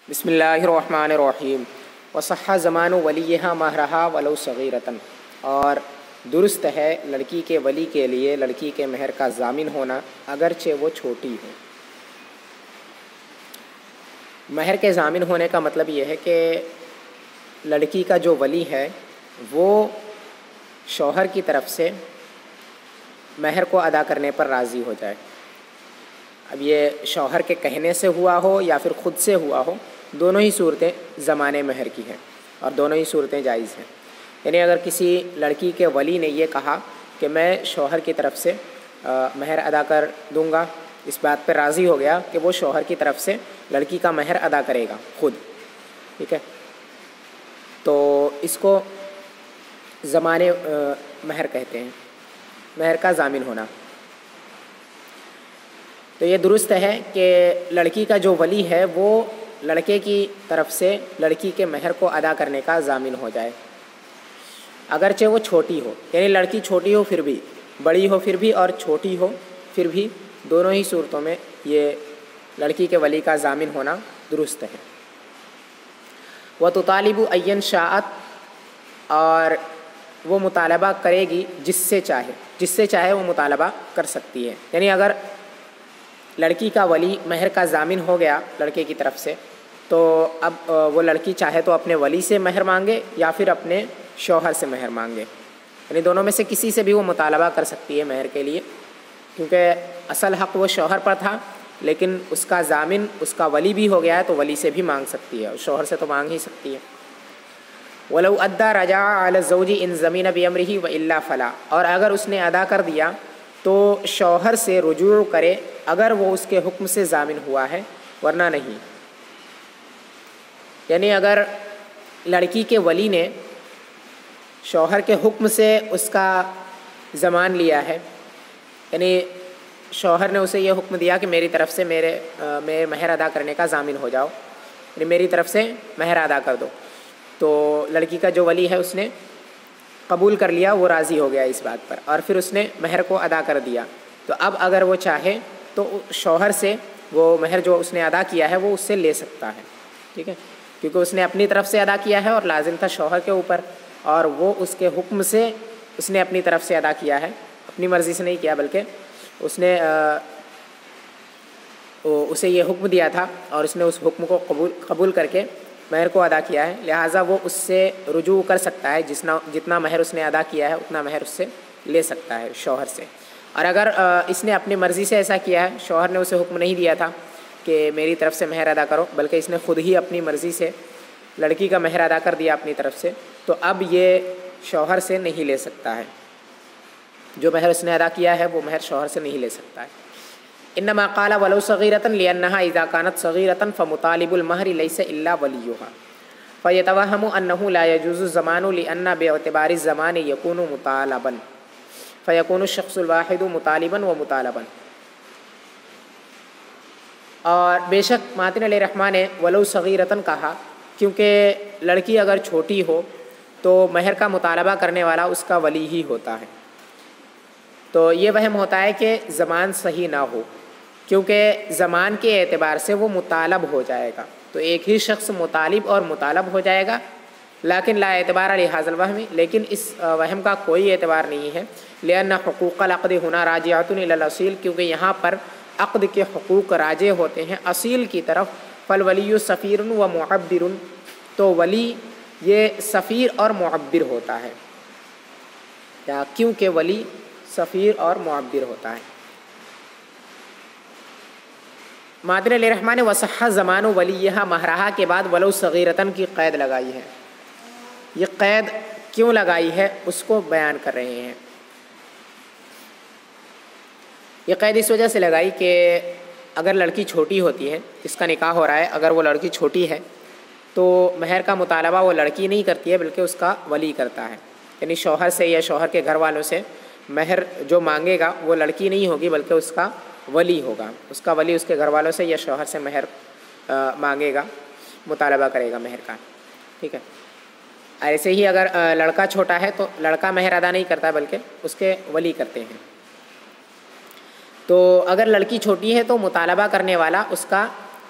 بسم اللہ الرحمن الرحیم وصح زمان ولیہا مہرہا ولو صغیرتن، اور درست ہے لڑکی کے ولی کے لیے لڑکی کے مہر کا ضامن ہونا اگرچہ وہ چھوٹی ہو۔ مہر کے ضامن ہونے کا مطلب یہ ہے کہ لڑکی کا جو ولی ہے وہ شوہر کی طرف سے مہر کو ادا کرنے پر راضی ہو جائے۔ اب یہ شوہر کے کہنے سے ہوا ہو یا پھر خود سے ہوا ہو، دونوں ہی صورتیں زمانے مہر کی ہیں اور دونوں ہی صورتیں جائز ہیں۔ یعنی اگر کسی لڑکی کے ولی نے یہ کہا کہ میں شوہر کی طرف سے مہر ادا کر دوں گا، اس بات پہ راضی ہو گیا کہ وہ شوہر کی طرف سے لڑکی کا مہر ادا کرے گا خود، ٹھیک ہے، تو اس کو زمانے مہر کہتے ہیں، مہر کا ضامن ہونا۔ تو یہ درست ہے کہ لڑکی کا جو ولی ہے وہ لڑکے کی طرف سے لڑکی کے مہر کو ادا کرنے کا ضامن ہو جائے اگرچہ وہ چھوٹی ہو، یعنی لڑکی چھوٹی ہو پھر بھی، بڑی ہو پھر بھی اور چھوٹی ہو پھر بھی، دونوں ہی صورتوں میں یہ لڑکی کے ولی کا ضامن ہونا درست ہے۔ وَتُطَالِبُ أَيًّا شَاءَتْ، اور وہ مطالبہ کرے گی جس سے چاہے وہ مطالبہ کر سکتی ہے۔ یعنی اگر لڑکی کا ولی مہر کا ضامن ہو گیا لڑکے کی طرف سے، تو اب وہ لڑکی چاہے تو اپنے ولی سے مہر مانگے یا پھر اپنے شوہر سے مہر مانگے، یعنی دونوں میں سے کسی سے بھی وہ مطالبہ کر سکتی ہے مہر کے لیے، کیونکہ اصل حق وہ شوہر پر تھا، لیکن اس کا ضامن اس کا ولی بھی ہو گیا ہے تو ولی سے بھی مانگ سکتی ہے، شوہر سے تو مانگ ہی سکتی ہے۔ وَلَوْ أَدَّى رَجَعَ عَلَى الزَّوْجِ إِنْ زَمِنَ بِأَمْرِهِ وَإِلَّا فَلَا، اور اگر اس نے ادا کر دیا تو شوہر سے رجوع کرے اگر وہ اس کے حکم سے ضامن ہوا ہے، ورنہ نہیں۔ یعنی اگر لڑکی کے ولی نے شوہر کے حکم سے اس کا ضمان لیا ہے، یعنی شوہر نے اسے یہ حکم دیا کہ میری طرف سے میرے مہر ادا کرنے کا ضامن ہو جاؤ، یعنی میری طرف سے مہر ادا کر دو، تو لڑکی کا جو ولی ہے اس نے قبول کر لیا، وہ راضی ہو گیا اس بات پر، اور پھر اس نے مہر کو ادا کر دیا، تو اب اگر وہ چاہے تو شوہر سے وہ مہر جو اس نے ادا کیا ہے وہ اس سے لے سکتا ہے، ٹھیک ہے، کیونکہ اس نے اپنی طرف سے ادا کیا ہے اور لازم تھا شوہر کے اوپر، اور وہ اس کے حکم سے اس نے اپنی طرف سے ادا کیا ہے، اپنی مرضی سے نہیں کیا، بلکہ اس نے اسے یہ حکم دیا تھا اور اس نے اس حکم کو قبول کر کے مہر کو ادا کیا ہے، لہٰذا وہ اس سے رجوع کر سکتا ہے، جتنا مہر اس نے ادا کیا ہے اتنا مہر اس سے لے سکتا ہے شوہر سے۔ اور اگر اس نے اپنی مرضی سے ایسا کیا ہے، شوہر نے اسے حکم نہیں دیا تھا کہ میری طرف سے مہر ادا کرو، بلکہ اس نے خود ہی اپنی مرضی سے لڑکی کا مہر ادا کر دیا اپنی طرف سے، تو اب یہ شوہر سے نہیں لے سکتا ہے، جو مہر اس نے ادا کیا ہے وہ مہر شوہر سے نہیں لے سکتا ہے۔ انما قال ولو صغيرة لانها اذا كانت صغيرة فمطالب المهر ليس الا وليها فيتوهم انه لا يجوز الزمان لان باعتبار الزمان يكون مطالبا فيكون الشخص الواحد مطالبا ومطالبا۔ اور بے شک ماتن علیہ الرحمٰن نے ولو صغیرتن کہا کیونکہ لڑکی اگر چھوٹی ہو تو مہر کا مطالبہ کرنے والا اس کا ولی ہی ہوتا ہے، تو یہ وہم ہوتا ہے کہ زمان صحیح نہ ہو، کیونکہ زمان کے اعتبار سے وہ مطالب ہو جائے گا، تو ایک ہی شخص مطالب اور مطالب ہو جائے گا، لیکن لا اعتبار لحاظ الوہم، لیکن اس وہم کا کوئی اعتبار نہیں ہے، لأن حقوق العقد هنا راجعۃ الی الاصیل، کیونکہ یہاں پر عقد کے حقوق راجع ہوتے ہیں اصیل کی طرف، فالولی سفیر و معبر، تو ولی یہ سفیر اور معبر ہوتا ہے، کیونکہ ولی سفیر اور معبر ہوتا ہے۔ مادن علیہ الرحمٰن نے وصح زمان ولیہا مہرہا کے بعد ولو صغیرتن کی قید لگائی ہے، یہ قید کیوں لگائی ہے اس کو بیان کر رہے ہیں۔ یہ قید اس وجہ سے لگائی کہ اگر لڑکی چھوٹی ہوتی ہے، اس کا نکاح ہو رہا ہے، اگر وہ لڑکی چھوٹی ہے تو مہر کا مطالبہ وہ لڑکی نہیں کرتی ہے بلکہ اس کا ولی کرتا ہے، یعنی شوہر سے یا شوہر کے گھر والوں سے مہر جو مانگے گا وہ لڑکی نہیں ہوگی بلکہ اس کا ولی ہوگا، اس کا ولی اس کے گھر والوں سے یا شوہر سے مہر مانگے گا، مطالبہ کرے گا مہر کا، ٹھیک ہے۔ ایسے ہی اگر لڑکا چھوٹا ہے تو لڑکا مہر ادا نہیں کرتا بلکہ اس کے ولی کرتے ہیں، تو اگر لڑکی چھوٹی ہے تو مطالبہ کرنے والا اس کا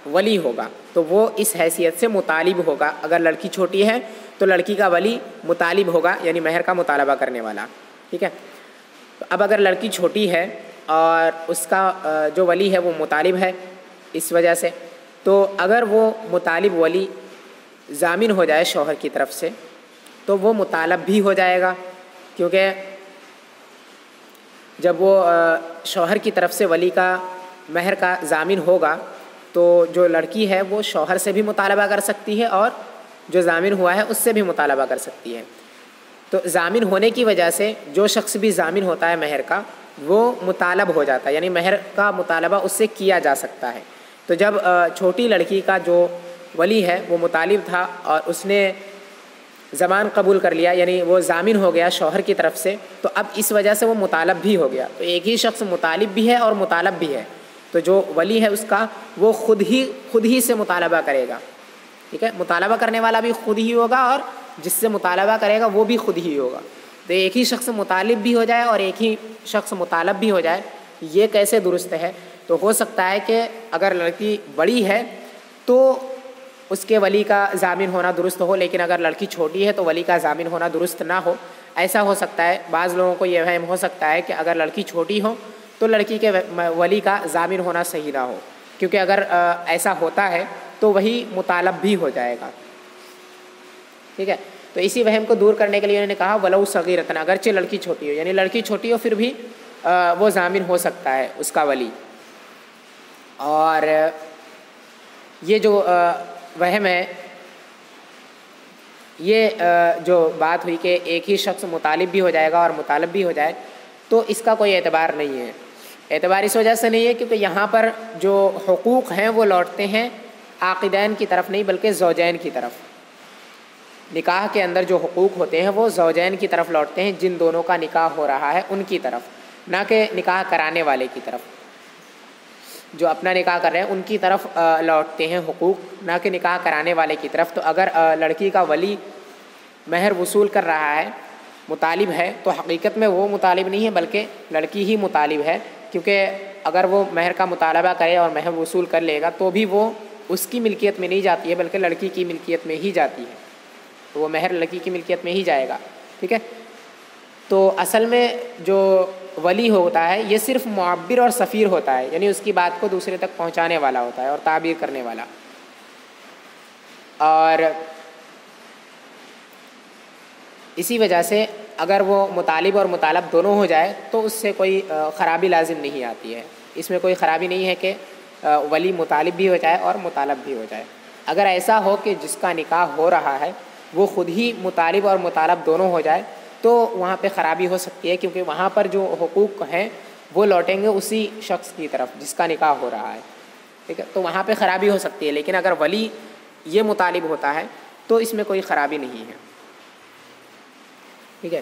ولی ہوگا تو وہ اس حیثیت سے مطالب ہوگا. اگر لڑکی چھوٹی ہے تو لڑکی کا ولی مطالب ہوگا یعنی مہر کا مطالبہ کرنے والا. ٹھیک ہے. اب اگر لڑکی چھوٹی ہے اور اس کا جو ولی ہے وہ مطالب ہے اس وجہ سے، تو اگر وہ مطالب ولی ضامن ہو جائے شوہر کی طرف سے تو وہ مطالب بھی ہو جائے گا، کیونکہ جب وہ شوہر کی طرف سے ولی کا مہر کا ضامن ہوگا تو جو لڑکی ہے وہ شوہر سے بھی مطالبہ کر سکتی ہے اور جو ضامن ہوا ہے اس سے بھی مطالبہ کر سکتی ہے. تو ضامن ہونے کی وجہ سے جو شخص بھی ضامن ہوتا ہے مہر کا وہ مطالب ہو جاتا ہے، یعنی مہر کا مطالبہ اس سے کیا جا سکتا ہے. تو جب چھوٹی لڑکی کا جو ولی ہے وہ مطالب تھا اور اس نے زمان قبول کر لیا یعنی وہ ضامن ہو گیا شوہر کی طرف سے، تو اب اس وجہ سے وہ مطالب بھی ہو گیا. تو ایک ہی شخص مطالب بھی ہے اور مطالب بھی ہے، تو جو ولی ہے اس کا وہ خود ہی سے مطالبہ کرے گا. ٹھیک ہے. مطالبہ کرنے والا بھی خود ہی ہوگا اور جس سے مطالبہ کرے گا وہ بھی خود ہی ہوگا. تو ایک ہی شخص مطالب بھی ہو جائے اور ایک ہی شخص مطالب بھی ہو جائے، یہ کیسے درست ہے؟ تو ہو سکتا ہے کہ اگر لڑکی بڑی ہے تو اس کے ولی کا ضامن ہونا درست ہو، لیکن اگر لڑکی چھوٹی ہے تو ولی کا ضامن ہونا درست نہ ہو. ایسا ہو سکتا ہے. بعض لوگوں کو یہ وہم ہو سکتا ہے کہ اگر لڑکی چھوٹی ہو تو لڑکی کے ولی کا ضامن ہونا صحیح نہ ہو، کیونکہ اگر ایسا ہوتا ہے تو وہی مطالب بھی ہو جائے گا. ٹھیک ہے. تو اسی وہم کو دور کرنے کے لیے انہوں نے کہا ولو صغیرۃ، اگرچہ لڑکی چھوٹی ہو، یعنی لڑکی چھوٹی ہو پھر بھی وہ ضامن ہو سکتا ہے اس کا ولی. اور یہ جو وہم ہے، یہ جو بات ہوئی کہ ایک ہی شخص مطالب بھی ہو جائے گا اور مطالب بھی ہو جائے، تو اس کا کوئی اعتبار نہیں ہے. اعتبار اس وجہ سے نہیں ہے کیونکہ یہاں پر جو حقوق ہیں وہ لوٹتے ہیں عاقدین کی طرف نہیں بلکہ زوجین کی طرف. نکاح کے اندر جو حقوق ہوتے ہیں وہ زوجین کی طرف لوٹتے ہیں، جن دونوں کا نکاح ہو رہا ہے ان کی طرف، نہ کہ نکاح کرانے والے کی طرف. جو اپنا نکاح کر رہے ہیں ان کی طرف لوٹتے ہیں حقوق، نہ کہ نکاح کرانے والے کی طرف. تو اگر لڑکی کا ولی مہر وصول کر رہا ہے، مطالب ہے، تو حقیقت میں وہ مطالب نہیں ہے بلکہ لڑکی ہی مطالب ہے، کیونکہ اگر وہ مہر کا مطالبہ کرے اور مہر وصول کر لے گا تو بھی وہ اس کی ملکیت میں نہیں جاتی ہے بلکہ لڑکی کی ملکیت میں ہی جاتی ہے. تو وہ مہر لڑکی کی ملکیت میں ہی جائے گا. ٹھیک ہے. تو اصل میں جو ولی ہوتا ہے یہ صرف معبر اور سفیر ہوتا ہے، یعنی اس کی بات کو دوسرے تک پہنچانے والا ہوتا ہے اور تعبیر کرنے والا. اور اسی وجہ سے اگر وہ مطالب اور مطالب دونوں ہو جائے تو اس سے کوئی خرابی لازم نہیں آتی ہے. اس میں کوئی خرابی نہیں ہے کہ ولی مطالب بھی ہو جائے اور مطالب بھی ہو جائے. اگر ایسا ہو کہ جس کا نکاح ہو رہا ہے وہ خود ہی مطالب اور مطالب دونوں ہو جائے تو وہاں پہ خرابی ہو سکتی ہے، کیونکہ وہاں پر جو حقوق ہیں وہ لوٹیں گے اسی شخص کی طرف جس کا نکاح ہو رہا ہے. ٹھیک ہے. تو وہاں پہ خرابی ہو سکتی ہے، لیکن اگر ولی یہ مطالب ہوتا ہے تو اس میں کوئی خرابی نہیں ہے. ٹھیک ہے.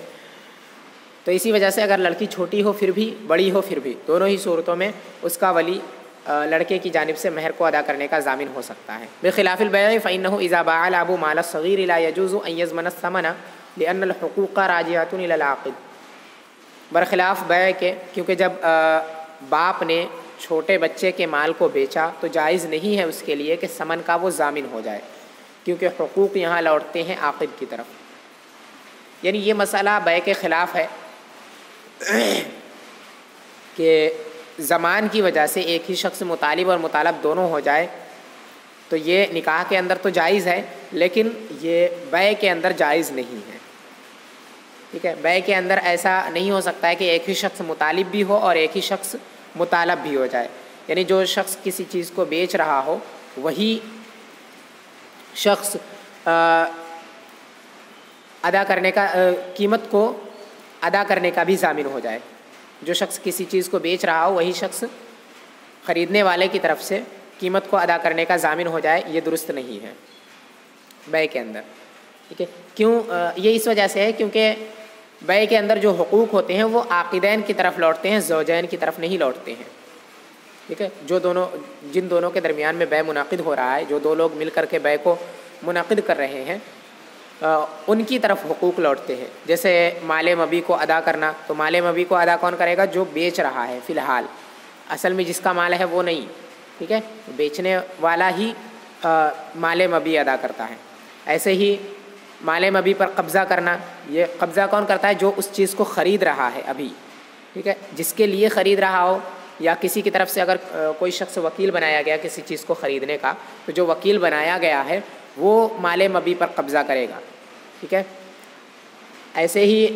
تو اسی وجہ سے اگر لڑکی چھوٹی ہو پھر بھی، بڑی ہو پھر بھی، دونوں ہی صورتوں میں اس کا ولی لڑکے کی جانب سے مہر کو ادا کرنے کا ضامن ہو سکتا ہے. بخلاف البیع فإنه إذا باع الأب مال الصغير لا يجوز أن يضمن الثمن لأن الحقوق راجعة إلى العاقد. برخلاف بیع کے، کیونکہ جب باپ نے چھوٹے بچے کے مال کو بیچا تو جائز نہیں ہے اس کے لیے کہ ثمن کا وہ ضامن ہو جائے، کیونکہ حقوق یہاں لوٹتے ہیں عاقد کی طرف. یعنی یہ مسئلہ بیع کے خلاف ہے کہ زمان کی وجہ سے ایک ہی شخص مطالب اور مطالب دونوں ہو جائے تو یہ نکاح کے اندر تو جائز ہے لیکن یہ بیع کے اندر جائز نہیں ہے. ٹھیک ہے. بیع کے اندر ایسا نہیں ہو سکتا ہے کہ ایک ہی شخص مطالب بھی ہو اور ایک ہی شخص مطالب بھی ہو جائے. یعنی جو شخص کسی چیز کو بیچ رہا ہو وہی شخص ادا کرنے کا قیمت کو ادا کرنے کا بھی ضامن ہو جائے. جو شخص کسی چیز کو بیچ رہا ہو وہی شخص خریدنے والے کی طرف سے قیمت کو ادا کرنے کا ضامن ہو جائے، یہ درست نہیں ہے بیع کے اندر. ٹھیک ہے. کیوں؟ یہ اس وجہ سے ہے کیونکہ بیع کے اندر جو حقوق ہوتے ہیں وہ عاقدین کی طرف لوٹتے ہیں، زوجین کی طرف نہیں لوٹتے ہیں. ٹھیک ہے. جن دونوں کے درمیان میں بیع منعقد ہو رہا ہے، جو دو لوگ مل کر کے بیع کو منعقد کر رہے ہیں، ان کی طرف حقوق لوٹتے ہیں. جیسے مال مبیع کو ادا کرنا، تو مال مبیع کو ادا کون کرے گا؟ جو بیچ رہا ہے. فی الحال اصل میں جس کا مال ہے وہ نہیں، ٹھیک ہے، بیچنے والا ہی مال مبی ادا کرتا ہے۔ ایسے ہی مال مبی پر قبضہ کرنا، یہ قبضہ کون کرتا ہے؟ جو اس چیز کو خرید رہا ہے ابھی، ٹھیک ہے، جس کے لیے خرید رہا ہو، یا کسی کی طرف سے اگر کوئی شخص وکیل بنایا گیا کسی چیز کو خریدنے کا، تو جو وکیل بنایا گیا ہے وہ مال مبی پر قبضہ کرے گا، ٹھیک ہے۔ ایسے ہی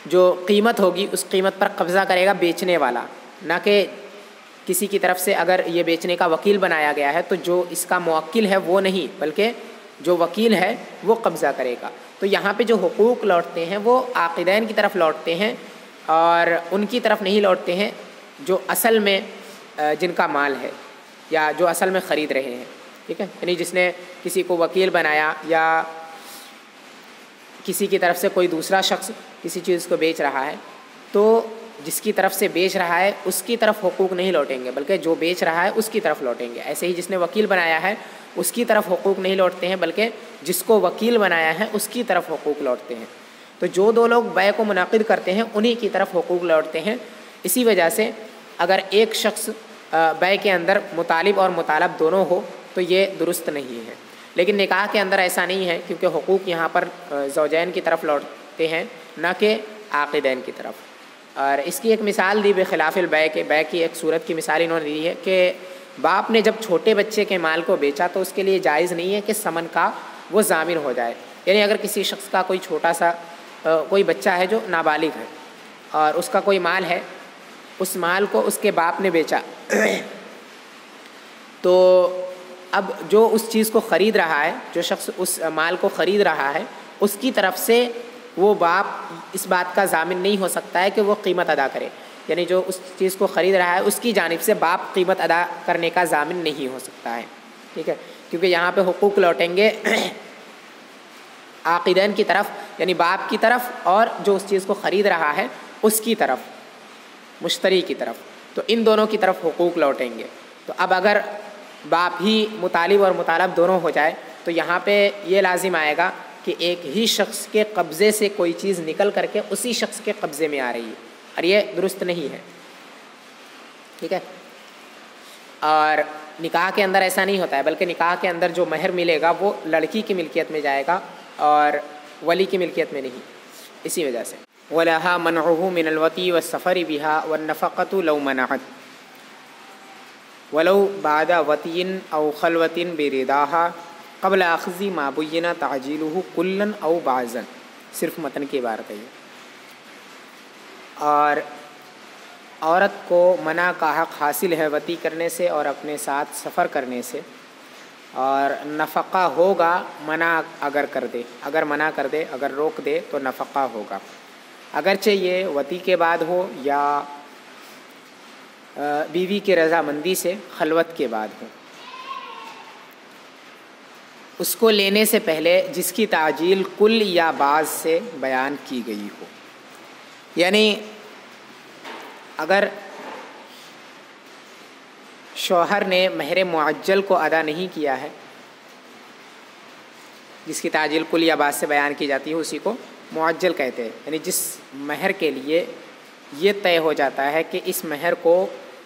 جو قیمت ہوگی اس قیمت پر قبضہ کرے گا بیچنے والا، نہ کہ کسی کی طرف سے اگر یہ بیچنے کا وکیل بنایا گیا ہے تو جو اس کا موکل ہے وہ نہیں، بلکہ جو وکیل ہے وہ قبضہ کرے گا۔ تو یہاں پہ جو حقوق لوٹتے ہیں وہ عاقدین کی طرف لوٹتے ہیں، اور ان کی طرف نہیں لوٹتے ہیں جو اصل میں جن کا مال ہے یا جو اصل میں خرید رہے ہیں، ٹھیک ہے۔ یعنی جس نے کسی کو وکیل بنایا یا کسی کی طرف سے کوئی دوسرا شخص کسی چیز کو بیچ رہا ہے، تو جس کی طرف سے بیچ رہا ہے اس کی طرف حقوق نہیں لوٹیں گے، بلکہ جو بیچ رہا ہے اس کی طرف لوٹیں گے۔ ایسے ہی جس نے وکیل بنایا ہے اس کی طرف حقوق نہیں لوٹتے ہیں، بلکہ جس کو وکیل بنایا ہے اس کی طرف حقوق لوٹتے ہیں۔ تو جو دو لوگ بیع کو منعقد کرتے ہیں انہی کی طرف حقوق لوٹتے ہیں۔ اسی وجہ سے اگر ایک شخص بیع کے اندر مطالب اور مطالب دونوں ہو تو یہ درست نہیں ہے، لیکن نکاح کے اندر ایسا نہیں ہے، کیونکہ حقوق یہاں پر زوجین کی طرف لوٹتے ہیں نہ کہ عاقدین کی طرف۔ اور اس کی ایک مثال دی بخلاف البیع کے، بیع کی ایک صورت کی مثال انہوں نے دی ہے کہ باپ نے جب چھوٹے بچے کے مال کو بیچا تو اس کے لیے جائز نہیں ہے کہ ثمن کا وہ ضامن ہو جائے۔ یعنی اگر کسی شخص کا کوئی چھوٹا سا کوئی بچہ ہے جو نابالغ ہے اور اس کا کوئی مال ہے، اس مال کو اس کے باپ نے بیچا تو اب جو اس چیز کو خرید رہا ہے، جو شخص اس مال کو خرید رہا ہے، اس کی طرف سے وہ باپ اس بات کا ضامن نہیں ہو سکتا ہے کہ وہ قیمت ادا کرے۔ یعنی جو اس چیز کو خرید رہا ہے اس کی جانب سے باپ قیمت ادا کرنے کا ضامن نہیں ہو سکتا ہے، ٹھیک ہے، کیونکہ یہاں پہ حقوق لوٹیں گے عاقدین کی طرف، یعنی باپ کی طرف اور جو اس چیز کو خرید رہا ہے اس کی طرف، مشتری کی طرف، تو ان دونوں کی طرف حقوق لوٹیں گے۔ تو اب اگر باپ ہی مطالب اور مطالب دونوں ہو جائے تو یہاں پہ یہ لازم آئے گا کہ ایک ہی شخص کے قبضے سے کوئی چیز نکل کر کے اسی شخص کے قبضے میں آ رہی ہے، اور یہ درست نہیں ہے، ٹھیک ہے۔ اور نکاح کے اندر ایسا نہیں ہوتا ہے، بلکہ نکاح کے اندر جو مہر ملے گا وہ لڑکی کی ملکیت میں جائے گا اور ولی کی ملکیت میں نہیں، اسی وجہ سے وَلَهَا مَنْعُهُ مِنَ الْوَطِي وَالسَّفَرِ بِهَا وَالنَّفَقَةُ لَوْ مَنَعَتْ وَلَوْ بَعْدَ وَطِيٍّ أَوْ خَلْوَةٍ بِرِضَاهَا قبل اخذ ما بین تعجیلہ کلاً او بعضاً، صرف متن کی عبارت ہے یہ۔ اور عورت کو منع کا حق حاصل ہے وطی کرنے سے اور اپنے ساتھ سفر کرنے سے، اور نفقہ ہوگا منع اگر کر دے، اگر منع کر دے، اگر روک دے تو نفقہ ہوگا، اگرچہ یہ وطی کے بعد ہو یا بیوی کی رضامندی سے خلوت کے بعد ہو، اس کو لینے سے پہلے جس کی تعجیل کل یا بعض سے بیان کی گئی ہو۔ یعنی اگر شوہر نے مہر معجل کو ادا نہیں کیا ہے، جس کی تعجیل کل یا بعض سے بیان کی جاتی ہے اسی کو معجل کہتے ہیں، یعنی جس مہر کے لیے یہ طے ہو جاتا ہے کہ اس مہر کو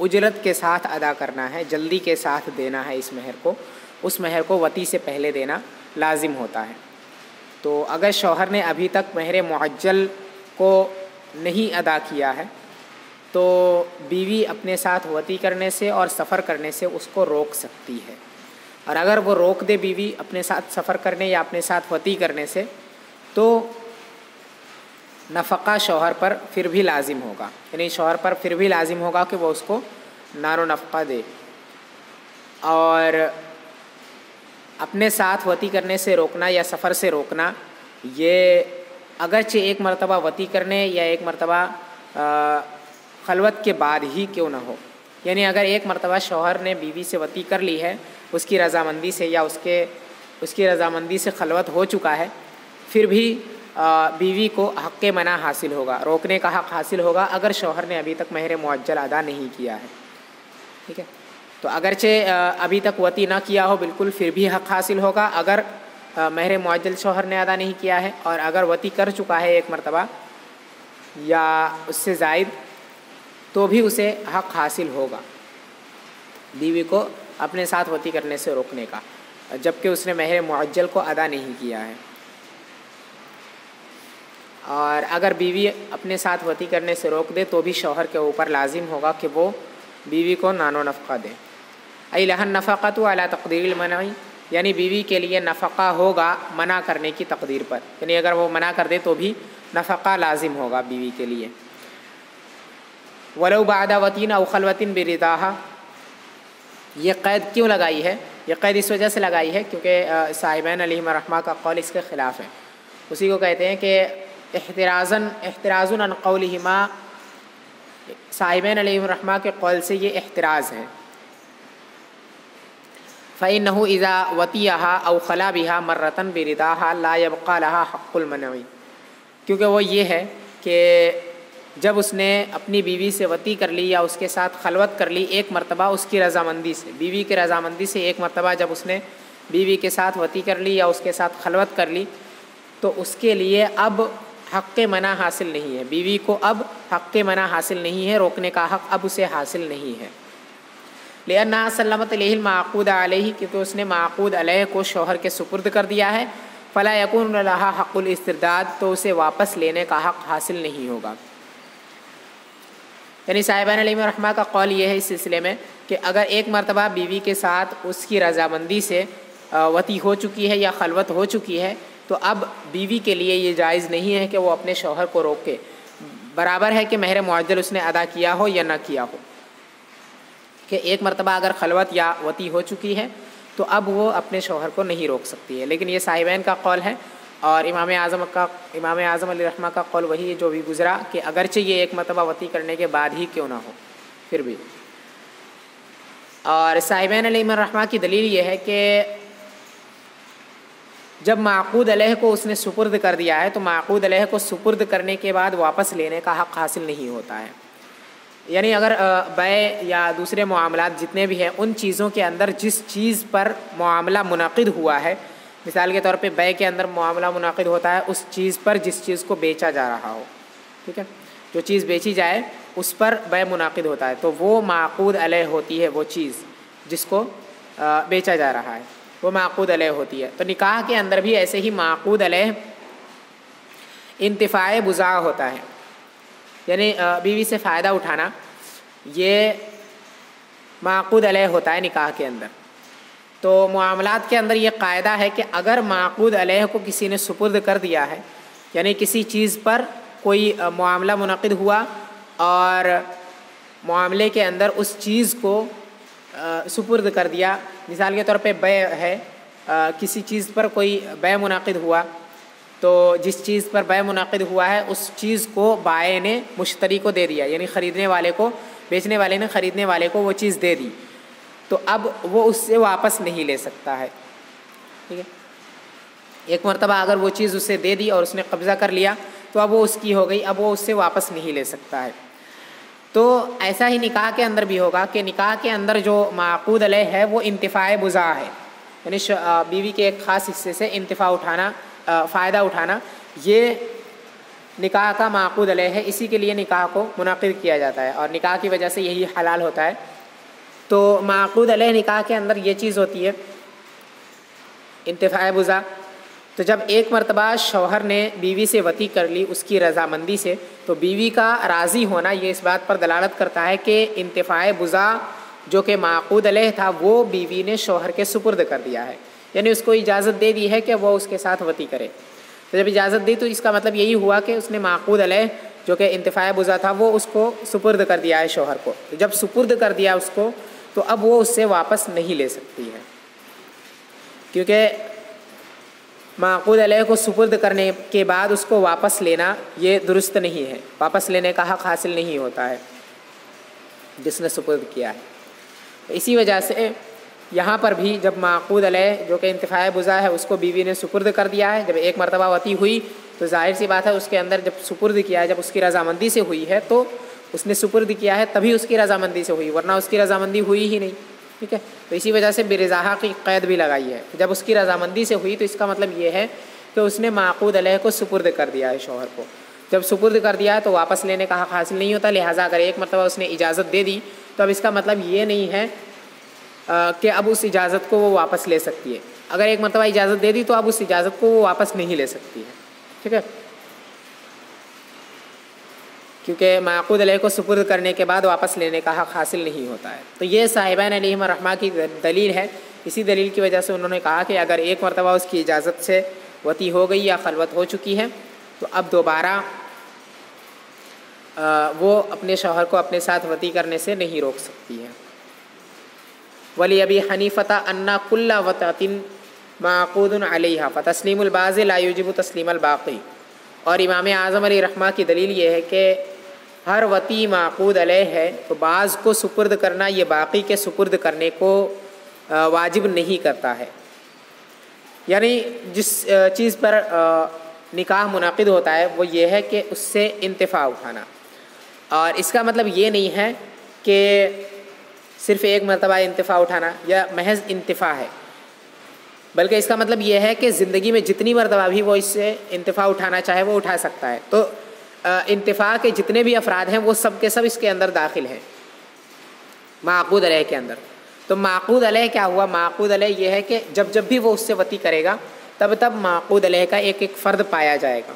اجرت کے ساتھ ادا کرنا ہے، جلدی کے ساتھ دینا ہے، اس مہر کو، اس مہر کو وطی سے پہلے دینا لازم ہوتا ہے۔ تو اگر شوہر نے ابھی تک مہر معجل کو نہیں ادا کیا ہے تو بیوی اپنے ساتھ وطی کرنے سے اور سفر کرنے سے اس کو روک سکتی ہے، اور اگر وہ روک دے بیوی اپنے ساتھ سفر کرنے یا اپنے ساتھ وطی کرنے سے تو نفقہ شوہر پر پھر بھی لازم ہوگا، یعنی شوہر پر پھر بھی لازم ہوگا کہ وہ اس کو نان و نفقہ دے۔ اور اپنے ساتھ وطی کرنے سے روکنا یا سفر سے روکنا، یہ اگرچہ ایک مرتبہ وطی کرنے یا ایک مرتبہ خلوت کے بعد ہی کیوں نہ ہو، یعنی اگر ایک مرتبہ شوہر نے بیوی سے وطی کر لی ہے اس کی رضامندی سے یا اس کی رضامندی سے خلوت ہو چکا ہے، پھر بھی بیوی کو حق منع حاصل ہوگا، روکنے کا حق حاصل ہوگا اگر شوہر نے ابھی تک مہر معجل ادا نہیں کیا ہے، ٹھیک ہے۔ تو اگرچہ ابھی تک وطی نہ کیا ہو بالکل، پھر بھی حق حاصل ہوگا اگر مہر معجل شوہر نے ادا نہیں کیا ہے، اور اگر وطی کر چکا ہے ایک مرتبہ یا اس سے زائد تو بھی اسے حق حاصل ہوگا۔ بیوی کو اپنے ساتھ وطی کرنے سے روکنے کا، جبکہ اس نے مہر معجل کو ادا نہیں کیا ہے۔ اور اگر بیوی اپنے ساتھ وطی کرنے سے روک دے تو بھی شوہر کے اوپر لازم ہوگا کہ وہ بیوی کو نان و نفقہ دے۔ ای لہن نفقۃ علی تقدیر المنع، یعنی بیوی کے لیے نفقہ ہوگا منع کرنے کی تقدیر پر، یعنی اگر وہ منع کر دے تو بھی نفقہ لازم ہوگا بیوی کے لیے۔ ولو بعد وطین او خلوۃ برضاہا، یہ قید کیوں لگائی ہے؟ یہ قید اس وجہ سے لگائی ہے کیونکہ صاحبین علیہم الرحمہ کا قول اس کے خلاف ہے۔ اسی کو کہتے ہیں کہ احتراز عن قولہما، صاحبین علیہم الرحمہ کے قول سے یہ احتراز ہے۔ فإنه إذا وطیها أو خلا بها مرة برضاها لا يبقى لها حق المنع، کیونکہ وہ یہ ہے کہ جب اس نے اپنی بیوی سے وطی کر لی یا اس کے ساتھ خلوت کر لی ایک مرتبہ اس کی رضامندی سے، بیوی کی رضامندی سے ایک مرتبہ جب اس نے بیوی کے ساتھ وطی کر لی یا اس کے ساتھ خلوت کر لی، تو اس کے لیے اب حق منع حاصل نہیں ہے، بیوی کو اب حق منع حاصل نہیں ہے، روکنے کا حق اب اسے حاصل نہیں ہے۔ لأنها سلمت الیہ المعقود علیہ، کیونکہ اس نے معقود علیہ کو شوہر کے سپرد کر دیا ہے، فلا یکون لها حق الاسترداد، تو اسے واپس لینے کا حق حاصل نہیں ہوگا۔ یعنی صاحبان علیہ الرحمہ کا قول یہ ہے اس سلسلے میں کہ اگر ایک مرتبہ بیوی کے ساتھ اس کی رضامندی سے وطی ہو چکی ہے یا خلوت ہو چکی ہے تو اب بیوی کے لیے یہ جائز نہیں ہے کہ وہ اپنے شوہر کو روکے، برابر ہے کہ مہر معجل اس نے ادا کیا ہو یا نہ کیا ہو، کہ ایک مرتبہ اگر خلوت یا وطی ہو چکی ہے تو اب وہ اپنے شوہر کو نہیں روک سکتی ہے۔ لیکن یہ صاحبین کا قول ہے، اور امام اعظم علیہ الرحمہ کا قول وہی ہے جو بھی گزرا کہ اگرچہ یہ ایک مرتبہ وطی کرنے کے بعد ہی کیوں نہ ہو پھر بھی۔ اور صاحبین علیہ الرحمہ کی دلیل یہ ہے کہ جب معقود علیہ کو اس نے سپرد کر دیا ہے تو معقود علیہ کو سپرد کرنے کے بعد واپس لینے کا حق حاصل نہیں ہوتا ہے۔ یعنی اگر بیع یا دوسرے معاملات جتنے بھی ہیں ان چیزوں کے اندر جس چیز پر معاملہ منعقد ہوا ہے، مثال کے طور پہ بیع کے اندر معاملہ منعقد ہوتا ہے اس چیز پر جس چیز کو بیچا جا رہا ہو، ٹھیک ہے، جو چیز بیچی جائے اس پر بیع منعقد ہوتا ہے تو وہ معقود علیہ ہوتی ہے، وہ چیز جس کو بیچا جا رہا ہے وہ معقود علیہ ہوتی ہے۔ تو نکاح کے اندر بھی ایسے ہی معقود علیہ انتفاع بضاع ہوتا ہے، یعنی بیوی سے فائدہ اٹھانا یہ معقود علیہ ہوتا ہے نکاح کے اندر۔ تو معاملات کے اندر یہ قاعدہ ہے کہ اگر معقود علیہ کو کسی نے سپرد کر دیا ہے، یعنی کسی چیز پر کوئی معاملہ منعقد ہوا اور معاملے کے اندر اس چیز کو سپرد کر دیا، مثال کے طور پہ بیع ہے، کسی چیز پر کوئی بیع منعقد ہوا تو جس چیز پر بیع منعقد ہوا ہے اس چیز کو بائع نے مشتری کو دے دیا، یعنی خریدنے والے کو، بیچنے والے نے خریدنے والے کو وہ چیز دے دی، تو اب وہ اس سے واپس نہیں لے سکتا ہے، ٹھیک ہے۔ ایک مرتبہ اگر وہ چیز اسے دے دی اور اس نے قبضہ کر لیا تو اب وہ اس کی ہو گئی، اب وہ اس سے واپس نہیں لے سکتا ہے۔ تو ایسا ہی نکاح کے اندر بھی ہوگا کہ نکاح کے اندر جو معقود علیہ ہے وہ انتفاع بضاع ہے، یعنی بیوی کے ایک خاص حصے سے انتفاع اٹھانا، فائدہ اٹھانا، یہ نکاح کا معقود علیہ ہے، اسی کے لیے نکاح کو منعقد کیا جاتا ہے اور نکاح کی وجہ سے یہی حلال ہوتا ہے۔ تو معقود علیہ نکاح کے اندر یہ چیز ہوتی ہے انتفاع بضاع۔ تو جب ایک مرتبہ شوہر نے بیوی سے وطی کر لی اس کی رضامندی سے تو بیوی کا راضی ہونا یہ اس بات پر دلالت کرتا ہے کہ انتفاع بضاع جو کہ معقود علیہ تھا وہ بیوی نے شوہر کے سپرد کر دیا ہے، یعنی اس کو اجازت دے دی ہے کہ وہ اس کے ساتھ وطی کرے۔ تو جب اجازت دی تو اس کا مطلب یہی ہوا کہ اس نے معقود علیہ جو کہ انتفاع بضاع تھا وہ اس کو سپرد کر دیا ہے شوہر کو۔ جب سپرد کر دیا اس کو تو اب وہ اس سے واپس نہیں لے سکتی ہے، کیونکہ معقود علیہ کو سپرد کرنے کے بعد اس کو واپس لینا یہ درست نہیں ہے، واپس لینے کا حق حاصل نہیں ہوتا ہے جس نے سپرد کیا ہے۔ اسی وجہ سے یہاں پر بھی جب معقود علیہ جو کہ انتفاع بضاع ہے اس کو بیوی نے سپرد کر دیا ہے، جب ایک مرتبہ وطی ہوئی تو ظاہر سی بات ہے اس کے اندر جب سپرد کیا ہے، جب اس کی رضامندی سے ہوئی ہے تو اس نے سپرد کیا ہے تبھی اس کی رضامندی سے ہوئی، ورنہ اس کی رضامندی ہوئی ہی نہیں، ٹھیک ہے۔ تو اسی وجہ سے برضاہا کی قید بھی لگائی ہے، جب اس کی رضامندی سے ہوئی تو اس کا مطلب یہ ہے کہ اس نے معقود علیہ کو سپرد کر دیا ہے شوہر کو۔ جب سپرد کر دیا ہے تو واپس لینے کا حق حاصل نہیں ہوتا، لہٰذا اگر ایک مرتبہ اس نے اجازت دے دی تو اب اس کا مطلب یہ نہیں ہے کہ اب اس اجازت کو وہ واپس لے سکتی ہے. اگر ایک مرتبہ اجازت دے دی تو اب اس اجازت کو وہ واپس نہیں لے سکتی ہے. ٹھیک ہے، کیونکہ معقود علیہ کو سپرد کرنے کے بعد واپس لینے کا حق حاصل نہیں ہوتا ہے. تو یہ صاحبین علیہم الرحمہ کی دلیل ہے. اسی دلیل کی وجہ سے انہوں نے کہا کہ اگر ایک مرتبہ اس کی اجازت سے وطی ہو گئی یا خلوت ہو چکی ہے تو اب دوبارہ وہ اپنے شوہر کو اپنے ساتھ وطی کرنے سے نہیں روک سکتی ہے. ولی ابی حنیفۃ ان کل وطأۃ معقود علیہا فتسلیم البعض لا یوجب تسلیم الباقی. اور امام اعظم علیہ رحمہ کی دلیل یہ ہے کہ ہر وطی معقود علیہ ہے تو بعض کو سپرد کرنا یہ باقی کے سپرد کرنے کو واجب نہیں کرتا ہے. یعنی جس چیز پر نکاح منعقد ہوتا ہے وہ یہ ہے کہ اس سے انتفاع اٹھانا. اور اس کا مطلب یہ نہیں ہے کہ صرف ایک مرتبہ انتفاع اٹھانا یا محض انتفاع ہے، بلکہ اس کا مطلب یہ ہے کہ زندگی میں جتنی مرتبہ بھی وہ اس سے انتفاع اٹھانا چاہے وہ اٹھا سکتا ہے. تو انتفاع کے جتنے بھی افراد ہیں وہ سب کے سب اس کے اندر داخل ہیں معقود علیہ کے اندر. تو معقود علیہ کیا ہوا؟ معقود علیہ یہ ہے کہ جب جب بھی وہ اس سے وطی کرے گا تب تب معقود علیہ کا ایک ایک فرد پایا جائے گا.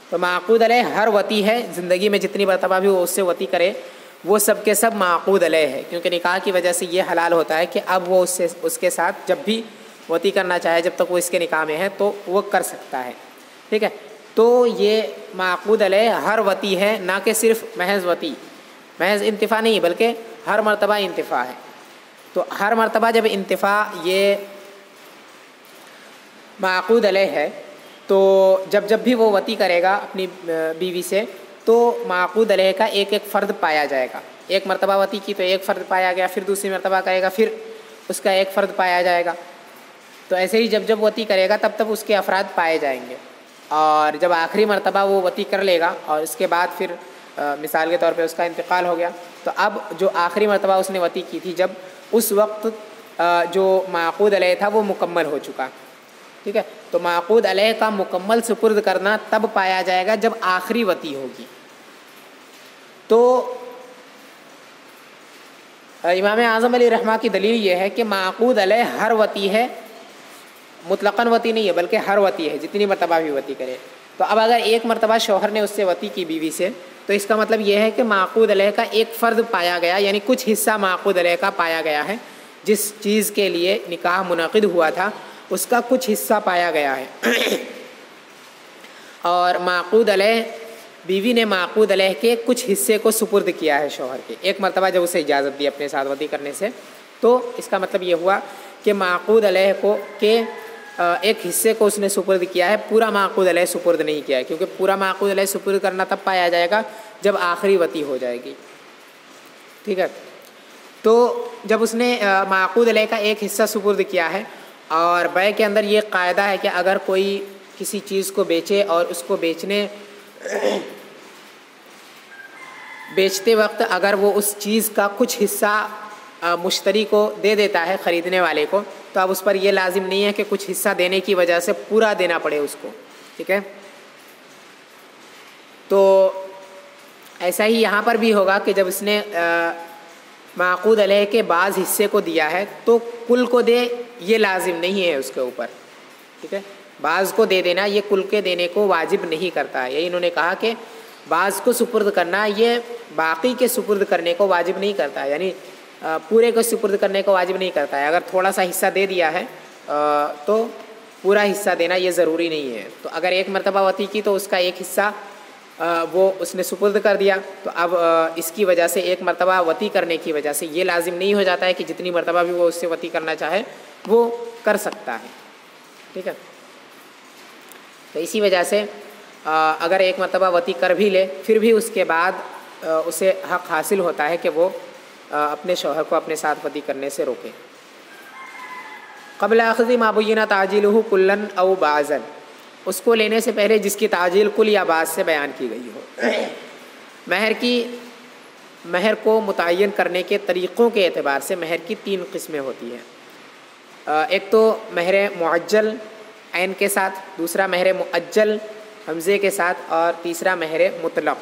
تو معقود علیہ ہر وطی ہے، زندگی میں جتنی مرتبہ بھی وہ اس سے وطی کرے وہ سب کے سب معقود علیہ ہے، کیونکہ نکاح کی وجہ سے یہ حلال ہوتا ہے کہ اب وہ اس کے ساتھ جب بھی وطی کرنا چاہے جب تک وہ اس کے نکاح میں ہے تو وہ کر سکتا ہے. ٹھیک ہے، تو یہ معقود علیہ ہر وطی ہے، نہ کہ صرف محض وطی، محض انتفاع نہیں بلکہ ہر مرتبہ انتفاع ہے. تو ہر مرتبہ جب انتفاع یہ معقود علیہ ہے تو جب جب بھی وہ وطی کرے گا اپنی بیوی سے تو معقود علیہ کا ایک ایک فرد پایا جائے گا. ایک مرتبہ وطی کی تو ایک فرد پایا گیا، پھر دوسری مرتبہ کرے گا پھر اس کا ایک فرد پایا جائے گا. تو ایسے ہی جب جب وطی کرے گا تب تب اس کے افراد پائے جائیں گے. اور جب آخری مرتبہ وہ وطی کر لے گا اور اس کے بعد پھر مثال کے طور پہ اس کا انتقال ہو گیا تو اب جو آخری مرتبہ اس نے وطی کی تھی جب اس وقت جو معقود علیہ تھا وہ مکمل ہو چکا. ٹھیک ہے، تو معقود علیہ کا مکمل سپرد کرنا تب پایا جائے گا جب آخری وطی ہوگی. تو امام اعظم علیہ رحمہ کی دلیل یہ ہے کہ معقود علیہ ہر وطی ہے، مطلقاً وطی نہیں ہے بلکہ ہر وطی ہے، جتنی مرتبہ بھی وطی کرے. تو اب اگر ایک مرتبہ شوہر نے اس سے وطی کی بیوی سے تو اس کا مطلب یہ ہے کہ معقود علیہ کا ایک فرد پایا گیا، یعنی کچھ حصہ معقود علیہ کا پایا گیا ہے. جس چیز کے لیے نکاح منعقد ہوا تھا اس کا کچھ حصہ پایا گیا ہے. اور معقود علیہ بیوی نے معقود علیہ کے کچھ حصے کو سپرد کیا ہے شوہر کے ایک مرتبہ جب اسے اجازت دی اپنے ساتھ وطی کرنے سے. تو اس کا مطلب یہ ہوا کہ معقود علیہ کو کے ایک حصے کو اس نے سپرد کیا ہے، پورا معقود علیہ سپرد نہیں کیا ہے، کیونکہ پورا معقود علیہ سپرد کرنا تب پایا جائے گا جب آخری وطی ہو جائے گی. ٹھیک ہے، تو جب اس نے معقود علیہ کا ایک حصہ سپرد کیا ہے، اور بیع کے اندر یہ قاعدہ ہے کہ اگر کوئی کسی چیز کو بیچے اور اس کو بیچتے وقت اگر وہ اس چیز کا کچھ حصہ مشتری کو دے دیتا ہے، خریدنے والے کو، تو اب اس پر یہ لازم نہیں ہے کہ کچھ حصہ دینے کی وجہ سے پورا دینا پڑے اس کو. ٹھیک ہے، تو ایسا ہی یہاں پر بھی ہوگا کہ جب اس نے معقود علیہ کے بعض حصے کو دیا ہے تو کل کو دے، یہ لازم نہیں ہے اس کے اوپر. ٹھیک ہے، بعض کو دے دینا یہ کل کے دینے کو واجب نہیں کرتا ہے. یہی انہوں نے کہا کہ بعض کو سپرد کرنا یہ باقی کے سپرد کرنے کو واجب نہیں کرتا ہے، یعنی پورے کو سپرد کرنے کو واجب نہیں کرتا ہے. اگر تھوڑا سا حصہ دے دیا ہے تو پورا حصہ دینا یہ ضروری نہیں ہے. تو اگر ایک مرتبہ وطی کی تو اس کا ایک حصہ وہ اس نے سپرد کر دیا، تو اب اس کی وجہ سے ایک مرتبہ وطی کرنے کی وجہ سے یہ لازم نہیں ہو جاتا ہے کہ جتنی مرتبہ بھی وہ اس سے وطی کرنا چاہے وہ کر سکتا ہے. ٹھیک ہے، تو اسی وجہ سے اگر ایک مرتبہ وطی کر بھی لے پھر بھی اس کے بعد اسے حق حاصل ہوتا ہے کہ وہ اپنے شوہر کو اپنے ساتھ وطی کرنے سے روکے. قبل اخذ ما بینہ تعجیلہ کلن او بعضن، اس کو لینے سے پہلے جس کی تعجیل کل یا بعض سے بیان کی گئی ہو. مہر کو متعین کرنے کے طریقوں کے اعتبار سے مہر کی 3 قسمیں ہوتی ہیں. ایک تو مہر معجل عین کے ساتھ، دوسرا مہر مؤجل حمزے کے ساتھ، اور تیسرا مہر مطلق.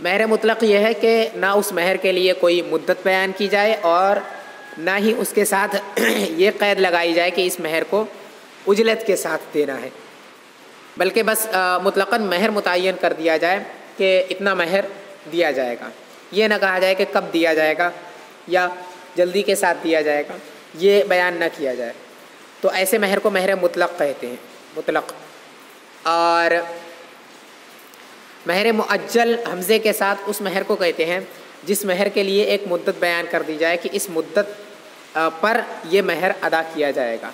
مہر مطلق یہ ہے کہ نہ اس مہر کے لیے کوئی مدت بیان کی جائے اور نہ ہی اس کے ساتھ یہ قید لگائی جائے کہ اس مہر کو اجلت کے ساتھ دینا ہے، بلکہ بس مطلقاً مہر متعین کر دیا جائے کہ اتنا مہر دیا جائے گا. یہ نہ کہا جائے کہ کب دیا جائے گا یا جلدی کے ساتھ دیا جائے گا، یہ بیان نہ کیا جائے. تو ایسے مہر کو مہر مطلق کہتے ہیں، مطلق. اور مہر معجل حمزے کے ساتھ اس مہر کو کہتے ہیں جس مہر کے لیے ایک مدت بیان کر دی جائے کہ اس مدت پر یہ مہر ادا کیا جائے گا.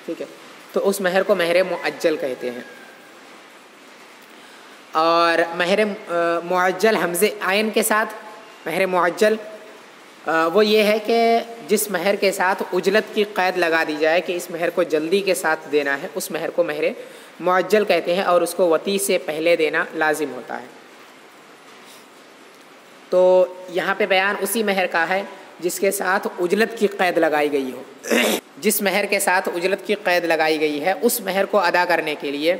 ٹھیک ہے، تو اس مہر کو مہر معجل کہتے ہیں. اور مہر معجل حمزے عین کے ساتھ مہر معجل وہ یہ ہے کہ جس مہر کے ساتھ اجلت کی قید لگا دی جائے کہ اس مہر کو جلدی کے ساتھ دینا ہے، اس مہر کو مہر معجل کہتے ہیں، اور اس کو وطی سے پہلے دینا لازم ہوتا ہے. تو یہاں پہ بیان اسی مہر کا ہے جس کے ساتھ اجلت کی قید لگائی گئی ہو. جس مہر کے ساتھ اجلت کی قید لگائی گئی ہے اس مہر کو ادا کرنے کے لیے،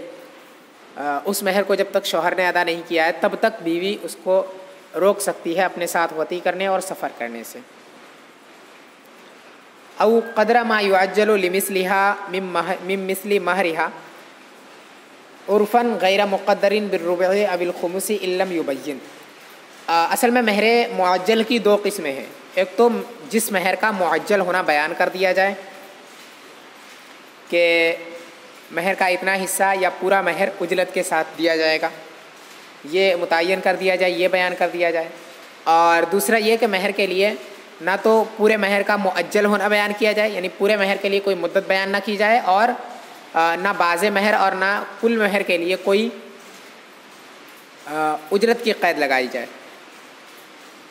اس مہر کو جب تک شوہر نے ادا نہیں کیا ہے تب تک بیوی اس کو روک سکتی ہے اپنے ساتھ وطی کرنے اور سفر کرنے سے. او قدر ما يعجل لمثلها من مثل مہرها عرفا غیر مقدر بالربع او الخمس ان لم يبين. اصل میں مہر معجل کی دو قسمیں ہیں. ایک تو جس مہر کا معجل ہونا بیان کر دیا جائے کہ مہر کا اتنا حصہ یا پورا مہر اجلت کے ساتھ دیا جائے گا، یہ متعین کر دیا جائے، یہ بیان کر دیا جائے. اور دوسرا یہ کہ مہر کے لیے نہ تو پورے مہر کا معجل ہونا بیان کیا جائے، یعنی پورے مہر کے لیے کوئی مدت بیان نہ کی جائے، اور نہ بعض مہر اور نہ کل مہر کے لیے کوئی اجرت کی قید لگائی جائے.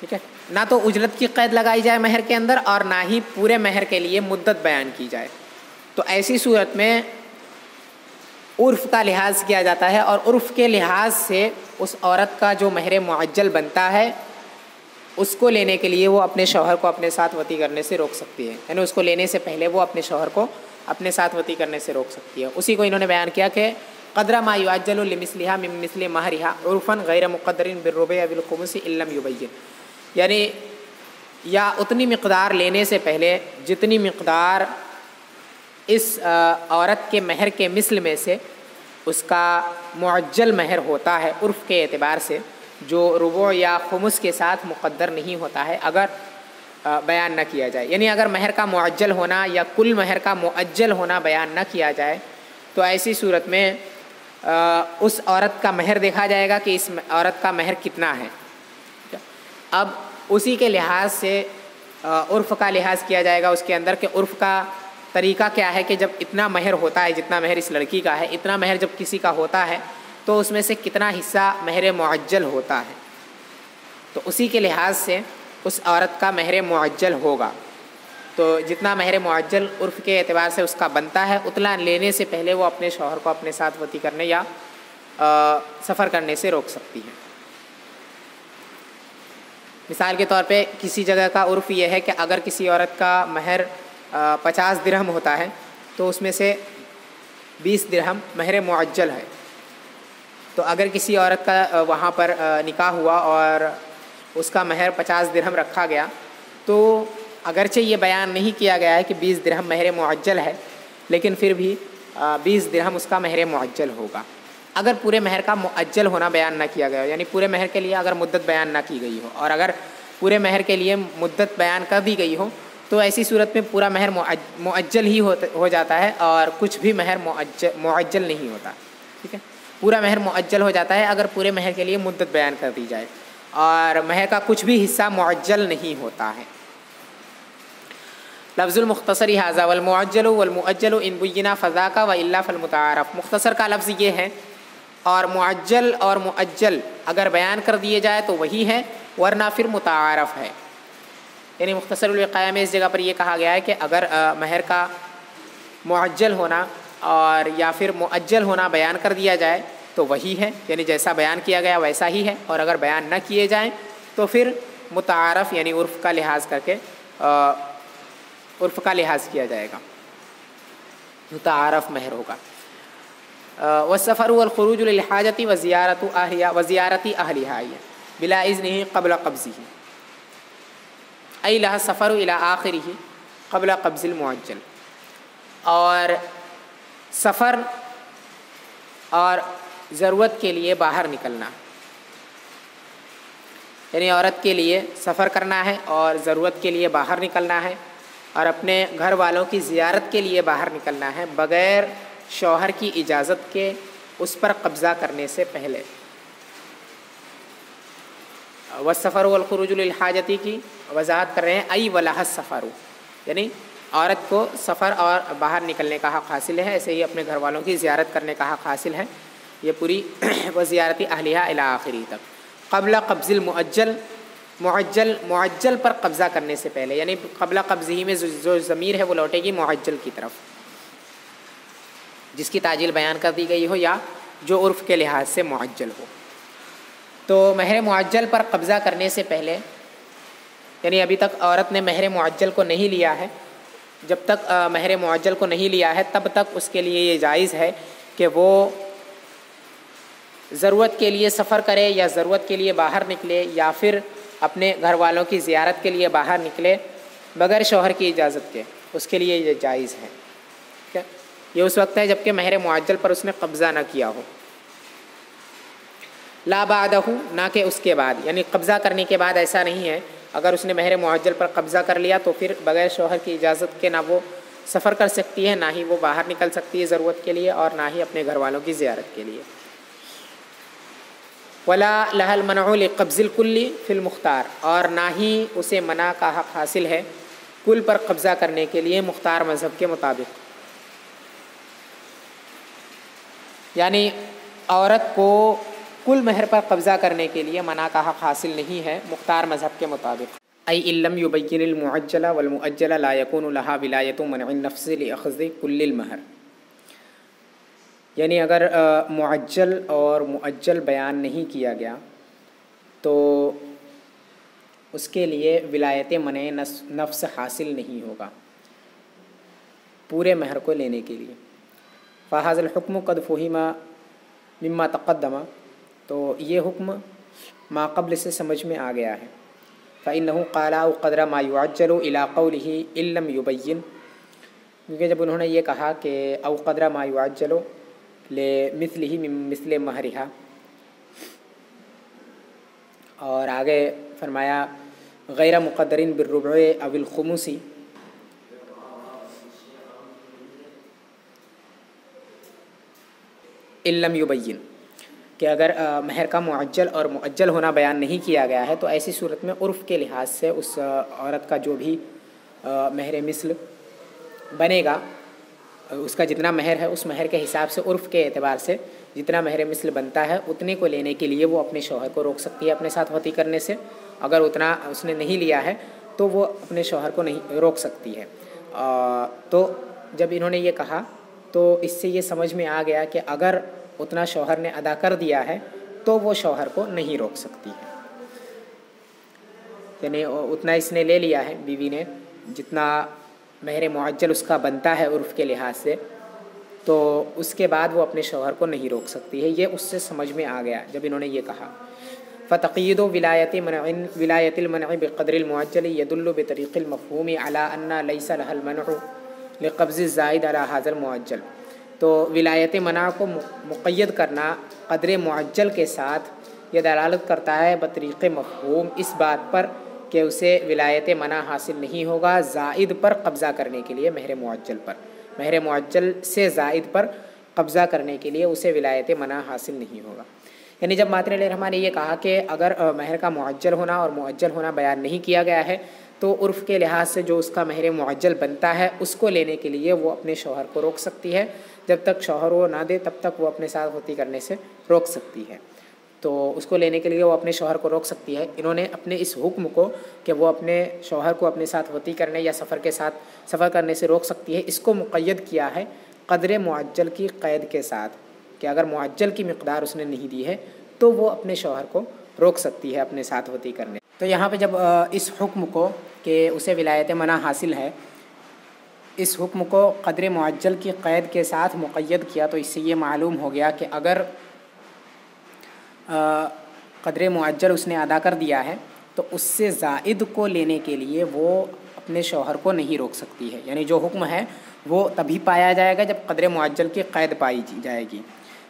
ٹھیک ہے، نہ تو اجرت کی قید لگائی جائے مہر کے اندر اور نہ ہی پورے مہر کے لیے مدت بیان کی جائے. تو ایسی صورت میں عرف کا لحاظ کیا جاتا ہے، اور عرف کے لحاظ سے اس عورت کا جو مہر معجل بنتا ہے اس کو لینے کے لیے وہ اپنے شوہر کو اپنے ساتھ وطی کرنے سے روک سکتی ہے، یعنی اس کو لینے سے پہلے وہ اپنے شوہر کو اپنے ساتھ وطی کرنے سے روک سکتی ہے. اسی کو انہوں نے بیان کیا کہ قدر ما يعجل لمثلها من مثل مہرها عرفا غیر مقدر بالربع او الخمس ان لم يبين، یعنی یا اتنی مقدار لینے سے پہلے جتنی مقدار اس عورت کے مہر کے مثل میں سے اس کا معجل مہر ہوتا ہے عرف کے اعتبار سے، جو ربع یا خمس کے ساتھ مقدر نہیں ہوتا ہے اگر بیان نہ کیا جائے. یعنی اگر مہر کا معجل ہونا یا کل مہر کا معجل ہونا بیان نہ کیا جائے تو ایسی صورت میں اس عورت کا مہر دیکھا جائے گا کہ اس عورت کا مہر کتنا ہے. اب اسی کے لحاظ سے عرف کا لحاظ کیا جائے گا اس کے اندر کہ عرف کا طریقہ کیا ہے کہ جب اتنا مہر ہوتا ہے، جتنا مہر اس لڑکی کا ہے، اتنا مہر جب کسی کا ہوتا ہے تو اس میں سے کتنا حصہ مہر معجل ہوتا ہے. تو اسی کے لحاظ سے اس عورت کا مہر معجل ہوگا. تو جتنا مہر معجل عرف کے اعتبار سے اس کا بنتا ہے اتنا لینے سے پہلے وہ اپنے شوہر کو اپنے ساتھ وطی کرنے یا سفر کرنے سے روک سکتی ہے. مثال کے طور پہ کسی جگہ کا عرف یہ ہے کہ اگر کسی عورت کا مہر 50 درہم ہوتا ہے تو اس میں سے 20 درہم مہر معجل ہے. تو اگر کسی عورت کا وہاں پر نکاح ہوا اور اس کا مہر 50 درہم رکھا گیا تو اگرچہ یہ بیان نہیں کیا گیا ہے کہ 20 درہم مہر معجل ہے، لیکن پھر بھی 20 درہم اس کا مہر معجل ہوگا. اگر پورے مہر کا معجل ہونا بیان نہ کیا گیا ہو، یعنی پورے مہر کے لیے اگر مدت بیان نہ کی گئی ہو، اور اگر پورے مہر کے لیے مدت بیان کر دی گئی ہو تو ایسی صورت میں پورا مہر معجل ہی ہو جاتا ہے اور کچھ بھی مہر معجل نہیں ہوتا. ٹھیک ہے، پورا مہر معجل ہو جاتا ہے اگر پورے مہر کے لیے مدت بیان کر دی جائے، اور مہر کا کچھ بھی حصہ معجل نہیں ہوتا ہے. لفظ المختصر ھذا والمعجل والمؤجل ان بینا فذاک والا فالمتعارف. مختصر کا لفظ یہ ہے، اور معجل اور مؤجل اگر بیان کر دیے جائے تو وہی ہے، ورنہ پھر متعارف ہے. یعنی مختصر الوقایہ میں اس جگہ پر یہ کہا گیا ہے کہ اگر مہر کا معجل ہونا اور یا پھر مؤجل ہونا بیان کر دیا جائے تو وہی ہے، یعنی جیسا بیان کیا گیا ویسا ہی ہے، اور اگر بیان نہ کیے جائیں تو پھر متعارف یعنی عرف کا لحاظ کر کے عرف کا لحاظ کیا جائے گا، متعارف مہر ہوگا. والسفر والخروج للحاجة وزیارت اہلها بلا اذنه قبل قبضه. ای لہا سفر الی آخرہ قبل قبض المعجل، اور سفر اور ضرورت کے لیے باہر نکلنا، یعنی عورت کے لیے سفر کرنا ہے اور ضرورت کے لیے باہر نکلنا ہے اور اپنے گھر والوں کی زیارت کے لیے باہر نکلنا ہے بغیر شوہر کی اجازت کے اس پر قبضہ کرنے سے پہلے۔ والسفر والخروج للحاجتی کی وضاحت کر رہے ہیں، ای ولہ السفر، یعنی عورت کو سفر اور باہر نکلنے کا حق حاصل ہے، ایسے ہی اپنے گھر والوں کی زیارت کرنے کا حق حاصل ہے، یہ پوری و زیارتی اہلیہ الی آخری تک۔ قبل قبض المعجل، معجل پر قبضہ کرنے سے پہلے، یعنی قبل قبض ہی میں جو ضمیر ہے وہ لوٹے گی معجل کی طرف، جس کی تعجیل بیان کر دی گئی ہو یا جو عرف کے لحاظ سے معجل ہو۔ تو مہر معجل پر قبضہ کرنے سے پہلے، یعنی ابھی تک عورت نے مہر معجل کو نہیں لیا ہے، جب تک مہر معجل کو نہیں لیا ہے تب تک اس کے لیے یہ جائز ہے کہ وہ ضرورت کے لیے سفر کرے یا ضرورت کے لیے باہر نکلے یا پھر اپنے گھر والوں کی زیارت کے لیے باہر نکلے بغیر شوہر کی اجازت کے، اس کے لیے یہ جائز ہے۔ ٹھیک ہے، یہ اس وقت ہے جب کہ مہر معجل پر اس نے قبضہ نہ کیا ہو۔ لا بعدہ، نہ کہ اس کے بعد، یعنی قبضہ کرنے کے بعد ایسا نہیں ہے، اگر اس نے مہر معجل پر قبضہ کر لیا تو پھر بغیر شوہر کی اجازت کے نہ وہ سفر کر سکتی ہے، نہ ہی وہ باہر نکل سکتی ہے ضرورت کے لیے، اور نہ ہی اپنے گھر والوں کی زیارت کے لیے۔ ولا لها المنع لقبض الكل فی المختار، اور نہ ہی اسے منع کا حق حاصل ہے کل پر قبضہ کرنے کے لیے مختار مذہب کے مطابق، یعنی عورت کو کل مہر پر قبضہ کرنے کے لیے منع کا حق حاصل نہیں ہے مختار مذہب کے مطابق۔ ای ان لم یبین المعجل والمؤجل لا یکون لها ولایۃ منع النفس لاخذ کل المہر، یعنی اگر معجل اور مؤجل بیان نہیں کیا گیا تو اس کے لیے ولایت منع نفس حاصل نہیں ہوگا پورے مہر کو لینے کے لیے۔ فہذا الحکم قد فہم مما تقدم، تو یہ حکم ما قبل سے سمجھ میں آ گیا ہے۔ فإنه قال أو قدر ما يعجل إلى قوله إن لم يبين، کیونکہ جب انہوں نے یہ کہا کہ او قدر ما يعجل لمثله من مثل مہرها، اور آگے فرمایا غیر مقدر بالربع او الخمس، ان لم يبين، کہ اگر مہر کا معجل اور مؤجل ہونا بیان نہیں کیا گیا ہے تو ایسی صورت میں عرف کے لحاظ سے اس عورت کا جو بھی مہر مثل بنے گا، اس کا جتنا مہر ہے اس مہر کے حساب سے عرف کے اعتبار سے جتنا مہر مثل بنتا ہے اتنے کو لینے کے لیے وہ اپنے شوہر کو روک سکتی ہے اپنے ساتھ وطی کرنے سے۔ اگر اتنا اس نے نہیں لیا ہے تو وہ اپنے شوہر کو نہیں روک سکتی ہے۔ تو جب انہوں نے یہ کہا تو اس سے یہ سمجھ میں آ گیا کہ اگر اتنا شوہر نے ادا کر دیا ہے تو وہ شوہر کو نہیں روک سکتی ہے، یعنی اتنا اس نے لے لیا ہے بیوی نے جتنا مہر معجل اس کا بنتا ہے عرف کے لحاظ سے، تو اس کے بعد وہ اپنے شوہر کو نہیں روک سکتی ہے۔ یہ اس سے سمجھ میں آ گیا جب انہوں نے یہ کہا۔ فتقید ولایت المنع بقدر المعجل يدل بطریق المفہوم على ان ليس لها المنع لقبض الزائد على هذا المعجل، تو ولایت منع کو مقید کرنا قدر معجل کے ساتھ یہ دلالت کرتا ہے بطریق مفہوم اس بات پر کہ اسے ولایت منع حاصل نہیں ہوگا زائد پر قبضہ کرنے کے لیے، مہر معجل پر، مہر معجل سے زائد پر قبضہ کرنے کے لیے اسے ولایت منع حاصل نہیں ہوگا۔ یعنی جب ماتن علیہ الرحمٰ نے یہ کہا کہ اگر مہر کا معجل ہونا اور مؤجل ہونا بیان نہیں کیا گیا ہے تو عرف کے لحاظ سے جو اس کا مہر معجل بنتا ہے اس کو لینے کے لیے وہ اپنے شوہر کو روک سکتی ہے، جب تک شوہر وہ نہ دے تب تک وہ اپنے ساتھ وطی کرنے سے روک سکتی ہے، تو اس کو لینے کے لیے وہ اپنے شوہر کو روک سکتی ہے۔ انہوں نے اپنے اس حکم کو کہ وہ اپنے شوہر کو اپنے ساتھ وطی کرنے یا سفر کرنے سے روک سکتی ہے، اس کو مقید کیا ہے قدر معجل کی قید کے ساتھ، کہ اگر معجل کی مقدار اس نے نہیں دی ہے تو وہ اپنے شوہر کو روک سکتی ہے اپنے ساتھ وطی کرنے۔ تو یہاں پہ جب اس حکم کو کہ اسے ولایت منع حاصل ہے، اس حکم کو قدر معجل کی قید کے ساتھ مقید کیا تو اس سے یہ معلوم ہو گیا کہ اگر قدر معجل اس نے ادا کر دیا ہے تو اس سے زائد کو لینے کے لیے وہ اپنے شوہر کو نہیں روک سکتی ہے. یعنی جو حکم ہے وہ تبھی پایا جائے گا جب قدر معجل کی قید پائی جائے گی،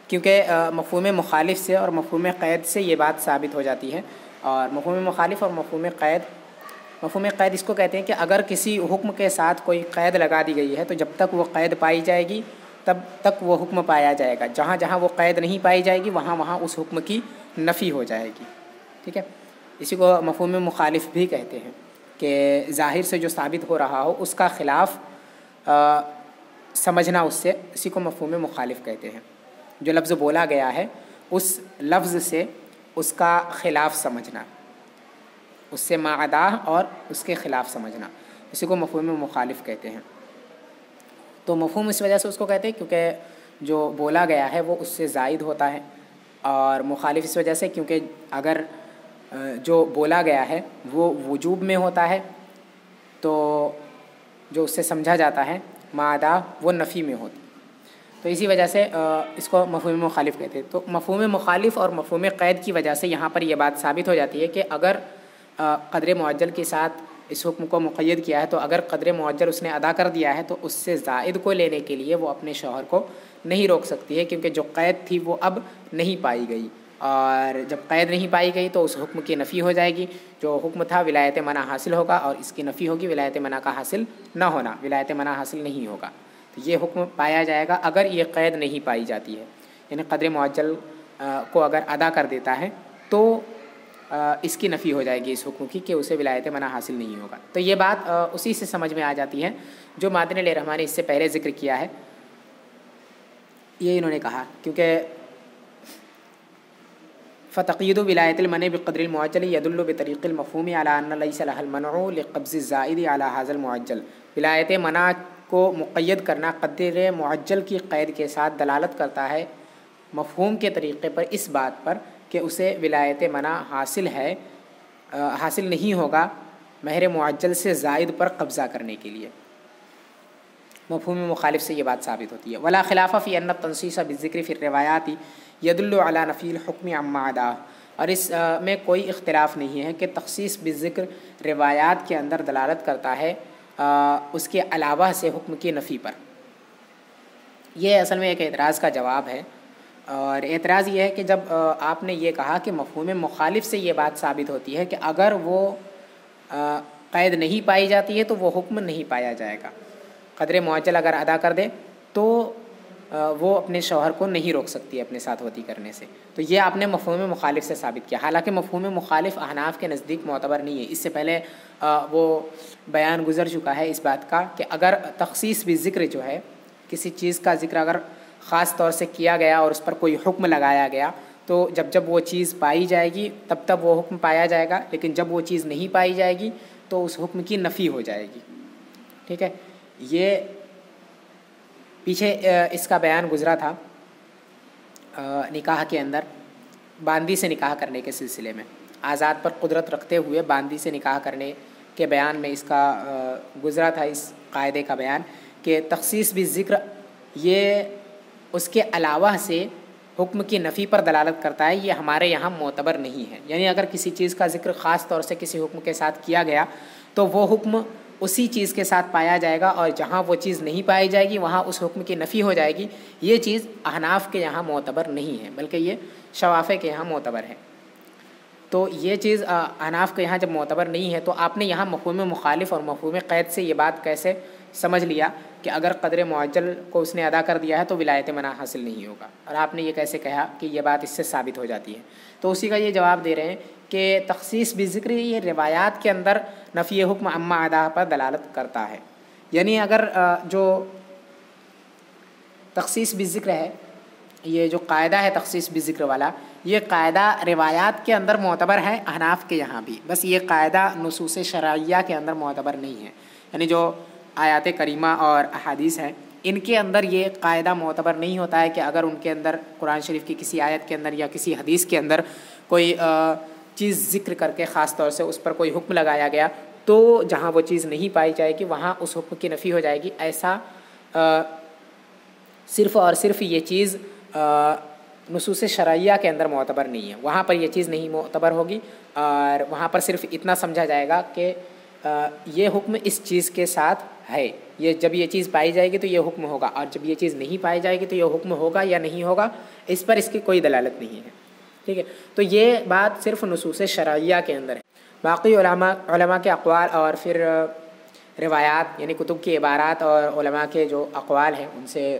کیونکہ مفہوم مخالف سے اور مفہوم قید سے یہ بات ثابت ہو جاتی ہے. اور مفہوم مخالف اور مفہوم قید اس کو کہتے ہیں کہ اگر کسی حکم کے ساتھ کوئی قید لگا دی گئی ہے تو جب تک وہ قید پائی جائے گی تب تک وہ حکم پایا جائے گا. جہاں جہاں وہ قید نہیں پائی جائے گی وہاں وہاں اس حکم کی نفی ہو جائے گی. ٹھیک ہے، اسی کو مفہوم مخالف بھی کہتے ہیں کہ ظاہر سے جو ثابت ہو رہا ہو اس کا خلاف سمجھنا، اس سے اسی کو مفہوم مخالف کہتے ہیں. جو لفظ بولا گیا ہے اس لفظ سے اس کا خلاف سمجھنا، اس سے ما عدا اور اس کے خلاف سمجھنا، اسی کو مفہوم مخالف کہتے ہیں. تو مفہوم اس وجہ سے اس کو کہتے ہیں کیونکہ جو بولا گیا ہے وہ اس سے زائد ہوتا ہے، اور مخالف اس وجہ سے کیونکہ اگر جو بولا گیا ہے وہ وجوب میں ہوتا ہے تو جو اس سے سمجھا جاتا ہے ما عدا وہ نفی میں ہوتی. تو اسی وجہ سے اس کو مفہوم مخالف کہتے ہیں. تو مفہوم مخالف اور مفہوم قید کی وجہ سے یہاں پر یہ بات ثابت ہو جاتی ہے کہ اگر قدر معجل کے ساتھ اس حکم کو مقید کیا ہے تو اگر قدر معجل اس نے ادا کر دیا ہے تو اس سے زائد کو لینے کے لیے وہ اپنے شوہر کو نہیں روک سکتی ہے، کیونکہ جو قید تھی وہ اب نہیں پائی گئی، اور جب قید نہیں پائی گئی تو اس حکم کی نفی ہو جائے گی. جو حکم تھا ولایت منع حاصل ہوگا اور اس کی نفی ہوگی ولایت منع کا حاصل نہ ہونا، ولایت منع حاصل نہیں ہوگا. تو یہ حکم پایا جائے گا اگر یہ قید نہیں پائی جاتی ہے. یعنی قدر معجل کو اگر ادا کر دیتا ہے تو اس کی نفی ہو جائے گی اس حکم کی کہ اسے ولایت منع حاصل نہیں ہوگا. تو یہ بات اسی سے سمجھ میں آ جاتی ہے جو مادن علیہ الرحمٰن نے اس سے پہلے ذکر کیا ہے. یہ انہوں نے کہا کیونکہ فتقید ولایت المنع بقدر المعجل يدل بطریق المفہوم على ان ليس لها المنع لقبض الزائد على هذا المعجل. ولایت منع کو مقید کرنا قدر معجل کی قید کے ساتھ دلالت کرتا ہے مفہوم کے طریقے پر اس بات پر کہ اسے ولایت منع حاصل نہیں ہوگا مہر معجل سے زائد پر قبضہ کرنے کے لیے. مفہوم مخالف سے یہ بات ثابت ہوتی ہے. ولا خلاف فی ان التنصیص بالذکر فی الروایات یدل علی نفی الحکم عما عداہ. اور اس میں کوئی اختلاف نہیں ہے کہ تخصیص بالذکر روایات کے اندر دلالت کرتا ہے اس کے علاوہ سے حکم کی نفی پر. یہ اصل میں ایک اعتراض کا جواب ہے، اور اعتراض یہ ہے کہ جب آپ نے یہ کہا کہ مفہوم مخالف سے یہ بات ثابت ہوتی ہے کہ اگر وہ قید نہیں پائی جاتی ہے تو وہ حکم نہیں پایا جائے گا. قدر معجل اگر ادا کر دے تو وہ اپنے شوہر کو نہیں روک سکتی اپنے ساتھ وطی کرنے سے. تو یہ آپ نے مفہوم مخالف سے ثابت کیا، حالانکہ مفہوم مخالف احناف کے نزدیک معتبر نہیں ہے. اس سے پہلے وہ بیان گزر چکا ہے اس بات کا کہ اگر تخصیص بھی ذکر جو ہے، کسی چیز کا ذکر اگر خاص طور سے کیا گیا اور اس پر کوئی حکم لگایا گیا تو جب وہ چیز پائی جائے گی تب وہ حکم پایا جائے گا، لیکن جب وہ چیز نہیں پائی جائے گی تو اس حکم کی نفی ہو جائے گی. ٹھیک ہے، یہ پیچھے اس کا بیان گزرا تھا نکاح کے اندر باندی سے نکاح کرنے کے سلسلے میں. آزاد پر قدرت رکھتے ہوئے باندی سے نکاح کرنے کے بیان میں اس کا گزرا تھا اس قاعدے کا بیان کہ تخصیص بھی ذکر یہ اس کے علاوہ سے حکم کی نفی پر دلالت کرتا ہے. یہ ہمارے یہاں معتبر نہیں ہے. یعنی اگر کسی چیز کا ذکر خاص طور سے کسی حکم کے ساتھ کیا گیا تو وہ حکم اسی چیز کے ساتھ پایا جائے گا، اور جہاں وہ چیز نہیں پائی جائے گی وہاں اس حکم کی نفی ہو جائے گی. یہ چیز احناف کے یہاں معتبر نہیں ہے بلکہ یہ شوافع کے یہاں معتبر ہے. تو یہ چیز احناف کے یہاں جب معتبر نہیں ہے تو آپ نے یہاں مفہوم مخالف اور مفہوم قید سے یہ بات کیسے سمجھ لیا کہ اگر قدر معجل کو اس نے ادا کر دیا ہے تو ولایت منع حاصل نہیں ہوگا، اور آپ نے یہ کیسے کہا کہ یہ بات اس سے ثابت ہو جاتی ہے؟ تو اسی کا یہ جواب دے رہے ہیں کہ تخصیص بذکر یہ روایات کے اندر نفی حکم عما عدا پر دلالت کرتا ہے. یعنی اگر جو تخصیص بذکر ہے، یہ جو قاعدہ ہے تخصیص بذکر والا، یہ قاعدہ روایات کے اندر معتبر ہے احناف کے یہاں بھی، بس یہ قاعدہ نصوص شرعیہ کے اندر معتبر نہیں ہے. یعنی جو آیات کریمہ اور احادیث ہیں ان کے اندر یہ قاعدہ معتبر نہیں ہوتا ہے کہ اگر ان کے اندر قرآن شریف کی کسی آیت کے اندر یا کسی حدیث کے اندر کوئی چیز ذکر کر کے خاص طور سے اس پر کوئی حکم لگایا گیا تو جہاں وہ چیز نہیں پائی جائے گی وہاں اس حکم کی نفی ہو جائے گی. ایسا صرف اور صرف یہ چیز نصوص شرعیہ کے اندر معتبر نہیں ہے، وہاں پر یہ چیز نہیں معتبر ہوگی، اور وہاں پر صرف اتنا سمجھا جائے گا کہ یہ حکم اس چیز کے ساتھ ہے، یہ جب یہ چیز پائی جائے گی تو یہ حکم ہوگا، اور جب یہ چیز نہیں پائی جائے گی تو یہ حکم ہوگا یا نہیں ہوگا، اس پر اس کی کوئی دلالت نہیں ہے، ٹھیک ہے۔ تو یہ بات صرف نصوص شرعیہ کے اندر ہے۔ باقی علماء کے اقوال اور پھر روایات، یعنی کتب کی عبارات اور علماء کے جو اقوال ہیں ان سے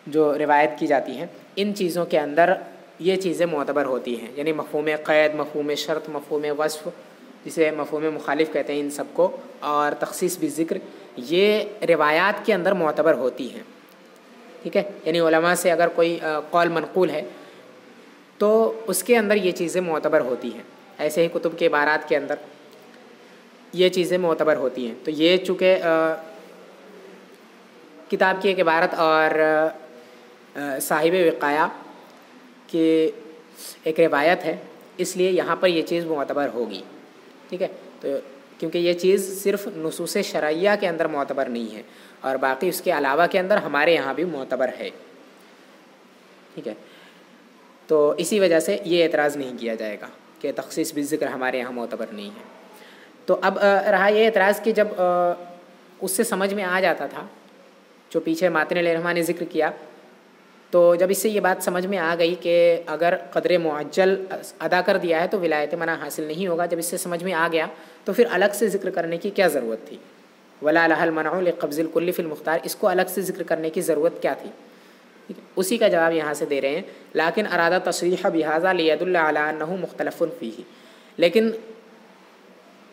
جو روایت کی جاتی ہیں، ان چیزوں کے اندر یہ چیزیں معتبر ہوتی ہیں، یعنی مفہوم قید، مفہوم شرط، مفہوم وصف، جسے مفہوم مخالف کہتے ہیں، ان سب کو، اور تخصیص بالذکر، یہ روایات کے اندر معتبر ہوتی ہیں، ٹھیک ہے۔ یعنی علماء سے اگر کوئی قول منقول ہے تو اس کے اندر یہ چیزیں معتبر ہوتی ہیں، ایسے ہی کتب کے عبارات کے اندر یہ چیزیں معتبر ہوتی ہیں۔ تو یہ چونکہ کتاب کی ایک عبارت اور صاحب وقایہ کی ایک روایت ہے، اس لیے یہاں پر یہ چیز معتبر ہوگی، ٹھیک ہے۔ تو کیونکہ یہ چیز صرف نصوص شرعیہ کے اندر معتبر نہیں ہے، اور باقی اس کے علاوہ کے اندر ہمارے یہاں بھی معتبر ہے، ٹھیک ہے۔ تو اسی وجہ سے یہ اعتراض نہیں کیا جائے گا کہ تخصیص بالذکر ہمارے یہاں معتبر نہیں ہے۔ تو اب رہا یہ اعتراض کہ جب اس سے سمجھ میں آ جاتا تھا، جو پیچھے ماتن علیہ الرحمٰن نے ذکر کیا، تو جب اس سے یہ بات سمجھ میں آ گئی کہ اگر قدر معجل ادا کر دیا ہے تو ولایت منع حاصل نہیں ہوگا، جب اس سے سمجھ میں آ گیا تو پھر الگ سے ذکر کرنے کی کیا ضرورت تھی؟ ولا لہ المنع لقبض الکل فی المختار، اس کو الگ سے ذکر کرنے کی ضرورت کیا تھی؟ اسی کا جواب یہاں سے دے رہے ہیں، لیکن ارادہ تصریح بہذا لیدل علی انہ مختلف فیہ، لیکن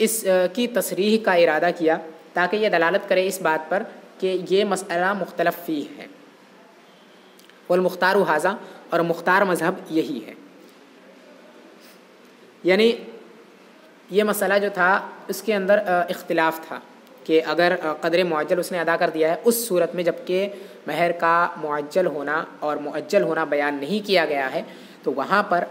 اس کی تصریح کا ارادہ کیا تاکہ یہ دلالت کرے اس بات پر کہ یہ مسئلہ مختلف فیہ ہے، والمختار ھذا، اور مختار مذہب یہی ہے۔ یعنی یہ مسئلہ جو تھا اس کے اندر اختلاف تھا کہ اگر قدر معجل اس نے ادا کر دیا ہے اس صورت میں، جبکہ مہر کا معجل ہونا اور مؤجل ہونا بیان نہیں کیا گیا ہے، تو وہاں پر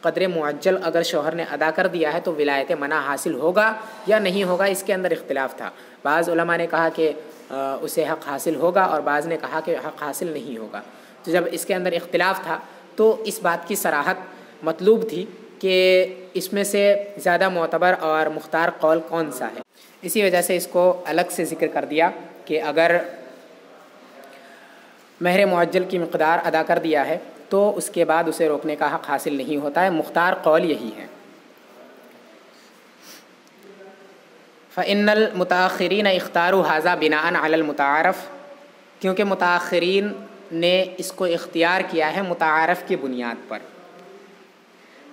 قدر معجل اگر شوہر نے ادا کر دیا ہے تو ولایت منع حاصل ہوگا یا نہیں ہوگا، اس کے اندر اختلاف تھا۔ بعض علماء نے کہا کہ اسے حق حاصل ہوگا، اور بعض نے کہا کہ حق حاصل نہیں ہوگا۔ تو جب اس کے اندر اختلاف تھا تو اس بات کی صراحت مطلوب تھی کہ اس میں سے زیادہ معتبر اور مختار قول کون سا ہے، اسی وجہ سے اس کو الگ سے ذکر کر دیا کہ اگر مہر معجل کی مقدار ادا کر دیا ہے تو اس کے بعد اسے روکنے کا حق حاصل نہیں ہوتا ہے، مختار قول یہی ہے۔ فإن المتأخرین اختاروا ھذا بناء علی المتعارف، کیونکہ متأخرین نے اس کو اختیار کیا ہے متعارف کی بنیاد پر۔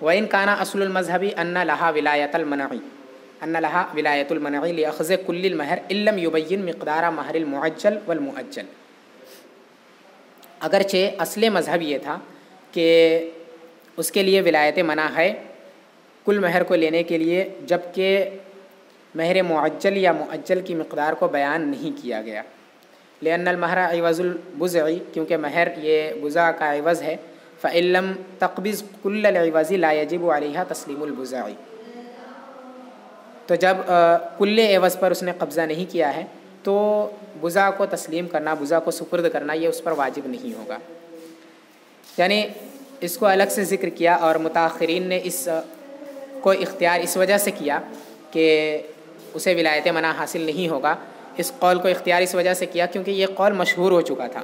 وإن كان اصل المذهب ان لها ولایۃ المنع لأخذ كل المہر ان لم يبین مقدار مہر المعجل والمؤجل، اگرچہ اصل مذہب یہ تھا کہ اس کے لیے ولایت منع ہے کل مہر کو لینے کے لیے، جبکہ مہر معجل یا مؤجل کی مقدار کو بیان نہیں کیا گیا۔ لأن المہر عوض البضع، کیونکہ مہر یہ بضع کا عوض ہے۔ فإن لم تقبض كل العوض لا يجب عليها تسلیم البضع، تو جب کل عوض پر اس نے قبضہ نہیں کیا ہے تو بضع کو تسلیم کرنا، بضع کو سپرد کرنا، یہ اس پر واجب نہیں ہوگا۔ یعنی اس کو الگ سے ذکر کیا، اور متأخرین نے اس کو اختیار اس وجہ سے کیا کہ اسے ولایت منع حاصل نہیں ہوگا، اس قول کو اختیار اس وجہ سے کیا کیونکہ یہ قول مشہور ہو چکا تھا،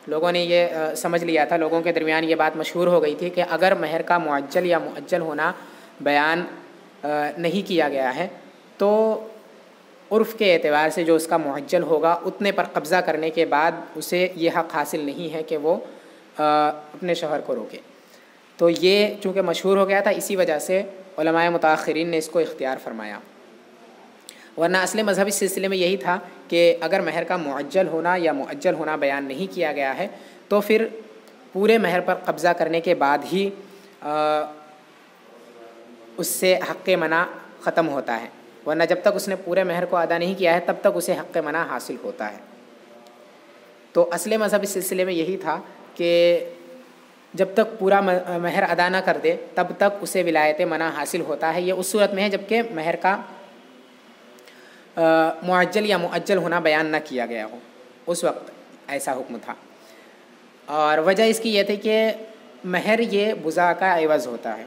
لوگوں نے یہ سمجھ لیا تھا، لوگوں کے درمیان یہ بات مشہور ہو گئی تھی کہ اگر مہر کا معجل یا مؤجل ہونا بیان نہیں کیا گیا ہے تو عرف کے اعتبار سے جو اس کا معجل ہوگا اتنے پر قبضہ کرنے کے بعد اسے یہ حق حاصل نہیں ہے کہ وہ اپنے شوہر کو روکے۔ تو یہ چونکہ مشہور ہو گیا تھا، اسی وجہ سے علماء متأخرین نے اس کو اختیار فرمایا، ورنہ اصل مذہب اس سلسلے میں یہی تھا کہ اگر مہر کا معجل ہونا یا مؤجل ہونا بیان نہیں کیا گیا ہے تو پھر پورے مہر پر قبضہ کرنے کے بعد ہی اس سے حق منع ختم ہوتا ہے، ورنہ جب تک اس نے پورے مہر کو ادا نہیں کیا ہے تب تک اسے حق منع حاصل ہوتا ہے۔ تو اصل مذہب اس سلسلے میں یہی تھا کہ جب تک پورا مہر ادا نہ کر دے تب تک اسے ولایت منع حاصل ہوتا ہے، یہ اس صورت میں ہے جبکہ مہر کا معجل یا مؤجل ہونا بیان نہ کیا گیا ہو، اس وقت ایسا حکم تھا۔ اور وجہ اس کی یہ تھی کہ مہر یہ بزا کا عوض ہوتا ہے،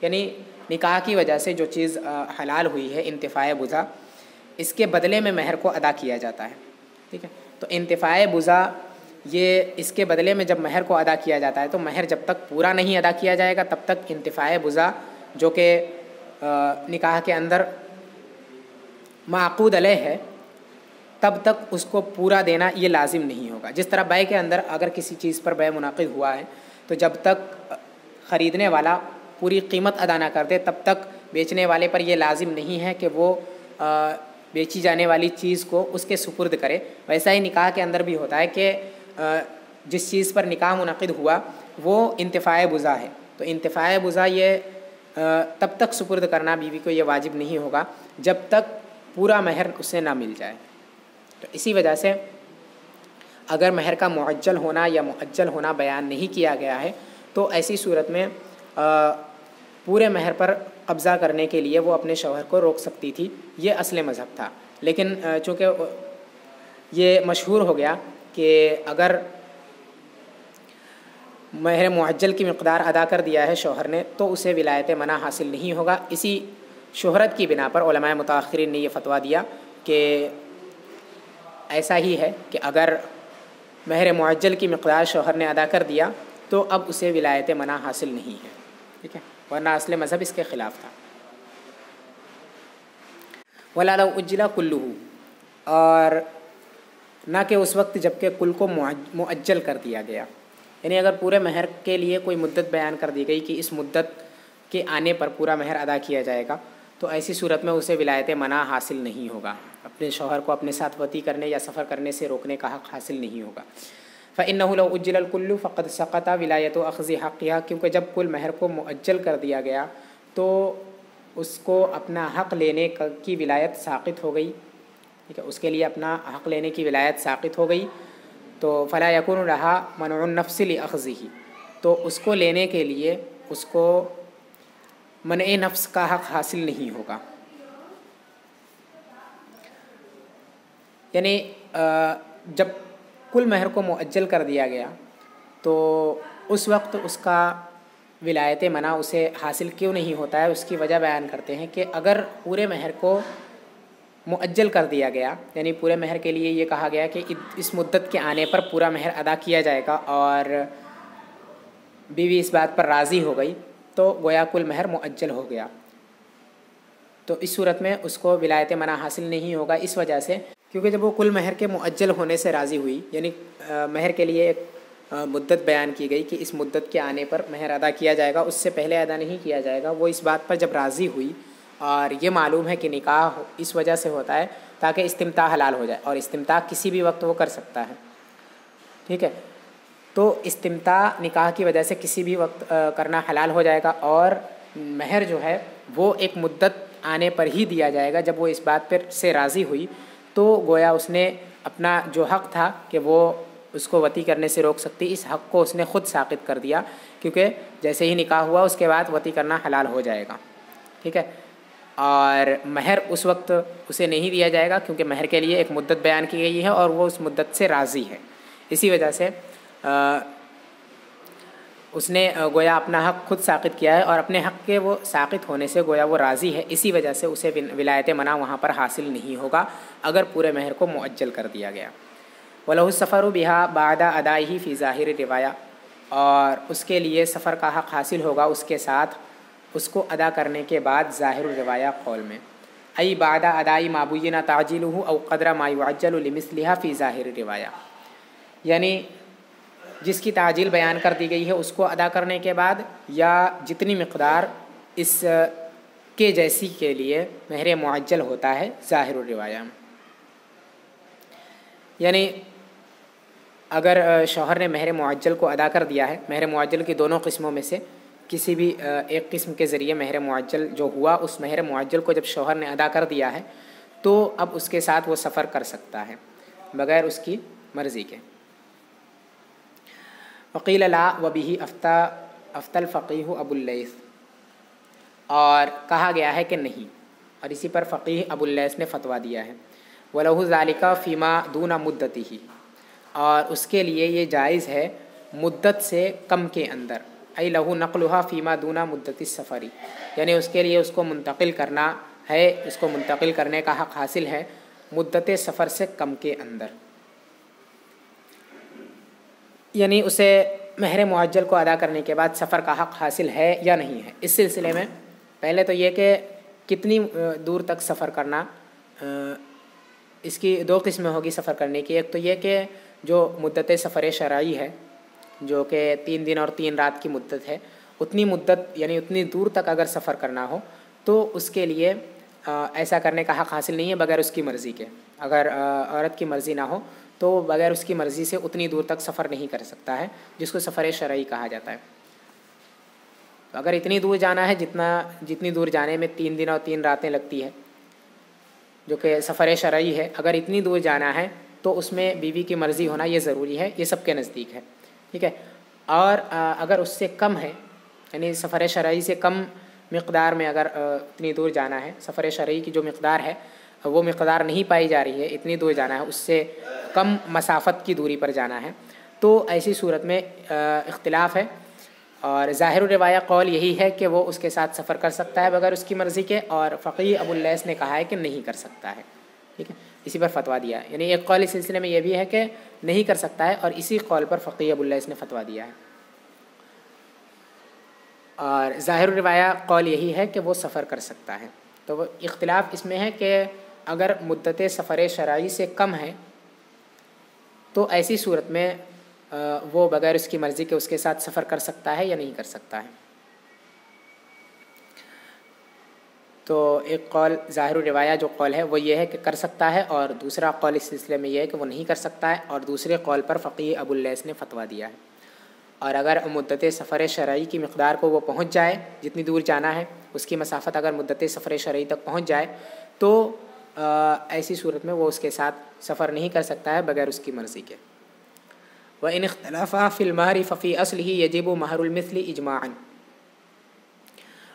یعنی نکاح کی وجہ سے جو چیز حلال ہوئی ہے انتفاع بزا، اس کے بدلے میں مہر کو ادا کیا جاتا ہے، ٹھیک ہے۔ تو انتفاع بزا یہ اس کے بدلے میں جب مہر کو ادا کیا جاتا ہے تو مہر جب تک پورا نہیں ادا کیا جائے گا تب تک انتفاع بزا جو کہ نکاح کے اندر معقود علیہ ہے تب تک اس کو پورا دینا یہ لازم نہیں ہوگا۔ جس طرح بیع کے اندر اگر کسی چیز پر بیع منعقد ہوا ہے تو جب تک خریدنے والا پوری قیمت ادا نہ کر دے تب تک بیچنے والے پر یہ لازم نہیں ہے کہ وہ بیچی جانے والی چیز کو اس کے سپرد کرے۔ ویسا ہی نکاح کے اندر بھی ہوتا ہے کہ جس چیز پر نکاح منعقد ہوا وہ انتفاع بزا ہے، تو انتفاع بزا یہ تب تک سپرد کرنا بیوی کو یہ واجب نہیں ہوگا جب تک پورا مہر اسے نہ مل جائے۔ تو اسی وجہ سے اگر مہر کا معجل ہونا یا مؤجل ہونا بیان نہیں کیا گیا ہے تو ایسی صورت میں پورے مہر پر قبضہ کرنے کے لیے وہ اپنے شوہر کو روک سکتی تھی، یہ اصل مذہب تھا۔ لیکن چونکہ یہ مشہور ہو گیا کہ اگر مہر معجل کی مقدار ادا کر دیا ہے شوہر نے تو اسے ولایت منع حاصل نہیں ہوگا، اسی شہرت کی بنا پر علماء متاخرین نے یہ فتویٰ دیا کہ ایسا ہی ہے کہ اگر مہر معجل کی مقدار شوہر نے ادا کر دیا تو اب اسے ولایت منع حاصل نہیں ہے، ٹھیک ہے، ورنہ اصل مذہب اس کے خلاف تھا۔ وَلَا لَوْ أُجِّلَ كُلُّهُ، اور نہ کہ اس وقت جب کہ کل کو معجل کر دیا گیا، یعنی اگر پورے مہر کے لیے کوئی مدت بیان کر دی گئی کہ اس مدت کے آنے پر پورا مہر ادا کیا جائے گا تو ایسی صورت میں اسے ولایت منع حاصل نہیں ہوگا، اپنے شوہر کو اپنے ساتھ وطی کرنے یا سفر کرنے سے روکنے کا حق حاصل نہیں ہوگا۔ فَإِنَّهُ لَوْ أُجِّلَ الْكُلُّ فَقَدْ سَقَطَ وِلَایَتُ أَخْذِ حَقِّهَا، کیونکہ جب کل مہر کو معجل کر دیا گیا تو اس کو اپنا حق لینے کی ولایت ساقط ہو گئی، ٹھیک ہے، اس کے لیے اپنا حق لینے کی ولایت ساقط ہو گئی، تو فلا یکون لها منع النفس لأخذه، تو اس کو لینے کے لیے اس کو منع نفس کا حق حاصل نہیں ہوگا۔ یعنی جب کل مہر کو معجل کر دیا گیا تو اس وقت اس کا ولایت منع اسے حاصل کیوں نہیں ہوتا ہے، اس کی وجہ بیان کرتے ہیں کہ اگر پورے مہر کو معجل کر دیا گیا، یعنی پورے مہر کے لیے یہ کہا گیا کہ اس مدت کے آنے پر پورا مہر ادا کیا جائے گا اور بیوی اس بات پر راضی ہو گئی تو گویا کل مہر معجل ہو گیا، تو اس صورت میں اس کو ولایت منع حاصل نہیں ہوگا، اس وجہ سے کیونکہ جب وہ کل مہر کے معجل ہونے سے راضی ہوئی، یعنی مہر کے لیے ایک مدت بیان کی گئی کہ اس مدت کے آنے پر مہر ادا کیا جائے گا، اس سے پہلے ادا نہیں کیا جائے گا، وہ اس بات پر جب راضی ہوئی اور یہ معلوم ہے کہ نکاح اس وجہ سے ہوتا ہے تاکہ استمتاع حلال ہو جائے، اور استمتاع کسی بھی وقت وہ کر سکتا ہے، ٹھیک ہے، تو استمتاع نکاح کی وجہ سے کسی بھی وقت کرنا حلال ہو جائے گا، اور مہر جو ہے وہ ایک مدت آنے پر ہی دیا جائے گا۔ جب وہ اس بات پر سے راضی ہوئی تو گویا اس نے اپنا جو حق تھا کہ وہ اس کو وطی کرنے سے روک سکتی، اس حق کو اس نے خود ساقط کر دیا، کیونکہ جیسے ہی نکاح ہوا اس کے بعد وطی کرنا حلال ہو جائے گا، ٹھیک ہے، اور مہر اس وقت اسے نہیں دیا جائے گا کیونکہ مہر کے لیے ایک مدت بیان کی گئی ہے اور وہ اس مدت سے راضی ہے، اسی وجہ سے اس نے گویا اپنا حق خود ساقط کیا ہے، اور اپنے حق کے وہ ساقط ہونے سے گویا وہ راضی ہے، اسی وجہ سے اسے ولایت منع وہاں پر حاصل نہیں ہوگا اگر پورے مہر کو معجل کر دیا گیا۔ وَلَهُ السَّفَرُ بِهَا بَعْدَ أَدَائِهِ فِي ظَاهِرِ الرِّوَایَہ، اور اس کے لیے سفر کا حق حاصل ہوگا اس کے ساتھ اس کو ادا کرنے کے بعد ظاہر الروایہ قول میں، ای بعد ادائی ما بین تعجیلہ او قدر ما یعجل لمثلها فی ظاہر الروایہ، یعنی جس کی تعجیل بیان کر دی گئی ہے اس کو ادا کرنے کے بعد یا جتنی مقدار اس کے جیسی کے لیے مہر معجل ہوتا ہے ظاہر الروایہ میں، یعنی اگر شوہر نے مہر معجل کو ادا کر دیا ہے، مہر معجل کی دونوں قسموں میں سے کسی بھی ایک قسم کے ذریعے مہر معجل جو ہوا اس مہر معجل کو جب شوہر نے ادا کر دیا ہے تو اب اس کے ساتھ وہ سفر کر سکتا ہے بغیر اس کی مرضی کے۔ وقیل لا وبہ افتى الفقیہ ابو اللیث، اور کہا گیا ہے کہ نہیں، اور اسی پر فقیہ ابو اللیث نے فتویٰ دیا ہے۔ وَلَهُ ذَلِكَ فِيمَا دُونَ مُدَّتِهِ، اور اس کے لیے یہ جائز ہے مدت سے کم کے اندر، ای لہو نقلها فیما دونا مدت السفری، یعنی اس کے لیے اس کو منتقل کرنا ہے، اس کو منتقل کرنے کا حق حاصل ہے مدت سفر سے کم کے اندر، یعنی اسے مہر معجل کو ادا کرنے کے بعد سفر کا حق حاصل ہے یا نہیں ہے۔ اس سلسلے میں پہلے تو یہ کہ کتنی دور تک سفر کرنا، اس کی دو قسمیں ہوگی سفر کرنے کی۔ ایک تو یہ کہ جو مدت سفر شرعی ہے جو کہ 3 دن اور 3 رات کی مدت ہے، اتنی مدت یعنی اتنی دور تک اگر سفر کرنا ہو تو اس کے لیے ایسا کرنے کا حق حاصل نہیں ہے بغیر اس کی مرضی کے۔ اگر عورت کی مرضی نہ ہو تو بغیر اس کی مرضی سے اتنی دور تک سفر نہیں کر سکتا ہے، جس کو سفر شرعی کہا جاتا ہے۔ اگر اتنی دور جانا ہے جتنی دور جانے میں 3 دن اور 3 راتیں لگتی ہے جو کہ سفر شرعی ہے، اگر اتنی دور جانا ہے تو اس میں بیوی کی مرضی ہونا یہ ضروری ہے، یہ سب کے نزدیک ہے، ٹھیک ہے۔ اور اگر اس سے کم ہے، یعنی سفر شرعی سے کم مقدار میں اگر اتنی دور جانا ہے، سفر شرعی کی جو مقدار ہے وہ مقدار نہیں پائی جا رہی ہے، اتنی دور جانا ہے، اس سے کم مسافت کی دوری پر جانا ہے، تو ایسی صورت میں اختلاف ہے، اور ظاہر روایہ قول یہی ہے کہ وہ اس کے ساتھ سفر کر سکتا ہے بغیر اس کی مرضی کے، اور فقیہ ابو اللیث نے کہا ہے کہ نہیں کر سکتا ہے، ٹھیک ہے، اسی پر فتویٰ دیا ہے۔ یعنی ایک قول اس سلسلے میں یہ بھی ہے کہ نہیں کر سکتا ہے، اور اسی قول پر فقیہ ابو اللیث نے فتویٰ دیا ہے، اور ظاہر روایہ قول یہی ہے کہ وہ سفر کر سکتا ہے۔ تو وہ اختلاف اس میں ہے کہ اگر مدت سفر شرعی سے کم ہے تو ایسی صورت میں وہ بغیر اس کی مرضی کے اس کے ساتھ سفر کر سکتا ہے یا نہیں کر سکتا ہے۔ تو ایک قول ظاہر روایہ جو قول ہے وہ یہ ہے کہ کر سکتا ہے، اور دوسرا قول اس سلسلے میں یہ ہے کہ وہ نہیں کر سکتا ہے، اور دوسرے قول پر فقیہ ابو اللیث نے فتویٰ دیا ہے۔ اور اگر مدت سفر شرعی کی مقدار کو وہ پہنچ جائے، جتنی دور جانا ہے اس کی مسافت اگر مدت سفر شرعی تک پہنچ جائے تو ایسی صورت میں وہ اس کے ساتھ سفر نہیں کر سکتا ہے بغیر اس کی مرضی کے۔ وَإِنِ اخْتَلَفَا فِي الْمَهْرِ فَفِي أَصْلِهِ يَجِبُ مَهْرُ الْمِثْلِ إِجْمَاعًا،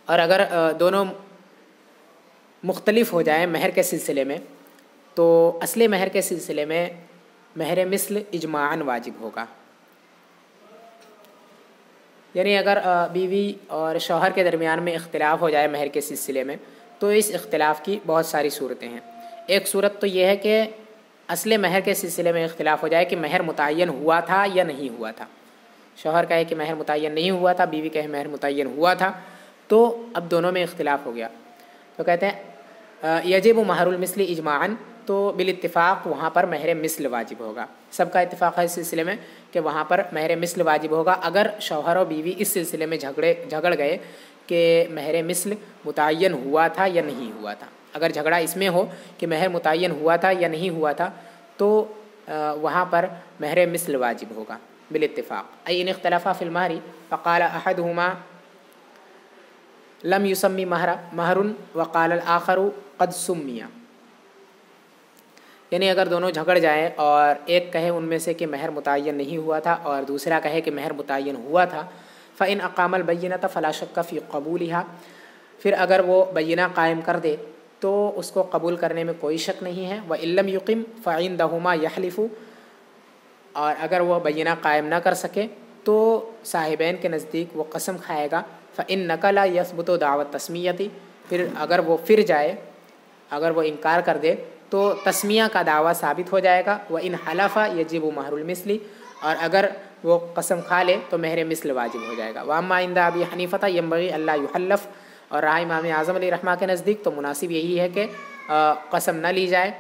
اور اگر دونوں مختلف ہو جائیں مہر کے سلسلے میں تو اصل مہر کے سلسلے میں مہر مثل اجماعاً واجب ہوگا۔ یعنی اگر بیوی اور شوہر کے درمیان میں اختلاف ہو جائے مہر کے سلسلے میں تو اس اختلاف کی بہت ساری صورتیں ہیں۔ ایک صورت تو یہ ہے کہ اصل مہر کے سلسلے میں اختلاف ہو جائے کہ مہر متعین ہوا تھا یا نہیں ہوا تھا، شوہر کہے کہ مہر متعین نہیں ہوا تھا، بیوی کہے مہر متعین ہوا تھا، تو اب دونوں میں اختلاف ہو گیا، تو کہتے ہیں یجب مہر المثل اجماعاً، تو بالاتفاق وہاں پر مہر مثل واجب ہوگا۔ سب کا اتفاق ہے اس سلسلے میں کہ وہاں پر مہر مثل واجب ہوگا۔ اگر شوہر اور بیوی اس سلسلے میں جھگڑ گئے کہ مہر مثل متعین ہوا تھا یا نہیں ہوا تھا، اگر جھگڑا اس میں ہو کہ مہر متعین ہوا تھا یا نہیں ہوا تھا تو وہاں پر مہر مثل واجب ہوگا بالاتفاق۔ ان اختلفا فی المہر فقال احدہما لم یسمی مہر وقال الآخر قد سمی، یعنی اگر دونوں جھگڑ جائیں اور ایک کہے ان میں سے کہ مہر متعین نہیں ہوا تھا اور دوسرا کہے کہ مہر متعین ہوا تھا، فإن اقام البینۃ فلا شک فی قبولها، پھر اگر وہ بینہ قائم کر دے تو اس کو قبول کرنے میں کوئی شک نہیں ہے۔ وإن لم یقم فعندہما یحلف، اور اگر وہ بینہ قائم نہ کر سکے تو صاحبین کے نزدیک وہ قسم کھائے گا۔ فإنک لا یثبت دعوی التسمیۃ، پھر اگر وہ پھر جائے، اگر وہ انکار کر دے تو تسمیہ کا دعویٰ ثابت ہو جائے گا۔ وإن حلف یجب مہر المثل، اور اگر وہ قسم کھا لے تو مہر مثل واجب ہو جائے گا۔ واما عند ابی حنیفہ ینبغی الا یحلف، اور رائے امام اعظم علیہ رحمہ کے نزدیک تو مناسب یہی ہے کہ قسم نہ لی جائے۔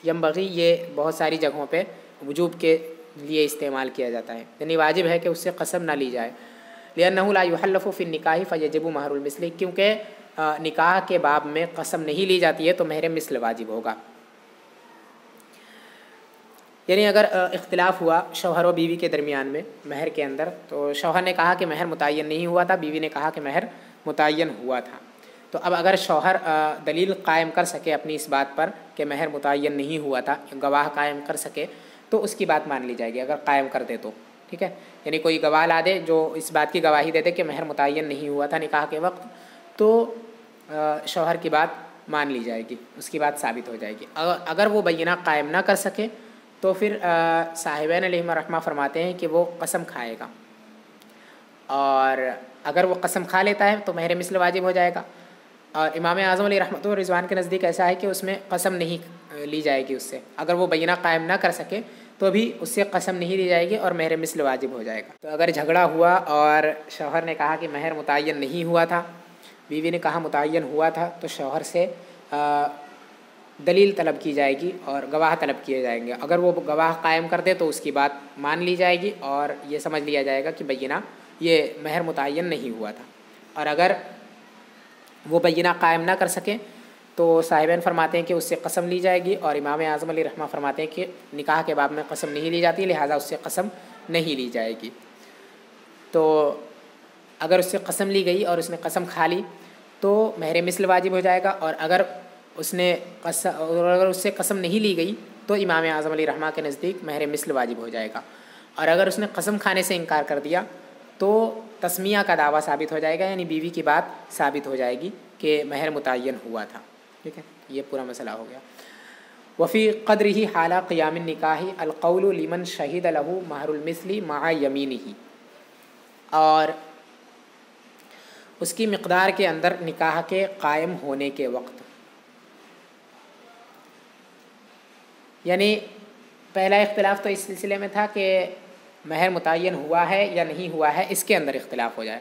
ینبغی یہ بہت ساری جگہوں پہ وجوب کے لیے استعمال کیا جاتا ہے، یعنی واجب ہے کہ اس سے قسم نہ لی جائے۔ لأنہ لا یحلف فی النکاح فیجب مہر المثل، کیونکہ نکاح کے باب میں قسم نہیں لی جاتی ہے تو مہر مثل واجب ہوگا۔ یعنی اگر اختلاف ہوا شوہر و بیوی کے درمیان میں مہر کے اندر، تو شوہر نے کہا کہ مہر متعین نہیں ہوا تھا، بیوی نے کہا کہ مہر متعین ہوا تھا، تو اب اگر شوہر دلیل قائم کر سکے اپنی اس بات پر کہ مہر متعین نہیں ہوا تھا، گواہ قائم کر سکے تو اس کی بات مان لی جائے گی، اگر قائم کر دے تو ٹھیک ہے۔ یعنی کوئی گواہ لا دے جو اس بات کی گواہی دے دے کہ مہر متعین نہیں ہوا تھا نکاح کے وقت، تو شوہر کی بات مان لی جائے گی، اس کی بات ثابت ہو جائے گی۔ اگر وہ بینہ قائم نہ کر سکے تو پھر صاحبین علیہم الرحمہ فرماتے ہیں کہ وہ قسم کھائے گا، اور اگر وہ قسم کھا لیتا ہے تو مہر مثل واجب ہو جائے گا۔ اور امام اعظم علیہ رحمۃ اللہ رضوان کے نزدیک ایسا ہے کہ اس میں قسم نہیں لی جائے گی اس سے، اگر وہ بینہ قائم نہ کر سکے تو بھی اس سے قسم نہیں لی جائے گی اور مہر مثل واجب ہو جائے گا۔ تو اگر جھگڑا ہوا اور شوہر نے کہا کہ مہر متعین نہیں ہوا تھا، بیوی نے کہا متعین ہوا تھا، تو شوہر سے دلیل طلب کی جائے گی اور گواہ طلب کیے جائیں گے۔ اگر وہ گواہ قائم کر دے تو اس کی بات مان لی جائے گی اور یہ سمجھ لیا جائے گا کہ بینہ یہ مہر متعین نہیں ہوا تھا۔ اور اگر وہ بینہ قائم نہ کر سکیں تو صاحبین فرماتے ہیں کہ اس سے قسم لی جائے گی، اور امام اعظم علیہ رحمہ فرماتے ہیں کہ نکاح کے باب میں قسم نہیں لی جاتی، لہٰذا اس سے قسم نہیں لی جائے گی۔ تو اگر اس سے قسم لی گئی اور اس نے قسم کھا لی تو مہر مثل واجب ہو جائے گا، اور اگر اس سے قسم نہیں لی گئی تو امام اعظم علیہ رحمہ کے نزدیک مہر مثل واجب ہو جائے گا۔ اور اگر اس نے قسم کھانے سے انکار کر دیا تو تسمیہ کا دعویٰ ثابت ہو جائے گا، یعنی بیوی کی بات ثابت ہو جائے گی کہ مہر متعین ہوا تھا۔ ٹھیک ہے، یہ پورا مسئلہ ہو گیا۔ وفی قدرہ حال قیام النکاح القول لمن شہد لہ مہر المثل مع یمینہ، اور اس کی مقدار کے اندر نکاح کے قائم ہونے کے وقت، یعنی پہلا اختلاف تو اس سلسلے میں تھا کہ مہر متعین ہوا ہے یا نہیں ہوا ہے، اس کے اندر اختلاف ہو جائے۔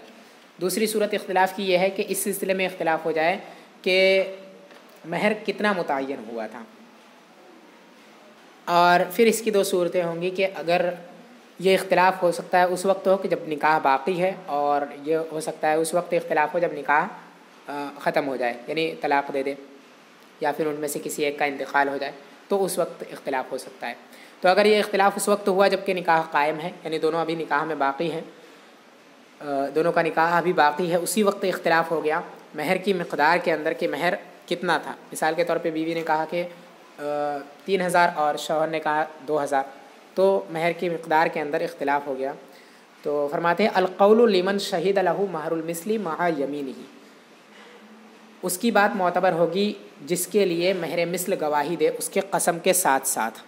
دوسری صورت اختلاف کی یہ ہے کہ اس سلسلے میں اختلاف ہو جائے کہ مہر کتنا متعین ہوا تھا۔ اور پھر اس کی دو صورتیں ہوں گی کہ اگر یہ اختلاف ہو سکتا ہے اس وقت ہو کہ جب نکاح باقی ہے، اور یہ ہو سکتا ہے اس وقت اختلاف ہو جب نکاح ختم ہو جائے، یعنی طلاق دے دے یا پھر ان میں سے کسی ایک کا انتقال ہو جائے، تو اس وقت اختلاف ہو سکتا ہے۔ تو اگر یہ اختلاف اس وقت ہوا جب کہ نکاح قائم ہے، یعنی دونوں ابھی نکاح میں باقی ہیں، دونوں کا نکاح ابھی باقی ہے، اسی وقت اختلاف ہو گیا مہر کی مقدار کے اندر کہ مہر کتنا تھا۔ مثال کے طور پہ بیوی نے کہا کہ 3000 اور شوہر نے کہا 2000، تو مہر کی مقدار کے اندر اختلاف ہو گیا۔ تو فرماتے ہیں القول لمن شہد لہ مہر المثل مع یمینہ، اس کی بات معتبر ہوگی جس کے لیے مہر مثل گواہی دے اس کے قسم کے ساتھ ساتھ۔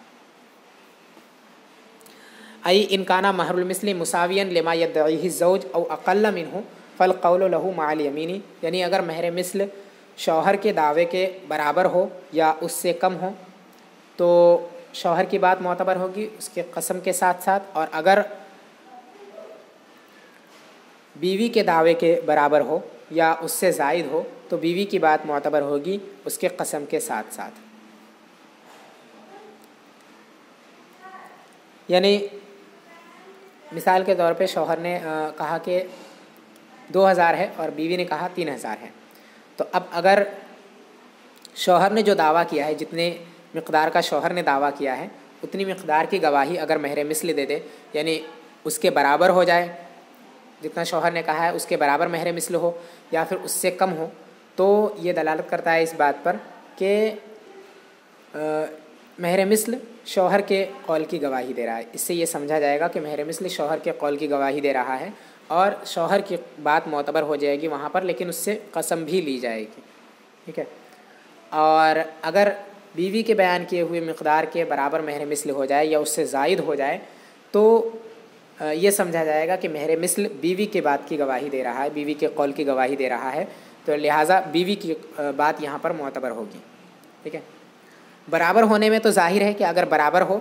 ای ان کانا مہر المثل مساویا لما یدعیہ الزوج او اقل منہ فالقول لہ مع الیمین، یعنی اگر مہر مثل شوہر کے دعوے کے برابر ہو یا اس سے کم ہو تو شوہر کی بات معتبر ہوگی اس کے قسم کے ساتھ ساتھ، اور اگر بیوی کے دعوے کے برابر ہو یا اس سے زائد ہو تو بیوی کی بات معتبر ہوگی اس کے قسم کے ساتھ ساتھ۔ یعنی مثال کے طور پہ شوہر نے کہا کہ 2000 ہے اور بیوی نے کہا 3000 ہے، تو اب اگر شوہر نے جو دعویٰ کیا ہے، جتنے مقدار کا شوہر نے دعویٰ کیا ہے اتنی مقدار کی گواہی اگر مہر مثل دے دے، یعنی اس کے برابر ہو جائے، جتنا شوہر نے کہا ہے اس کے برابر مہر مثل ہو یا پھر اس سے کم ہو، تو یہ دلالت کرتا ہے اس بات پر کہ مہر مثل شوہر کے قول کی گواہی دے رہا ہے۔ اس سے یہ سمجھا جائے گا کہ مہر مثل شوہر کے قول کی گواہی دے رہا ہے اور شوہر کی بات معتبر ہو جائے گی وہاں پر، لیکن اس سے قسم بھی لی جائے گی۔ ٹھیک ہے، اور اگر بیوی کے بیان کیے ہوئے مقدار کے برابر مہر مثل ہو جائے یا اس سے زائد ہو جائے تو یہ سمجھا جائے گا کہ مہر مثل بیوی کے بات کی گواہی دے رہا ہے، بیوی کے قول کی گواہی دے رہا ہے، تو لہٰذا بیوی کی بات یہاں پر معتبر ہوگی۔ ٹھیک ہے، برابر ہونے میں تو ظاہر ہے کہ اگر برابر ہو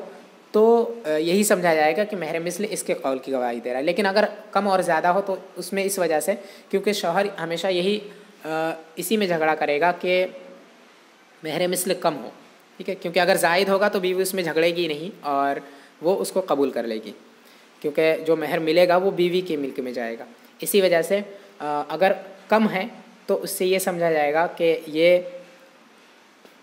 تو یہی سمجھا جائے گا کہ مہر مثل اس کے قول کی گواہی دے رہا ہے، لیکن اگر کم اور زیادہ ہو تو اس میں اس وجہ سے کیونکہ شوہر ہمیشہ یہی اسی میں جھگڑا کرے گا کہ مہر مثل کم ہو۔ ٹھیک ہے، کیونکہ اگر زائد ہوگا تو بیوی اس میں جھگڑے گی نہیں اور وہ اس کو قبول کر لے گی، کیونکہ جو مہر ملے گا وہ بیوی کے ملک میں جائے گا۔ اسی وجہ سے اگر کم ہے تو اس سے یہ سمجھا جائے گا کہ یہ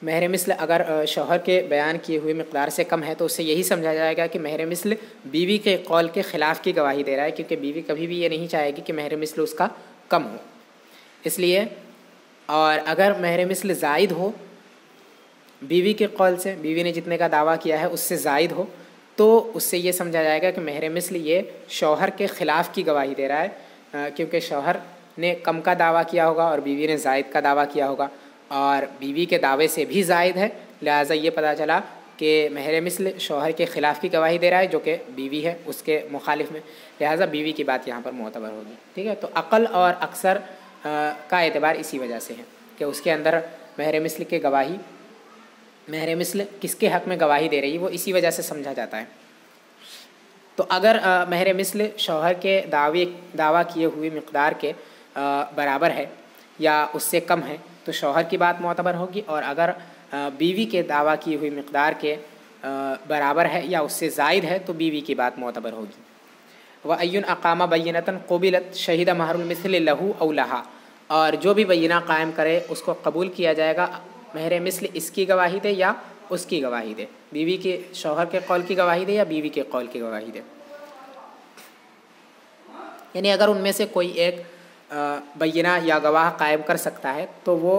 مہر مثل اگر شوہر کے بیان کیے ہوئے مقدار سے کم ہے تو اس سے یہی سمجھا جائے گا کہ مہر مثل بیوی کے قول کے خلاف کی گواہی دے رہا ہے، کیونکہ بیوی کبھی بھی یہ نہیں چاہے گی کہ مہر مثل اس کا کم ہو، اس لیے۔ اور اگر مہر مثل زائد ہو بیوی کے قول سے، بیوی نے جتنے کا دعویٰ کیا ہے اس سے زائد ہو، تو اس سے یہ سمجھا جائے گا کہ مہر مثل یہ شوہر کے خلاف کی گواہی دے رہا ہے، کیونکہ شوہر نے کم کا دعویٰ کیا ہوگا اور بیوی نے زائد کا دعویٰ کیا ہوگا، اور بیوی کے دعوے سے بھی زائد ہے، لہٰذا یہ پتہ چلا کہ مہر مثل شوہر کے خلاف کی گواہی دے رہا ہے جو کہ بیوی ہے اس کے مخالف میں، لہٰذا بیوی کی بات یہاں پر معتبر ہوگی. ٹھیک ہے، تو عقل اور اکثر کا اعتبار اسی وجہ سے ہے کہ اس کے اندر مہر مثل کے گواہی، مہر مثل کس کے حق میں گواہی دے رہی ہے وہ اسی وجہ سے سمجھا جاتا ہے. تو اگر مہر مثل شوہر کے دعویٰ کیے ہوئے مقدار کے برابر ہے یا اس سے کم ہے تو شوہر کی بات معتبر ہوگی، اور اگر بیوی کے دعویٰ کی ہوئی مقدار کے برابر ہے یا اس سے زائد ہے تو بیوی کی بات معتبر ہوگی. وَأَيٌّ أَقَامَ بَيِّنَةً قُبِلَتْ شَهِدَ مَهْرُ الْمِثْلِ لَهُ أَوْ لَهَا، اور جو بھی بینہ قائم کرے اس کو قبول کیا جائے گا مہر مثل اس کی گواہی دے یا اس کی گواہی دے، بیوی کے شوہر کے قول کی گواہی دے یا بیوی کے قول کی گواہی دے. یعنی اگر ان میں سے کوئی ایک بینہ یا گواہ قائم کر سکتا ہے تو وہ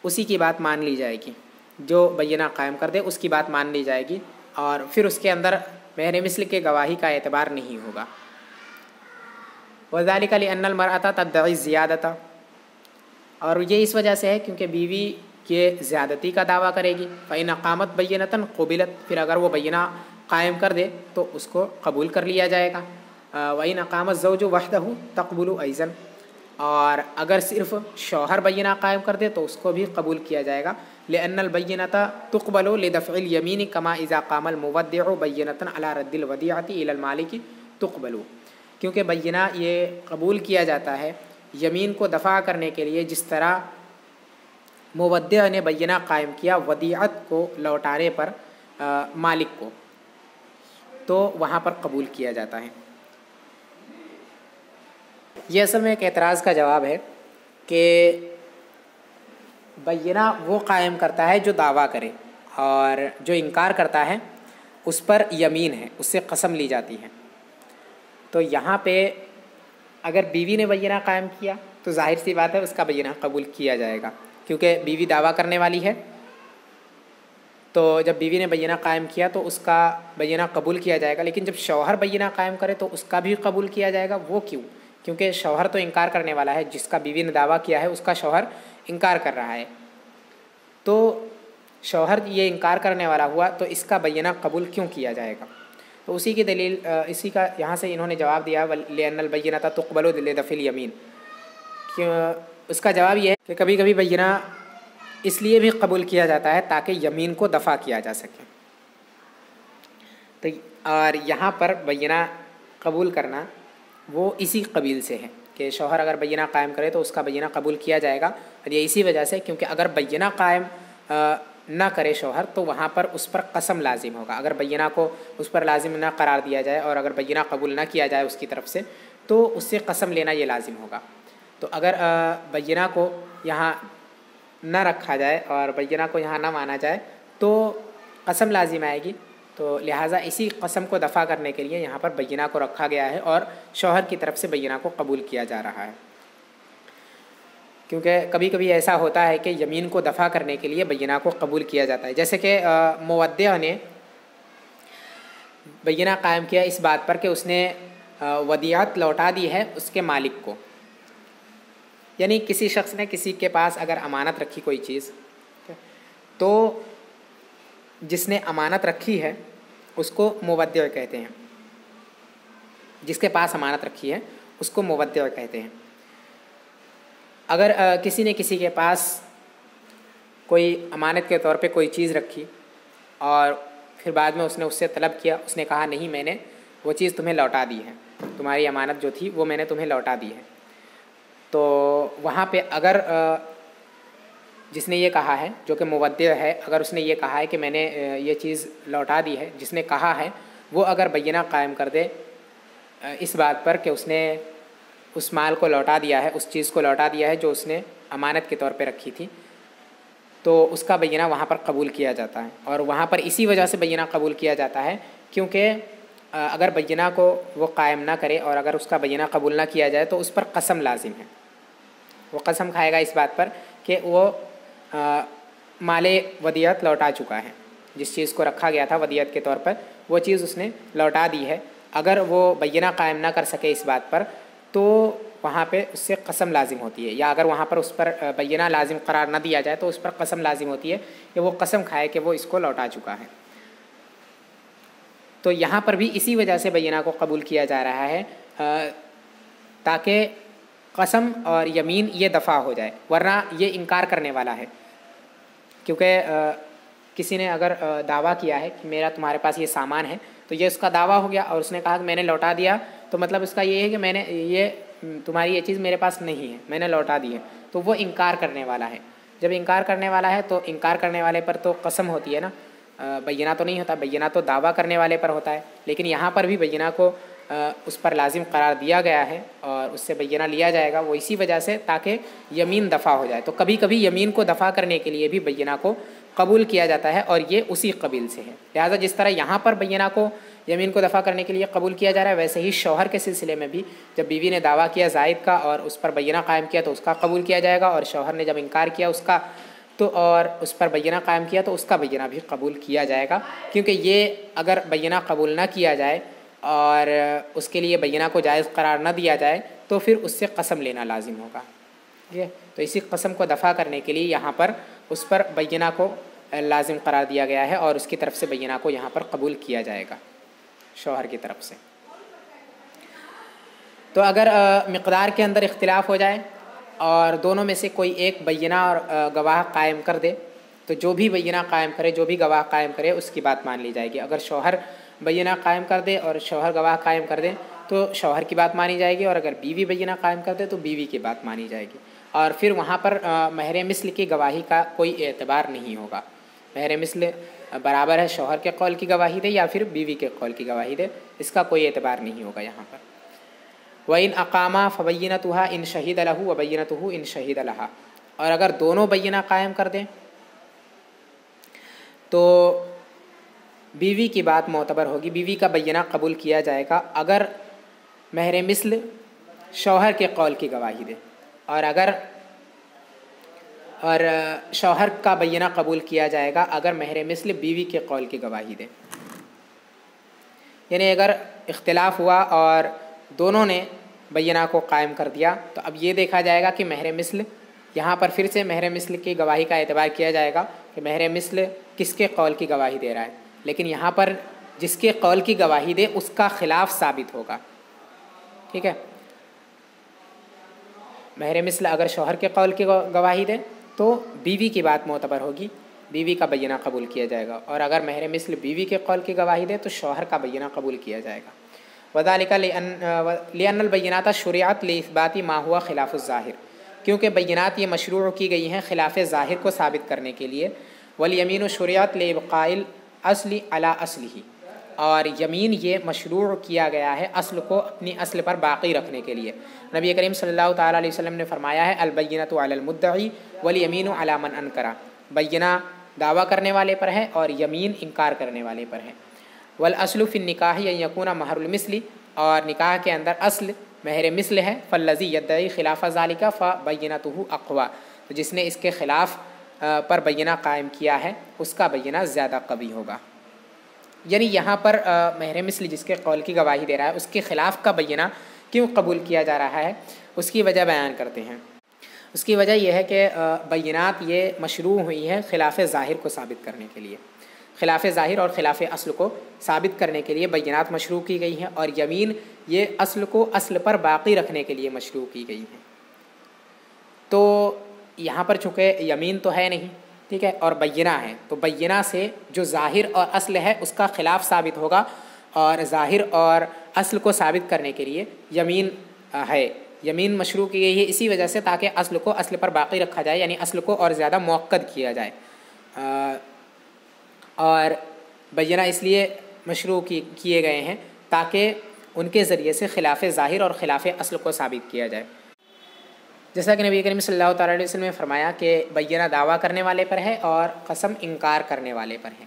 اسی کی بات مان لی جائے گی، جو بینہ قائم کر دے اس کی بات مان لی جائے گی، اور پھر اس کے اندر مہر مثل کے گواہی کا اعتبار نہیں ہوگا. وَذَلِكَ لِأَنَّ الْمَرْأَةَ تَدَّعِي الزِّيَادَةَ، اور یہ اس وجہ سے ہے کیونکہ بیوی یہ زیادتی کا دعویٰ کرے گی. فَإِنْ أَقَامَتْ بَيِّنَةً قُبِلَتْ، پھر اگر وہ بینہ قائم کر دے تو اس کو قبول کر لیا جائے گا. وَإِنْ أَقَامَ الزَّوْجُ وَحْدَهُ تَقْبُلُ أَيْضًا، اور اگر صرف شوہر بینہ قائم کر دے تو اس کو بھی قبول کیا جائے گا. لِأَنَّ الْبَيِّنَةَ تُقْبَلُ لِدَفْعِ الْيَمِينِ كَمَا إِذَا قَامَ الْمُوَدِّعُ بَيِّنَةً عَلَى رَدِّ الْوَدِيعَةِ إِلَى الْمَالِكِ تُقْبَلُ، کیونکہ بینہ یہ قبول کیا جاتا ہے یمین کو دفع کرنے کے لیے جس طرح مودع نے بینہ قائم کیا ودیعت کو لوٹانے پر مالک کو، تو وہاں پر قبول کیا جاتا ہے. یہ اصل میں ایک اعتراض کا جواب ہے کہ بینہ وہ قائم کرتا ہے جو دعویٰ کرے، اور جو انکار کرتا ہے اس پر یمین ہے، اس سے قسم لی جاتی ہے. تو یہاں پہ اگر بیوی نے بینہ قائم کیا تو ظاہر سی بات ہے اس کا بینہ قبول کیا جائے گا، کیونکہ بیوی دعویٰ کرنے والی ہے. تو جب بیوی نے بینہ قائم کیا تو اس کا بینہ قبول کیا جائے گا. لیکن جب شوہر بینہ قائم کرے تو اس کا بھی قبول کیا جائے گا. وہ کیوں؟ کیونکہ شوہر تو انکار کرنے والا ہے، جس کا بیوی نے دعویٰ کیا ہے اس کا شوہر انکار کر رہا ہے. تو شوہر یہ انکار کرنے والا ہوا تو اس کا بینہ قبول کیوں کیا جائے گا؟ تو اسی کی دلیل، اسی کا یہاں سے انہوں نے جواب دیا لِأَنَّ الْبَيِّنَةَ تُقْبَلُ لِدَفْعِ الْيَمِينِ، کہ اس کا جواب یہ ہے کہ کبھی کبھی بینہ اس لیے بھی قبول کیا جاتا ہے تاکہ یمین کو دفع کیا جا سکے. تو اور یہاں پر بینہ قبول کرنا وہ اسی قبیل سے ہے کہ شوہر اگر بینہ قائم کرے تو اس کا بینہ قبول کیا جائے گا. اور یہ اسی وجہ سے کیونکہ اگر بینہ قائم نہ کرے شوہر تو وہاں پر اس پر قسم لازم ہوگا. اگر بینہ کو اس پر لازم نہ قرار دیا جائے اور اگر بینہ قبول نہ کیا جائے اس کی طرف سے تو اس سے قسم لینا یہ لازم ہوگا. تو اگر بینہ کو یہاں نہ رکھا جائے اور بینہ کو یہاں نہ مانا جائے تو قسم لازم آئے گی. تو لہٰذا اسی قسم کو دفع کرنے کے لیے یہاں پر بینہ کو رکھا گیا ہے اور شوہر کی طرف سے بینہ کو قبول کیا جا رہا ہے. کیونکہ کبھی کبھی ایسا ہوتا ہے کہ یمین کو دفع کرنے کے لیے بینہ کو قبول کیا جاتا ہے. جیسے کہ مودع نے بینہ قائم کیا اس بات پر کہ اس نے ودیعت لوٹا دی ہے اس کے مالک کو. یعنی کسی شخص نے کسی کے پاس اگر امانت رکھی کوئی چیز تو جس نے امانت رکھی ہے اس کو مودع کہتے ہیں. جس کے پاس امانت رکھی ہے اس کو مودع کہتے ہیں. اگر کسی نے کسی کے پاس کوئی امانت کے طور پہ کوئی چیز رکھی اور پھر بعد میں اس نے اس سے طلب کیا، اس نے کہا نہیں میں نے وہ چیز تمہیں لوٹا دی ہے، تمہاری امانت جو تھی وہ میں نے تمہیں لوٹا دی ہے، تو وہاں پہ اگر جس نے یہ کہا ہے جو کہ مودع ہے، اگر اس نے یہ کہا ہے کہ میں نے یہ چیز لوٹا دی ہے، جس نے کہا ہے وہ اگر بینہ قائم کر دے اس بات پر کہ اس نے اس مال کو لوٹا دیا ہے، اس چیز کو لوٹا دیا ہے جو اس نے امانت کے طور پہ رکھی تھی، تو اس کا بینہ وہاں پر قبول کیا جاتا ہے. اور وہاں پر اسی وجہ سے بینہ قبول کیا جاتا ہے کیونکہ اگر بینہ کو وہ قائم نہ کرے اور اگر اس کا بینہ قبول نہ کیا جائے تو اس پر قسم لازم ہے. وہ قسم کھائے گا اس بات پر کہ وہ مال ودیعت لوٹا چکا ہے، جس چیز کو رکھا گیا تھا ودیعت کے طور پر وہ چیز اس نے لوٹا دی ہے. اگر وہ بینہ قائم نہ کر سکے اس بات پر تو وہاں پہ اس سے قسم لازم ہوتی ہے، یا اگر وہاں پر اس پر بینہ لازم قرار نہ دیا جائے تو اس پر قسم لازم ہوتی ہے کہ وہ قسم کھائے کہ وہ اس کو لوٹا چکا ہے۔ تو یہاں پر بھی اسی وجہ سے بینہ کو قبول کیا جا رہا ہے تاکہ قسم اور یمین یہ دفع ہو جائے، ورنہ یہ انکار کرنے والا ہے۔ کیونکہ کسی نے اگر دعویٰ کیا ہے کہ میرا تمہارے پاس یہ سامان ہے، تو یہ اس کا دعویٰ ہو گیا، اور اس نے کہا کہ میں نے لوٹا دیا، تو مطلب اس کا یہ ہے کہ میں نے تمہاری یہ چیز میرے پاس نہیں ہے، میں نے لوٹا دی ہے، تو وہ انکار کرنے والا ہے۔ جب انکار کرنے والا ہے تو انکار کرنے والے پر تو قسم ہوتی ہے نا، بینہ تو نہیں ہوتا، بینہ تو دعویٰ کرنے والے پر ہوتا ہے، لیکن یہاں پر بھی بینہ کو اس پر لازم قرار دیا گیا ہے اور اس سے بینہ لیا جائے گا، وہ اسی وجہ سے تاکہ یمین دفع ہو جائے۔ تو کبھی کبھی یمین کو دفع کرنے کے لیے بھی بینہ کو قبول کیا جاتا ہے، اور یہ اسی قبیل سے ہے۔ لہٰذا جس طرح یہاں پر بینہ کو یمین کو دفع کرنے کے لیے قبول کیا جا رہا ہے، ویسے ہی شوہر کے سلسلے میں بھی جب بیوی نے دعویٰ کیا زائد کا اور اس پر بینہ قائم کیا تو اس کا قبول کیا جائے گا، اور شوہر نے جب انکار کیا اس کا تو اور اس پر بینہ قائم کیا تو اس کا بینہ بھی قبول کیا جائے گا، کیونکہ یہ اگر بینہ قبول نہ کیا جائے اور اس کے لیے بینہ کو جائز قرار نہ دیا جائے تو پھر اس سے قسم لینا لازم ہوگا۔ ٹھیک ہے، تو اسی قسم کو دفع کرنے کے لیے یہاں پر اس پر بینہ کو لازم قرار دیا گیا ہے، اور اس کی طرف سے بینہ کو یہاں پر قبول کیا جائے گا شوہر کی طرف سے۔ تو اگر مقدار کے اندر اختلاف ہو جائے اور دونوں میں سے کوئی ایک بینہ اور گواہ قائم کر دے، تو جو بھی بینہ قائم کرے، جو بھی گواہ قائم کرے، اس کی بات مان لی جائے گی۔ اگر شوہر بینہ قائم کر دے اور شوہر گواہ قائم کر دے تو شوہر کی بات مانی جائے گی، اور اگر بیوی بینہ قائم کر دے تو بیوی کی بات مانی جائے گی، اور پھر وہاں پر مہر مثل کی گواہی کا کوئی اعتبار نہیں ہوگا۔ مہر مثل برابر ہے شوہر کے قول کی گواہی دے یا پھر بیوی کے قول کی گواہی دے، اس کا کوئی اعتبار نہیں ہوگا یہاں پر۔ وَإِنْ أَقَامَا فَبَيِّنَتُهَا إِنْ شَهِدَ لَهُ وَبَيِّنَتُهُ إِنْ شَهِدَ لَهَا، اور اگر دونوں بینہ قائم کر دیں تو بیوی کی بات معتبر ہوگی، بیوی کا بینہ قبول کیا جائے گا اگر مہر مثل شوہر کے قول کی گواہی دے، اور شوہر کا بینہ قبول کیا جائے گا اگر مہر مثل بیوی کے قول کی گواہی دے۔ یعنی اگر اختلاف ہوا اور دونوں نے بینہ کو قائم کر دیا تو اب یہ دیکھا جائے گا کہ مہر مثل، یہاں پر پھر سے مہر مثل کی گواہی کا اعتبار کیا جائے گا کہ مہر مثل کس کے قول کی گواہی دے رہا ہے، لیکن یہاں پر جس کے قول کی گواہی دے اس کا خلاف ثابت ہوگا۔ ٹھیک ہے، مہر مثل اگر شوہر کے قول کی گواہی دے تو بیوی کی بات معتبر ہوگی، بیوی کا بینہ قبول کیا جائے گا، اور اگر مہر مثل بیوی کے قول کی گواہی دے تو شوہر کا بینہ قبول کیا جائے گا۔ وَذَلِكَ لِأَنَّ الْبَيِّنَاتَ شُرِعَتْ لِإِثْبَاتِ مَا هُوَ خِلَافُ الظَّاهِرِ، کیونکہ بینات یہ مشروع کی گئی ہیں خلاف ظاہر کو ثابت کرنے کے لیے۔ وَالْيَمِينُ شُرِعَتْ لِإِبْقَاءِ الْأَصْلِ عَلَى أَصْلِهِ، اور یمین یہ مشروع کیا گیا ہے اصل کو اپنی اصل پر باقی رکھنے کے لیے۔ نبی کریم صلی اللہ تعالیٰ علیہ وسلم نے فرمایا ہے البینۃ علی المدعی والیمین علی من انکر، بینہ دعویٰ کرنے والے پر ہے اور یمین انکار کرنے والے پر ہے۔ والاصل فی النکاح ان یکون مہر المثل، اور نکاح کے اندر اصل مہر مثل ہے، فالذی یدعی خلاف ذالک فبینتہ اقوی، تو جس نے اس کے خلاف پر بینہ قائم کیا ہے اس کا بینہ زیادہ قوی ہوگا۔ یعنی یہاں پر مہر مثل جس کے قول کی گواہی دے رہا ہے اس کے خلاف کا بینہ کیوں قبول کیا جا رہا ہے، اس کی وجہ بیان کرتے ہیں۔ اس کی وجہ یہ ہے کہ بینات یہ مشروع ہوئی ہے خلاف ظاہر کو ثابت کرنے کے لیے، خلاف ظاہر اور خلاف اصل کو ثابت کرنے کے لیے بینات مشروع کی گئی ہیں، اور یمین یہ اصل کو اصل پر باقی رکھنے کے لیے مشروع کی گئی ہیں۔ تو یہاں پر چونکہ یمین تو ہے نہیں، ٹھیک ہے، اور بینہ ہے، تو بینہ سے جو ظاہر اور اصل ہے اس کا خلاف ثابت ہوگا، اور ظاہر اور اصل کو ثابت کرنے کے لیے یمین ہے، یمین مشروع کی گئی ہے اسی وجہ سے تاکہ اصل کو اصل پر باقی رکھا جائے، یعنی اصل کو اور زیادہ مؤکد کیا جائے، اور بینہ اس لیے مشروع کیے گئے ہیں تاکہ ان کے ذریعے سے خلاف ظاہر اور خلاف اصل کو ثابت کیا جائے۔ جیسا کہ نبی کریم صلی اللہ تعالیٰ علیہ وسلم نے فرمایا کہ بینہ دعویٰ کرنے والے پر ہے اور قسم انکار کرنے والے پر ہے۔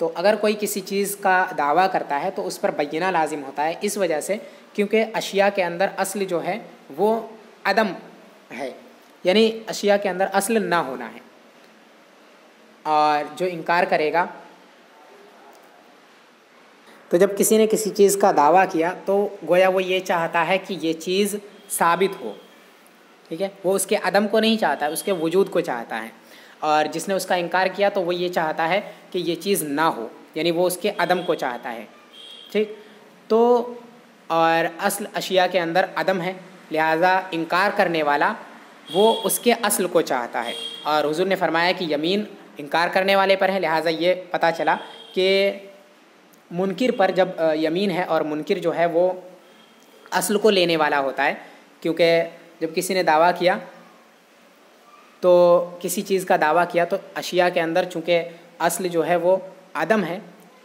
تو اگر کوئی کسی چیز کا دعویٰ کرتا ہے تو اس پر بینہ لازم ہوتا ہے، اس وجہ سے کیونکہ اشیاء کے اندر اصل جو ہے وہ عدم ہے، یعنی اشیاء کے اندر اصل نہ ہونا ہے، اور جو انکار کرے گا، تو جب کسی نے کسی چیز کا دعویٰ کیا تو گویا وہ یہ چاہتا ہے کہ یہ چیز ثابت ہو، ٹھیک ہے، وہ اس کے عدم کو نہیں چاہتا ہے، اس کے وجود کو چاہتا ہے، اور جس نے اس کا انکار کیا تو وہ یہ چاہتا ہے کہ یہ چیز نہ ہو، یعنی وہ اس کے عدم کو چاہتا ہے، ٹھیک۔ تو اور اصل اشیاء کے اندر عدم ہے، لہٰذا انکار کرنے والا وہ اس کے اصل کو چاہتا ہے، اور حضور نے فرمایا کہ یمین انکار کرنے والے پر ہے، لہٰذا یہ پتہ چلا کہ منکر پر جب یمین ہے، اور منکر جو ہے وہ اصل کو لینے والا ہوتا ہے، کیونکہ جب کسی نے دعویٰ کیا تو کسی چیز کا دعویٰ کیا تو اشیاء کے اندر چونکہ اصل جو ہے وہ عدم ہے،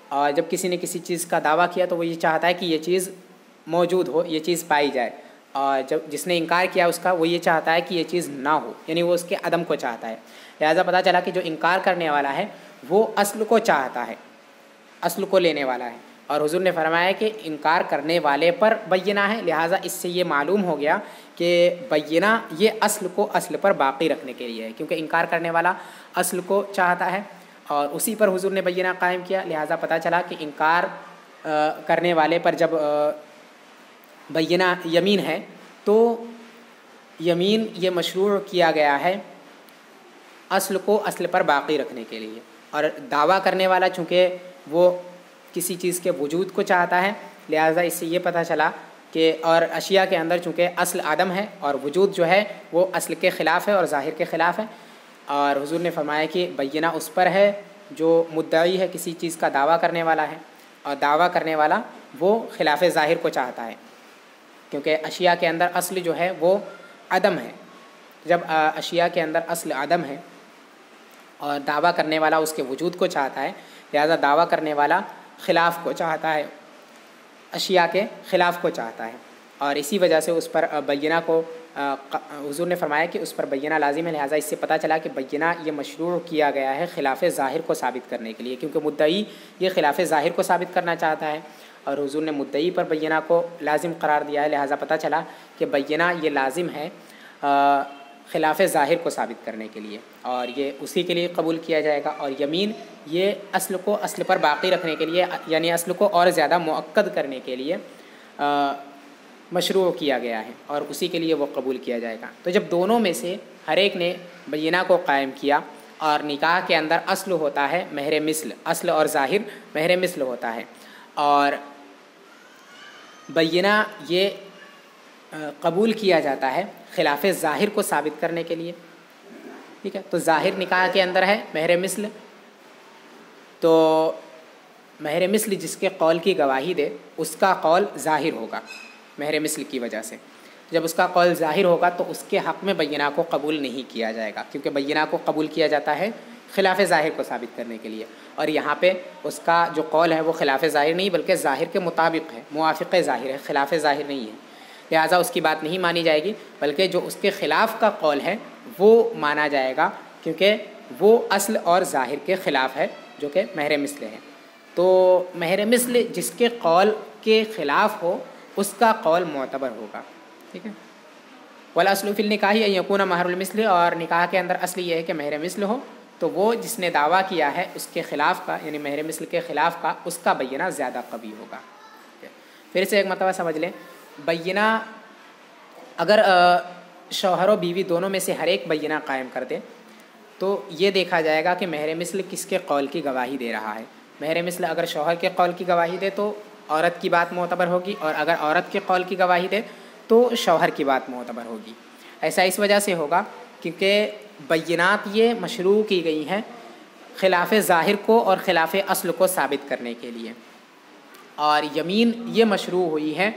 اور جب کسی نے کسی چیز کا دعویٰ کیا تو وہ یہ چاہتا ہے کہ یہ چیز موجود ہو، یہ چیز پائی جائے، اور جب جس نے انکار کیا اس کا وہ یہ چاہتا ہے کہ یہ چیز نہ ہو، یعنی وہ اس کے عدم کو چاہتا ہے، لہٰذا پتہ چلا کہ جو انکار کرنے والا ہے وہ اصل کو چاہتا ہے، اصل کو لینے والا ہے، اور حضور نے فرمایا کہ انکار کرنے والے پر بینہ ہے، لہٰذا اس سے یہ معلوم ہو گیا کہ بینہ یہ اصل کو اصل پر باقی رکھنے کے لیے ہے، کیونکہ انکار کرنے والا اصل کو چاہتا ہے اور اسی پر حضور نے بینہ قائم کیا، لہٰذا پتہ چلا کہ انکار کرنے والے پر جب بینہ یمین ہے تو یمین یہ مشروع کیا گیا ہے اصل کو اصل پر باقی رکھنے کے لیے، اور دعویٰ کرنے والا چونکہ وہ کسی چیز کے وجود کو چاہتا ہے، لہٰذا اس سے یہ پتہ چلا کہ اور اشیاء کے اندر چونکہ اصل عدم ہے اور وجود جو ہے وہ اصل کے خلاف ہے اور ظاہر کے خلاف ہے، اور حضور نے فرمایا کہ بینہ اس پر ہے جو مدعی ہے، کسی چیز کا دعویٰ کرنے والا ہے، اور دعویٰ کرنے والا وہ خلاف ظاہر کو چاہتا ہے، کیونکہ اشیاء کے اندر اصل جو ہے وہ عدم ہے، جب اشیاء کے اندر اصل عدم ہے اور دعویٰ کرنے والا اس کے وجود کو چاہتا ہے، لہذا دعویٰ کرنے والا خلاف کو چاہتا ہے، اشیاء کے خلاف کو چاہتا ہے، اور اسی وجہ سے اس پر بینہ کو حضور نے فرمایا کہ اس پر بینہ لازم ہے، لہٰذا اس سے پتہ چلا کہ بینہ یہ مشروع کیا گیا ہے خلاف ظاہر کو ثابت کرنے کے لیے، کیونکہ مدعی یہ خلاف ظاہر کو ثابت کرنا چاہتا ہے، اور حضور نے مدعی پر بینہ کو لازم قرار دیا ہے، لہٰذا پتہ چلا کہ بینہ یہ لازم ہے خلاف ظاہر کو ثابت کرنے کے لیے، اور یہ اسی کے لیے قبول کیا جائے گا، اور یمین یہ اصل کو اصل پر باقی رکھنے کے لیے، یعنی اصل کو اور زیادہ مؤکد کرنے کے لیے مشروع کیا گیا ہے، اور اسی کے لیے وہ قبول کیا جائے گا۔ تو جب دونوں میں سے ہر ایک نے بینہ کو قائم کیا، اور نکاح کے اندر اصل ہوتا ہے مہر مثل، اصل اور ظاہر مہر مثل ہوتا ہے، اور بینہ یہ قبول کیا جاتا ہے خلاف ظاہر کو ثابت کرنے کے لیے، ٹھیک ہے، تو ظاہر نکاح کے اندر ہے مہر مثل، تو مہر مثل جس کے قول کی گواہی دے اس کا قول ظاہر ہوگا مہر مثل کی وجہ سے، جب اس کا قول ظاہر ہوگا تو اس کے حق میں بینہ کو قبول نہیں کیا جائے گا، کیونکہ بینہ کو قبول کیا جاتا ہے خلاف ظاہر کو ثابت کرنے کے لیے، اور یہاں پہ اس کا جو قول ہے وہ خلاف ظاہر نہیں بلکہ ظاہر کے مطابق ہے، موافق ظاہر ہے، خلاف ظاہر نہیں ہے، لہٰذا اس کی بات نہیں مانی جائے گی، بلکہ جو اس کے خلاف کا قول ہے وہ مانا جائے گا، کیونکہ وہ اصل اور ظاہر کے خلاف ہے جو کہ مہر مثل ہے۔ تو مہر مثل جس کے قول کے خلاف ہو اس کا قول معتبر ہوگا، ٹھیک ہے۔ والاصل فی النکاح ان یکون مہر المثل، اور نکاح کے اندر اصل یہ ہے کہ مہر مثل ہو، تو وہ جس نے دعویٰ کیا ہے اس کے خلاف کا، یعنی مہر مثل کے خلاف کا، اس کا بینہ زیادہ قوی ہوگا۔ پھر سے ایک مرتبہ سمجھ لیں، بینہ اگر شوہر و بیوی دونوں میں سے ہر ایک بینہ قائم کر دے تو یہ دیکھا جائے گا کہ مہر مثل کس کے قول کی گواہی دے رہا ہے۔ مہر مثل اگر شوہر کے قول کی گواہی دے تو عورت کی بات معتبر ہوگی، اور اگر عورت کے قول کی گواہی دے تو شوہر کی بات معتبر ہوگی۔ ایسا اس وجہ سے ہوگا کیونکہ بینات یہ مشروع کی گئی ہیں خلاف ظاہر کو اور خلاف اصل کو ثابت کرنے کے لیے، اور یمین یہ مشروع ہوئی ہے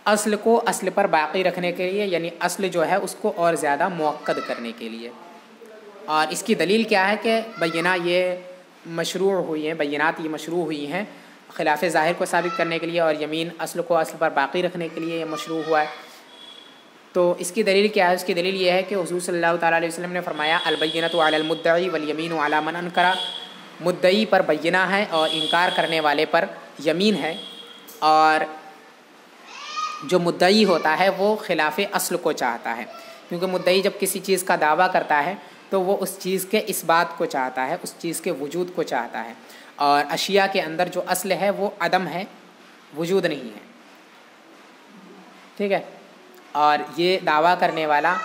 اصل کو اصل پر باقی رکھنے کے لیے، یعنی اصل جو ہے اس کو اور زیادہ مؤکد کرنے کے لیے۔ اور اس کی دلیل کیا ہے کہ بینہ یہ مشروع ہوئی ہیں، بینات یہ مشروع ہوئی ہیں خلاف ظاہر کو ثابت کرنے کے لیے، اور یمین اصل کو اصل پر باقی رکھنے کے لیے یہ مشروع ہوا ہے۔ تو اس کی دلیل کیا ہے؟ اس کی دلیل یہ ہے کہ حضور صلی اللہ تعالیٰ علیہ وسلم نے فرمایا البینۃ علی المدعی والیمین علی من انکر، مدعی پر بینہ ہے اور انکار کرنے والے پر یمین ہے، اور جو مدعی ہوتا ہے وہ خلاف اصل کو چاہتا ہے، کیونکہ مدعی جب کسی چیز کا دعویٰ کرتا ہے تو وہ اس چیز کے اس بات کو چاہتا ہے، اس چیز کے وجود کو چاہتا ہے، اور اشیاء کے اندر جو اصل ہے وہ عدم ہے، وجود نہیں ہے، ٹھیک ہے۔ اور یہ دعویٰ کرنے والا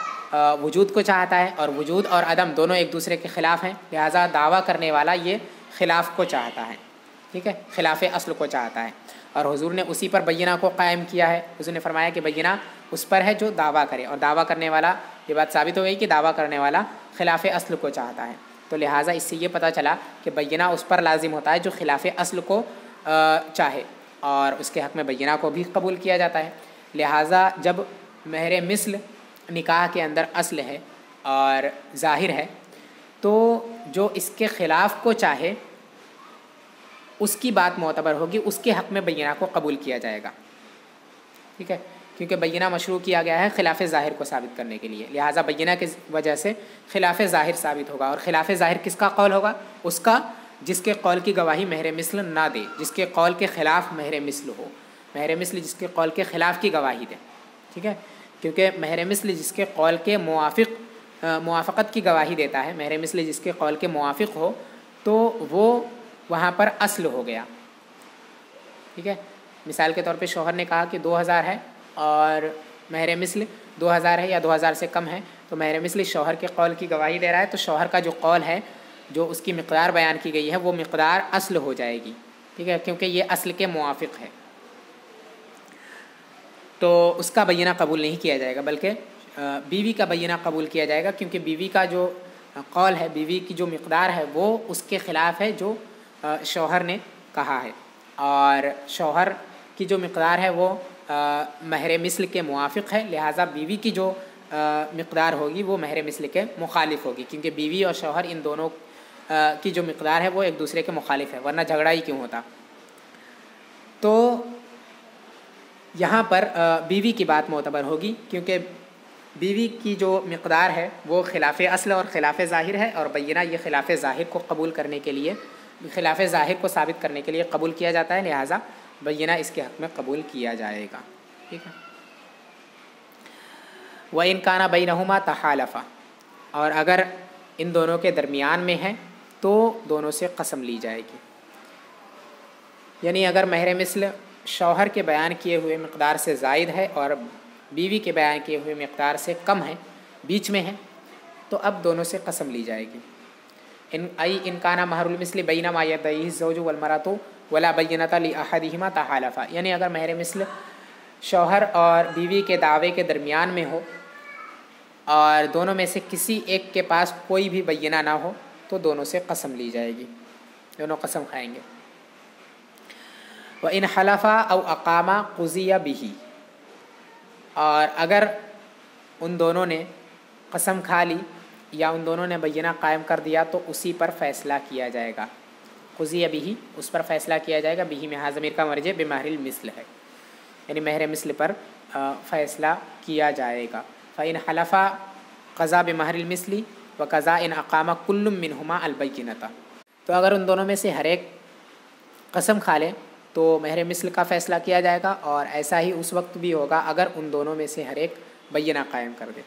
وجود کو چاہتا ہے، اور وجود اور عدم دونوں ایک دوسرے کے خلاف ہیں، لہٰذا دعویٰ کرنے والا یہ خلاف کو چاہتا ہے، ٹھیک ہے، خلاف اصل کو چاہتا ہے، اور حضور نے اسی پر بینہ کو قائم کیا ہے۔ حضور نے فرمایا کہ بینہ اس پر ہے جو دعویٰ کرے، اور دعویٰ کرنے والا، یہ بات ثابت ہو گئی کہ دعویٰ کرنے والا خلاف اصل کو چاہتا ہے، تو لہٰذا اس سے یہ پتہ چلا کہ بینہ اس پر لازم ہوتا ہے جو خلاف اصل کو چاہے، اور اس کے حق میں بینہ کو بھی قبول کیا جاتا ہے۔ لہٰذا جب مہر مثل نکاح کے اندر اصل ہے اور ظاہر ہے، تو جو اس کے خلاف کو چاہے اس کی بات معتبر ہوگی، اس کے حق میں بینہ کو قبول کیا جائے گا، ٹھیک ہے، کیونکہ بینہ مشروع کیا گیا ہے خلاف ظاہر کو ثابت کرنے کے لیے، لہٰذا بینہ کی وجہ سے خلاف ظاہر ثابت ہوگا، اور خلاف ظاہر کس کا قول ہوگا؟ اس کا جس کے قول کی گواہی مہر مثل نہ دے، جس کے قول کے خلاف مہر مثل ہو، مہر مثل جس کے قول کے خلاف کی گواہی دے، ٹھیک ہے، کیونکہ مہر مثل جس کے قول کے موافقت کی گواہی دیتا ہے، مہر مثل جس کے قول کے موافق ہو تو وہ وہاں پر اصل ہو گیا، ٹھیک ہے۔ مثال کے طور پہ شوہر نے کہا کہ 2000 ہے اور مہر مثل 2000 ہے یا 2000 سے کم ہے، تو مہر مثل شوہر کے قول کی گواہی دے رہا ہے، تو شوہر کا جو قول ہے، جو اس کی مقدار بیان کی گئی ہے، وہ مقدار اصل ہو جائے گی، ٹھیک ہے، کیونکہ یہ اصل کے موافق ہے، تو اس کا بینہ قبول نہیں کیا جائے گا، بلکہ بیوی کا بینہ قبول کیا جائے گا، کیونکہ بیوی کا جو قول ہے، بیوی کی جو مقدار ہے، وہ اس کے خلاف ہے جو شوہر نے کہا ہے، اور شوہر کی جو مقدار ہے وہ مہر مثل کے موافق ہے، لہٰذا بیوی کی جو مقدار ہوگی وہ مہر مثل کے مخالف ہوگی، کیونکہ بیوی اور شوہر ان دونوں کی جو مقدار ہے وہ ایک دوسرے کے مخالف ہے، ورنہ جھگڑا ہی کیوں ہوتا۔ تو یہاں پر بیوی کی بات معتبر ہوگی، کیونکہ بیوی کی جو مقدار ہے وہ خلاف اصل اور خلاف ظاہر ہے، اور بینہ یہ خلاف ظاہر کو قبول کرنے کے لیے، خلاف ظاہر کو ثابت کرنے کے لیے قبول کیا جاتا ہے، لہٰذا بینہ اس کے حق میں قبول کیا جائے گا، ٹھیک ہے۔ وَإِنْ كَانَ بَيْنَهُمَا تَحَالَفًا، اور اگر ان دونوں کے درمیان میں ہے تو دونوں سے قسم لی جائے گی، یعنی اگر مہر مثل شوہر کے بیان کیے ہوئے مقدار سے زائد ہے اور بیوی کے بیان کیے ہوئے مقدار سے کم ہے، بیچ میں ہے، تو اب دونوں سے قسم لی جائے گی۔ ان کانا مہر المثل بین ما یدعیہ الزوج والمرأۃ ولا بینۃ لأحدہما تحالفا، یعنی اگر مہر مثل شوہر اور بیوی کے دعوے کے درمیان میں ہو اور دونوں میں سے کسی ایک کے پاس کوئی بھی بینہ نہ ہو، تو دونوں سے قسم لی جائے گی، دونوں قسم کھائیں گے۔ وَإِنْ حَلَفَا أَوْ أَقَامَا قُضِيَ بِهِ، اور اگر ان دونوں نے قسم کھا لی یا ان دونوں نے بینہ قائم کر دیا تو اسی پر فیصلہ کیا جائے گا، قُضِيَ بِهِ، اس پر فیصلہ کیا جائے گا، بِهِ میں ہاں ضمیر کا مرجع بمہر المثل ہے، یعنی مہر مثل پر فیصلہ کیا جائے گا۔ فَإِنْ حَلَفَا قَضَى بِمَهْرِ الْمِثْلِ وَقَضَى إِنْ أَقَامَ كُلٌّ مِّنْهُمَا الْبَيِّنَةَ، تو اگر ان دونوں میں سے ہر ایک قسم کھا لے تو مہر مثل کا فیصلہ کیا جائے گا، اور ایسا ہی اس وقت بھی ہوگا اگر ان دونوں میں سے ہر ایک بینہ قائم کر دے۔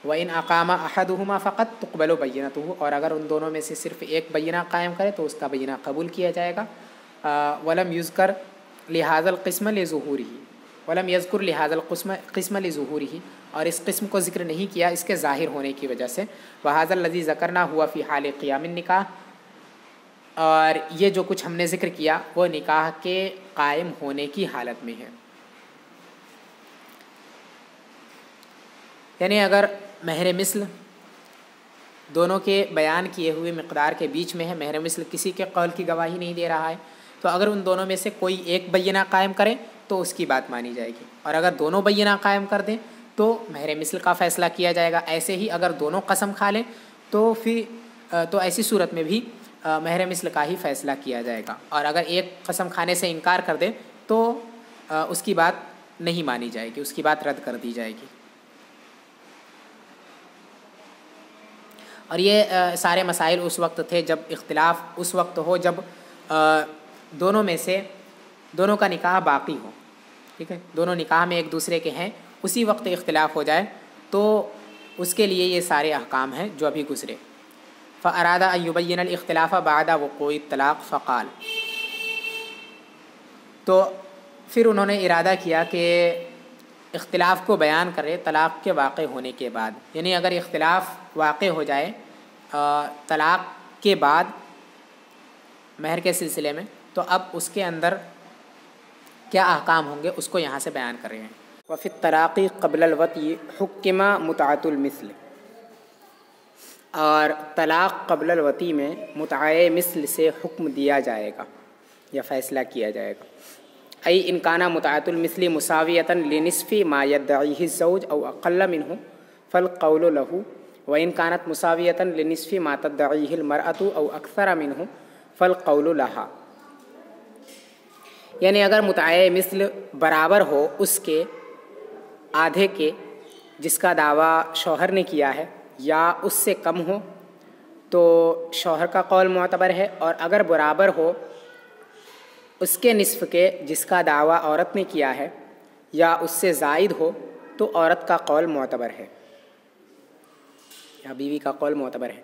وَإِنْ أَقَامَ أَحَدُهُمَا فَقَدْ تُقْبَلُ بَيِّنَتُهُ، اور اگر ان دونوں میں سے صرف ایک بینہ قائم کرے تو اس کا بینہ قبول کیا جائے گا۔ وَلَمْ يُذْكَرْ لِهَذَا الْقِسْمَ لِظُهُورِهِ، وَلَمْ يَذْكُرْ لِهَذَا الْقِسْمَ لِظُهُورِهِ، اور اس قسم کو ذکر نہیں کیا اس کے ظاہر ہونے کی وجہ سے۔ وَهَذَا الَّذِي ذَكَرْنَا هُوَ فِي حَالِ قِيَامِ النِّكَاحِ، اور یہ جو کچھ ہم نے ذکر کیا وہ نکاح کے قائم ہونے کی حالت میں ہے، یعنی اگر مہر مثل دونوں کے بیان کیے ہوئے مقدار کے بیچ میں ہے، مہر مثل کسی کے قول کی گواہی نہیں دے رہا ہے، تو اگر ان دونوں میں سے کوئی ایک بینہ قائم کرے تو اس کی بات مانی جائے گی، اور اگر دونوں بینہ قائم کر دیں تو مہر مثل کا فیصلہ کیا جائے گا۔ ایسے ہی اگر دونوں قسم کھا لیں تو ایسی صورت میں بھی مہر مثل کا ہی فیصلہ کیا جائے گا، اور اگر ایک قسم کھانے سے انکار کر دے تو اس کی بات نہیں مانی جائے گی، اس کی بات رد کر دی جائے گی۔ اور یہ سارے مسائل اس وقت تھے جب اختلاف اس وقت ہو جب دونوں میں سے دونوں کا نکاح باقی ہو، ٹھیک ہے، دونوں نکاح میں ایک دوسرے کے ہیں، اسی وقت اختلاف ہو جائے تو اس کے لیے یہ سارے احکام ہیں جو ابھی گزرے۔ فَأَرَادَ أَن يُبَيِّنَ الْاخْتِلَافَ بَعْدَ وُقُوعِ الطَّلَاقِ فَقَالَ، تو پھر انہوں نے ارادہ کیا کہ اختلاف کو بیان کرے طلاق کے واقع ہونے کے بعد، یعنی اگر اختلاف واقع ہو جائے طلاق کے بعد مہر کے سلسلے میں، تو اب اس کے اندر کیا احکام ہوں گے اس کو یہاں سے بیان کر رہے ہیں۔ وفی الطلاق قبل الوطی حکم متعۃ المثل، اور طلاق قبل الوطی میں متعہ مثل سے حکم دیا جائے گا یا فیصلہ کیا جائے گا۔ ای ان کان متعۃ المثل مساویۃ لنصف ما یدعیہ الزوج او اقل منہ فالقول له، وان کانت مساویۃ لنصف ما تدعیہ المرأة او اکثر منہ فالقول لها، یعنی اگر متعہ مثل برابر ہو اس کے آدھے کے جس کا دعویٰ شوہر نے کیا ہے، یا اس سے کم ہو تو شوہر کا قول معتبر ہے، اور اگر برابر ہو اس کے نصف کے جس کا دعویٰ عورت نے کیا ہے، یا اس سے زائد ہو تو عورت کا قول معتبر ہے یا بیوی کا قول معتبر ہے۔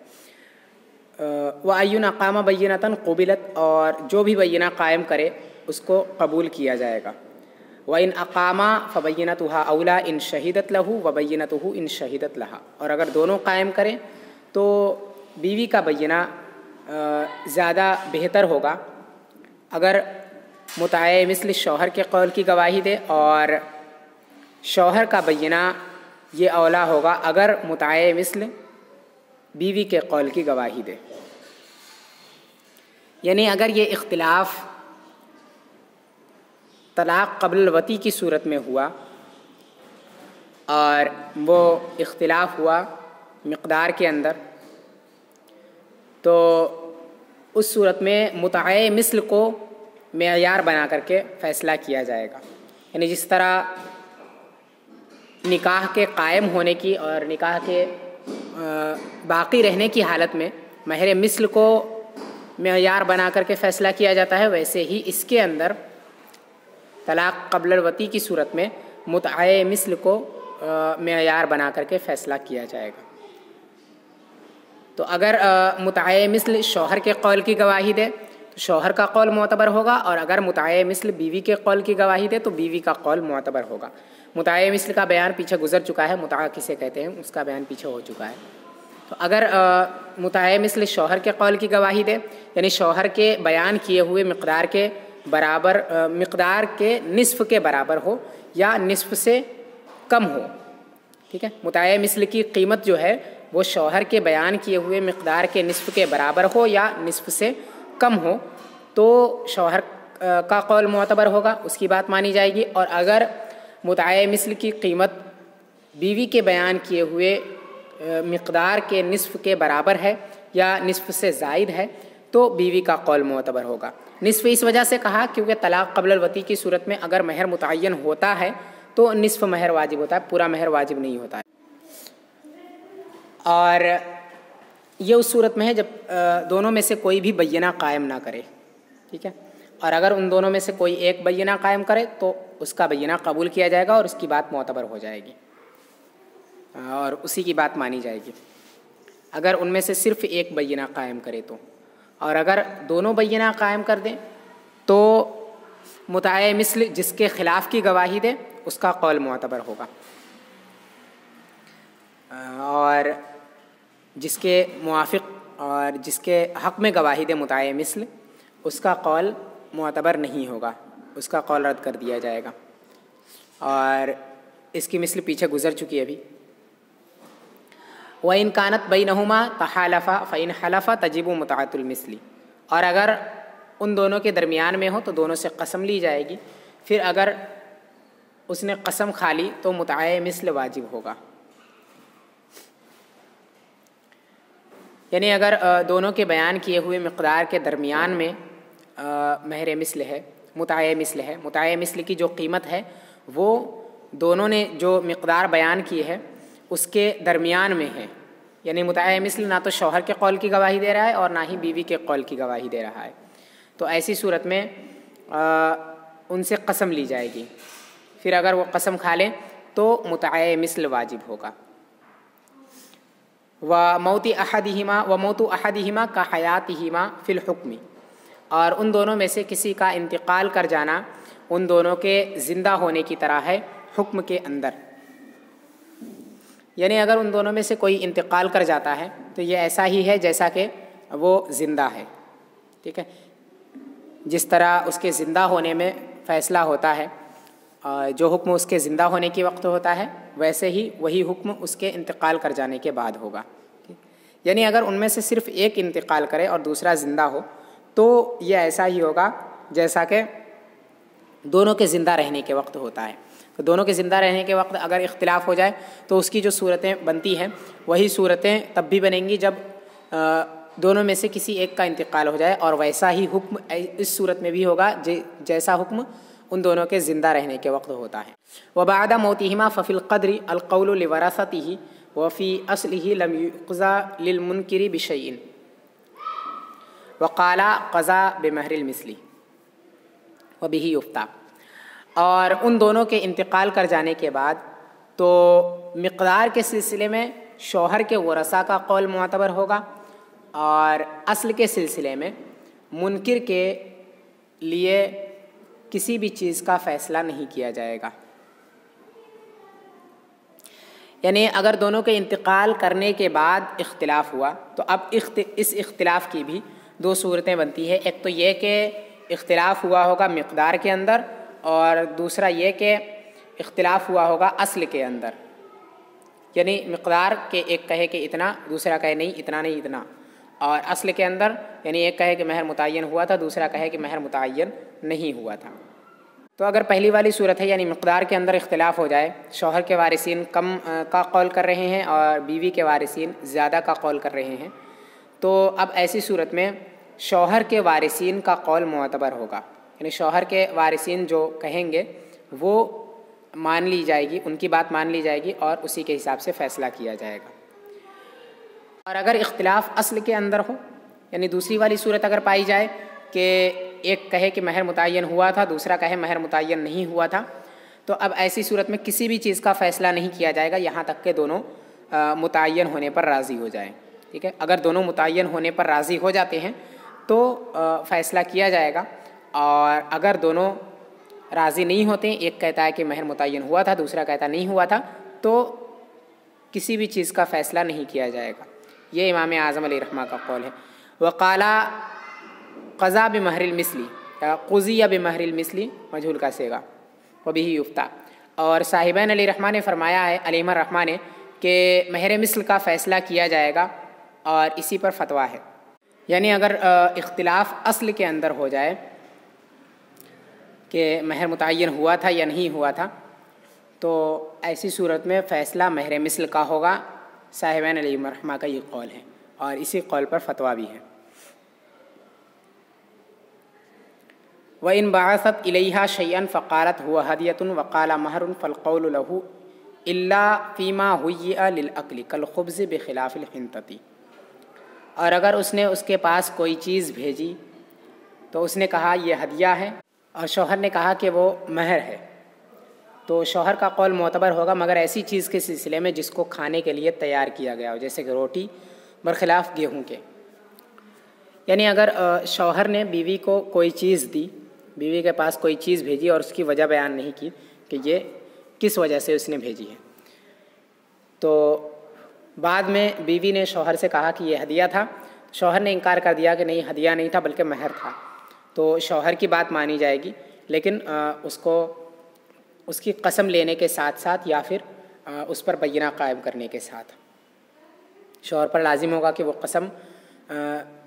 وَأَيُّ أَقَامَ بَيِّنَةً قُبِلَتْ، اور جو بھی بینہ قائم کرے اس کو قبول کیا جائے گا۔ وَإِنْ أَقَامَ فَبَيِّنَتُهَا أَوْلَى إِنْ شَهِدَتْ لَهُ وَبَيِّنَتُهُ إِنْ شَهِدَتْ لَهَا، اور اگر دونوں قائم کریں تو بیوی کا بینہ زیادہ بہتر ہوگا اگر متعہ مثل شوہر کے قول کی گواہی دے، اور شوہر کا بینہ یہ اولا ہوگا اگر متعہ مثل بیوی کے قول کی گواہی دے۔ یعنی اگر یہ اختلاف طلاق قبل الوطی کی صورت میں ہوا اور وہ اختلاف ہوا مقدار کے اندر، تو اس صورت میں متعہ مثل کو معیار بنا کر کے فیصلہ کیا جائے گا۔ یعنی جس طرح نکاح کے قائم ہونے کی اور نکاح کے باقی رہنے کی حالت میں مہر مثل کو معیار بنا کر کے فیصلہ کیا جاتا ہے، ویسے ہی اس کے اندر طلاق قبل الوطی کی صورت میں متعہ مثل کو معیار بنا کر کے فیصلہ کیا جائے گا۔ تو اگر متعہ مثل شوہر کے قول کی گواہی دے تو شوہر کا قول معتبر ہوگا، اور اگر متعہ مثل بیوی کے قول کی گواہی دے تو بیوی کا قول معتبر ہوگا۔ متعہ مثل کا بیان پیچھے گزر چکا ہے، متعہ کسے کہتے ہیں اس کا بیان پیچھے ہو چکا ہے۔ تو اگر متعہ مثل شوہر کے قول کی گواہی دے، یعنی شوہر کے بیان کیے ہوئے مقدار کے برابر، مقدار کے نصف کے برابر ہو یا نصف سے کم ہو، ٹھیک ہے، متعہ مثل کی قیمت جو ہے وہ شوہر کے بیان کیے ہوئے مقدار کے نصف کے برابر ہو یا نصف سے کم ہو تو شوہر کا قول معتبر ہوگا، اس کی بات مانی جائے گی۔ اور اگر متعہ مثل کی قیمت بیوی کے بیان کیے ہوئے مقدار کے نصف کے برابر ہے یا نصف سے زائد ہے تو بیوی کا قول معتبر ہوگا۔ نصف اس وجہ سے کہا کیونکہ طلاق قبل الوطی کی صورت میں اگر مہر متعین ہوتا ہے تو نصف مہر واجب ہوتا ہے، پورا مہر واجب نہیں ہوتا ہے۔ اور یہ اس صورت میں ہے جب دونوں میں سے کوئی بھی بینہ قائم نہ کرے، ٹھیک ہے، اور اگر ان دونوں میں سے کوئی ایک بینہ قائم کرے تو اس کا بینہ قبول کیا جائے گا اور اس کی بات معتبر ہو جائے گی اور اسی کی بات مانی جائے گی۔ اگر ان میں سے صرف ایک بینہ قائم کرے تو، اور اگر دونوں بینہ قائم کر دیں تو متعہ مثل جس کے خلاف کی گواہی دے اس کا قول معتبر ہوگا، اور جس کے موافق اور جس کے حق میں گواہی دے متعہ مثل اس کا قول معتبر نہیں ہوگا، اس کا قول رد کر دیا جائے گا۔ اور اس کی مثل پیچھے گزر چکی ہے ابھی۔ وَإِنْ كَانَتْ بَيْنَهُمَا تَحَالَفَا فَإِنْ حَلَفَ تَجِبُ مُتْعَةُ الْمِثْلِ، اور اگر ان دونوں کے درمیان میں ہو تو دونوں سے قسم لی جائے گی، پھر اگر اس نے قسم کھا لی تو متعہ مثل واجب ہوگا۔ یعنی اگر دونوں کے بیان کیے ہوئے مقدار کے درمیان میں مہر مثل ہے، متعہ مثل ہے، متعہ مثل کی جو قیمت ہے وہ دونوں نے جو مقدار بیان کی ہے اس کے درمیان میں ہے، یعنی متعہ مثل نہ تو شوہر کے قول کی گواہی دے رہا ہے اور نہ ہی بیوی کے قول کی گواہی دے رہا ہے، تو ایسی صورت میں ان سے قسم لی جائے گی، پھر اگر وہ قسم کھا لیں تو متعہ مثل واجب ہوگا۔ وَمَوْتِ أَحَدِهِمَا كَحَيَاتِهِمَا فِي الْحُكْمِ، اور ان دونوں میں سے کسی کا انتقال کر جانا ان دونوں کے زندہ ہونے کی طرح ہے حکم کے اندر، یعنی اگر ان دونوں میں سے کوئی انتقال کر جاتا ہے تو یہ ایسا ہی ہے جیسا کہ وہ زندہ ہے، ٹھیک ہے، جس طرح اس کے زندہ ہونے میں فیصلہ ہوتا ہے، جو حکم اس کے زندہ ہونے کے وقت ہوتا ہے ویسے ہی وہی حکم اس کے انتقال کر جانے کے بعد ہوگا، یعنی اگر ان میں سے صرف ایک انتقال کرے اور دوسرا زندہ ہو تو یہ ایسا ہی ہوگا جیسا کہ دونوں کے زندہ رہنے کے وقت ہوتا ہے۔ تو دونوں کے زندہ رہنے کے وقت اگر اختلاف ہو جائے تو اس کی جو صورتیں بنتی ہیں وہی صورتیں تب بھی بنیں گی جب دونوں میں سے کسی ایک کا انتقال ہو جائے، اور ویسا ہی حکم اس صورت میں بھی ہوگا جیسا حکم ان دونوں کے زندہ رہنے کے وقت ہوتا ہے۔ وبعد موتہما ففی القدر القول لورثتہ وفی اصلہ لم یقضى للمنکر بشیء وقال قضا بمہر المثل وبہ یفتیٰ۔ اور ان دونوں کے انتقال کر جانے کے بعد تو مقدار کے سلسلے میں شوہر کے ورثاء کا قول معتبر ہوگا، اور اصل کے سلسلے میں منکر کے لیے کسی بھی چیز کا فیصلہ نہیں کیا جائے گا۔ یعنی اگر دونوں کے انتقال کرنے کے بعد اختلاف ہوا تو اب اس اختلاف کی بھی دو صورتیں بنتی ہے، ایک تو یہ کہ اختلاف ہوا ہوگا مقدار کے اندر، اور دوسرا یہ کہ اختلاف ہوا ہوگا اصل کے اندر، یعنی مقدار کے ایک کہے کہ اتنا، دوسرا کہے نہیں اتنا نہیں اتنا، اور اصل کے اندر یعنی ایک کہے کہ مہر متعین ہوا تھا، دوسرا کہے کہ مہر متعین نہیں ہوا تھا۔ تو اگر پہلی والی صورت ہے یعنی مقدار کے اندر اختلاف ہو جائے، شوہر کے وارثین کم کا قول کر رہے ہیں اور بیوی کے وارثین زیادہ کا قول کر رہے ہیں، تو اب ایسی صورت میں شوہر کے وارثین کا قول معتبر ہوگا، یعنی شوہر کے وارثین جو کہیں گے وہ مان لی جائے گی، ان کی بات مان لی جائے گی اور اسی کے حساب سے فیصلہ کیا جائے گا۔ اور اگر اختلاف اصل کے اندر ہو، یعنی دوسری والی صورت اگر پائی جائے کہ ایک کہے کہ مہر متعین ہوا تھا، دوسرا کہے مہر متعین نہیں ہوا تھا، تو اب ایسی صورت میں کسی بھی چیز کا فیصلہ نہیں کیا جائے گا یہاں تک کہ دونوں متعین ہونے پر راضی ہو جائیں، ٹھیک ہے۔ اگر دونوں متعین ہونے پر راضی ہو جاتے ہیں تو فیصلہ کیا جائے گا، اور اگر دونوں راضی نہیں ہوتے، ایک کہتا ہے کہ مہر متعین ہوا تھا، دوسرا کہتا نہیں ہوا تھا، تو کسی بھی چیز کا فیصلہ نہیں کیا جائے گا۔ یہ امام اعظم علیہ رحمہ کا قول ہے۔ وقال قضا بمہر المثل، قضی بمہر المثل مجہول کا صیغہ، وبہ یفتیٰ۔ اور صاحبین علیہ رحمہ نے فرمایا ہے، علیہ رحمہ نے، کہ مہر مثل کا فیصلہ کیا جائے گا، اور اسی پر فتویٰ ہے۔ یعنی اگر اختلاف اصل کے اندر ہو جائے کہ مہر متعین ہوا تھا یا نہیں ہوا تھا، تو ایسی صورت میں فیصلہ مہر مثل کا ہوگا۔ صاحبین علیہ رحمہ کا یہ قول ہے، اور اسی قول پر فتویٰ بھی ہے۔ وَإِن بَعَثَتْ إِلَيْهَا شَيْئًا فَقَالَتْ هُوَ هَدْيَةٌ وَقَالَ مَهْرٌ فَالْقَوْلُ لَهُ إِلَّا فِي مَا هُيِّئَ لِلْأَكْلِ كَالْخُبْزِ بِخِلَافِ الْحِنطَةِ۔ اور اگر اس نے اس کے پاس کوئی چیز بھیجی تو اس نے کہا یہ ہدیہ ہے، اور شوہر نے کہا کہ وہ مہر ہے، تو شوہر کا قول معتبر ہوگا، مگر ایسی چیز کے سلسلے میں جس کو کھانے کے لیے تیار کیا گیا ہو، جیسے کہ روٹی برخلاف گیہوں کے۔ یعنی اگر شوہر نے بیوی کو کوئی چیز دی، بیوی کے پاس کوئی چیز بھیجی اور اس کی وجہ بیان نہیں کی کہ یہ کس وجہ سے اس نے بھیجی ہے، تو بعد میں بیوی نے شوہر سے کہا کہ یہ ہدیہ تھا، شوہر نے انکار کر دیا کہ نہیں ہدیہ نہیں تھا بلکہ مہر تھا، تو شوہر کی بات مانی جائے گی، لیکن اس کو اس کی قسم لینے کے ساتھ ساتھ یا پھر اس پر بینہ قائم کرنے کے ساتھ شوہر پر لازم ہوگا کہ وہ قسم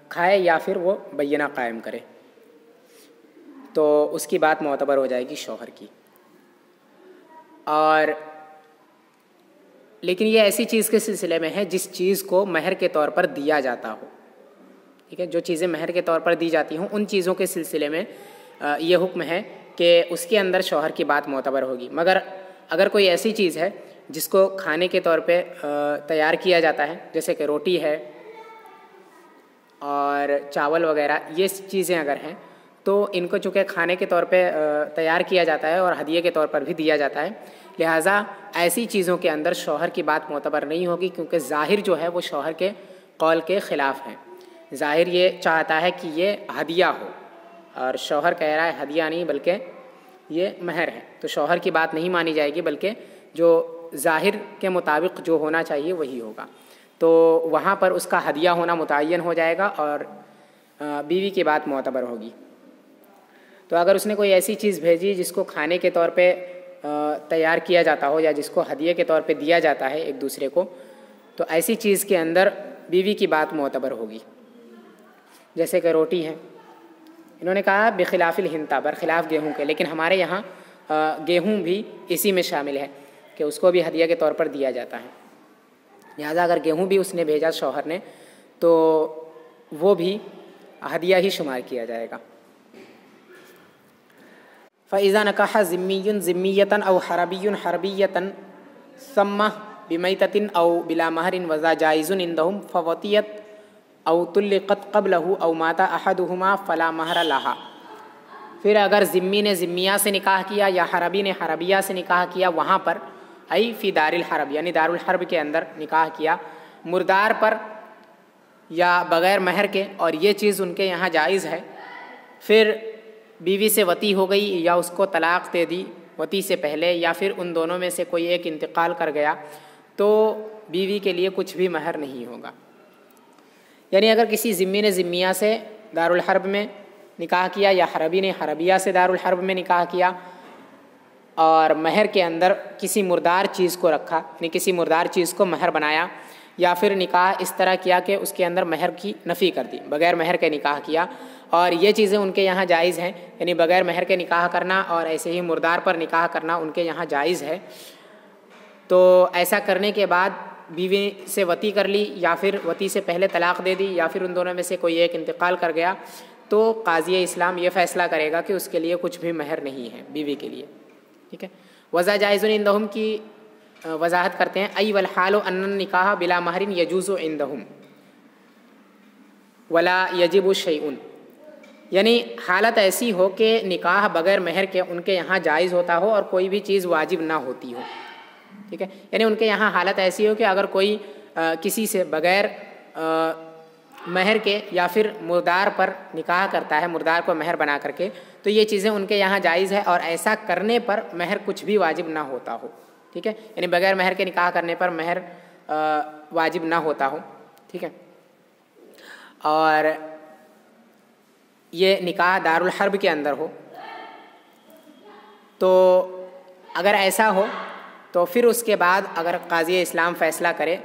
کھائے یا پھر وہ بینہ قائم کرے، تو اس کی بات معتبر ہو جائے گی شوہر کی۔ اور لیکن یہ ایسی چیز کے سلسلے میں ہے جس چیز کو مہر کے طور پر دیا جاتا ہو، ٹھیک ہے، جو چیزیں مہر کے طور پر دی جاتی ہوں ان چیزوں کے سلسلے میں یہ حکم ہے کہ اس کے اندر شوہر کی بات معتبر ہوگی۔ مگر اگر کوئی ایسی چیز ہے جس کو کھانے کے طور پہ تیار کیا جاتا ہے، جیسے کہ روٹی ہے اور چاول وغیرہ، یہ چیزیں اگر ہیں تو ان کو چونکہ کھانے کے طور پہ تیار کیا جاتا ہے اور ہدیے کے طور پر بھی دیا جاتا ہے، لہٰذا ایسی چیزوں کے اندر شوہر کی بات معتبر نہیں ہوگی، کیونکہ ظاہر جو ہے وہ شوہر کے قول کے خلاف ہے۔ ظاہر یہ چاہتا ہے کہ یہ ہدیہ ہو، اور شوہر کہہ رہا ہے ہدیہ نہیں بلکہ یہ مہر ہے، تو شوہر کی بات نہیں مانی جائے گی، بلکہ جو ظاہر کے مطابق جو ہونا چاہیے وہی ہوگا۔ تو وہاں پر اس کا ہدیہ ہونا متعین ہو جائے گا اور بیوی کی بات معتبر ہوگی۔ تو اگر اس نے کوئی ایسی چیز بھیجی جس کو کھانے کے طور پہ تیار کیا جاتا ہو یا جس کو ہدیے کے طور پہ دیا جاتا ہے ایک دوسرے کو، تو ایسی چیز کے اندر بیوی کی بات معتبر ہوگی۔ جیسے کہ روٹی ہے، انہوں نے کہا بخلاف الحنطہ، برخلاف گیہوں کے، لیکن ہمارے یہاں گیہوں بھی اسی میں شامل ہے کہ اس کو بھی ہدیہ کے طور پر دیا جاتا ہے، لہٰذا اگر گیہوں بھی اس نے بھیجا شوہر نے تو وہ بھی ہدیہ ہی شمار کیا جائے گا۔ فَإِذَا نَكَحَ ذِمِّيٌّ ذِمِّيَّةً أَوْ حَرَبِيٌّ حَرْبِيَّةً سَمَّهْ بِمَيْتَةٍ أَوْ بِلَا مَهْرٍ وَذَا جَائِزٌ عِندَهُمْ فَوَطِيَتْ أَوْ طُلِّقَتْ قَبْلَهُ أَوْ مَاتَ أَحَدُهُمَا فَلَا مَهْرَ لَهَا۔ پھر اگر ذمی نے ذمیہ سے نکاح کیا یا حربی نے حربیہ سے نکاح کیا، وہاں پر ای فی دار الحرب یعنی دار الحرب کے اندر نکاح کیا، مردار پر یا بغیر مہر کے، اور یہ چیز ان کے یہاں جائز ہے، پھر بیوی سے وطی ہو گئی یا اس کو طلاق دے دی وطی سے پہلے، یا پھر ان دونوں میں سے کوئی ایک انتقال کر گیا، تو بیوی کے لیے کچھ بھی مہر نہیں ہوگا۔ یعنی اگر کسی ذمی نے ذمیہ سے دار الحرب میں نکاح کیا یا حربی نے حربیہ سے دار الحرب میں نکاح کیا اور مہر کے اندر کسی مردار چیز کو رکھا، یعنی کسی مردار چیز کو مہر بنایا، یا پھر نکاح اس طرح کیا کہ اس کے اندر مہر کی نفی کر دی، بغیر مہر کے نکاح کیا، اور یہ چیزیں ان کے یہاں جائز ہیں، یعنی بغیر مہر کے نکاح کرنا اور ایسے ہی مردار پر نکاح کرنا ان کے یہاں جائز ہے، تو ایسا کرنے کے بعد بیوی سے وطی کر لی یا پھر وطی سے پہلے طلاق دے دی، یا پھر ان دونوں میں سے کوئی ایک انتقال کر گیا، تو قاضی اسلام یہ فیصلہ کرے گا کہ اس کے لیے کچھ بھی مہر نہیں ہے بیوی کے لیے، ٹھیک ہے۔ وضع جائز عندہم کی وضاحت کرتے ہیں، ای والحال ان النکاح بلا مہر یجوز عندہم ولا یجب شیء، یعنی حالت ایسی ہو کہ نکاح بغیر مہر کے ان کے یہاں جائز ہوتا ہو اور کوئی بھی چیز واجب نہ ہوتی ہو، ٹھیک ہے۔ یعنی ان کے یہاں حالت ایسی ہو کہ اگر کوئی کسی سے بغیر مہر کے یا پھر مردار پر نکاح کرتا ہے، مردار کو مہر بنا کر کے، تو یہ چیزیں ان کے یہاں جائز ہے، اور ایسا کرنے پر مہر کچھ بھی واجب نہ ہوتا ہو، ٹھیک ہے۔ یعنی بغیر مہر کے نکاح کرنے پر مہر واجب نہ ہوتا ہو، ٹھیک ہے۔ اور یہ نکاح دار الحرب کے اندر ہو، تو اگر ایسا ہو تو پھر اس کے بعد اگر قاضی اسلام فیصلہ کرے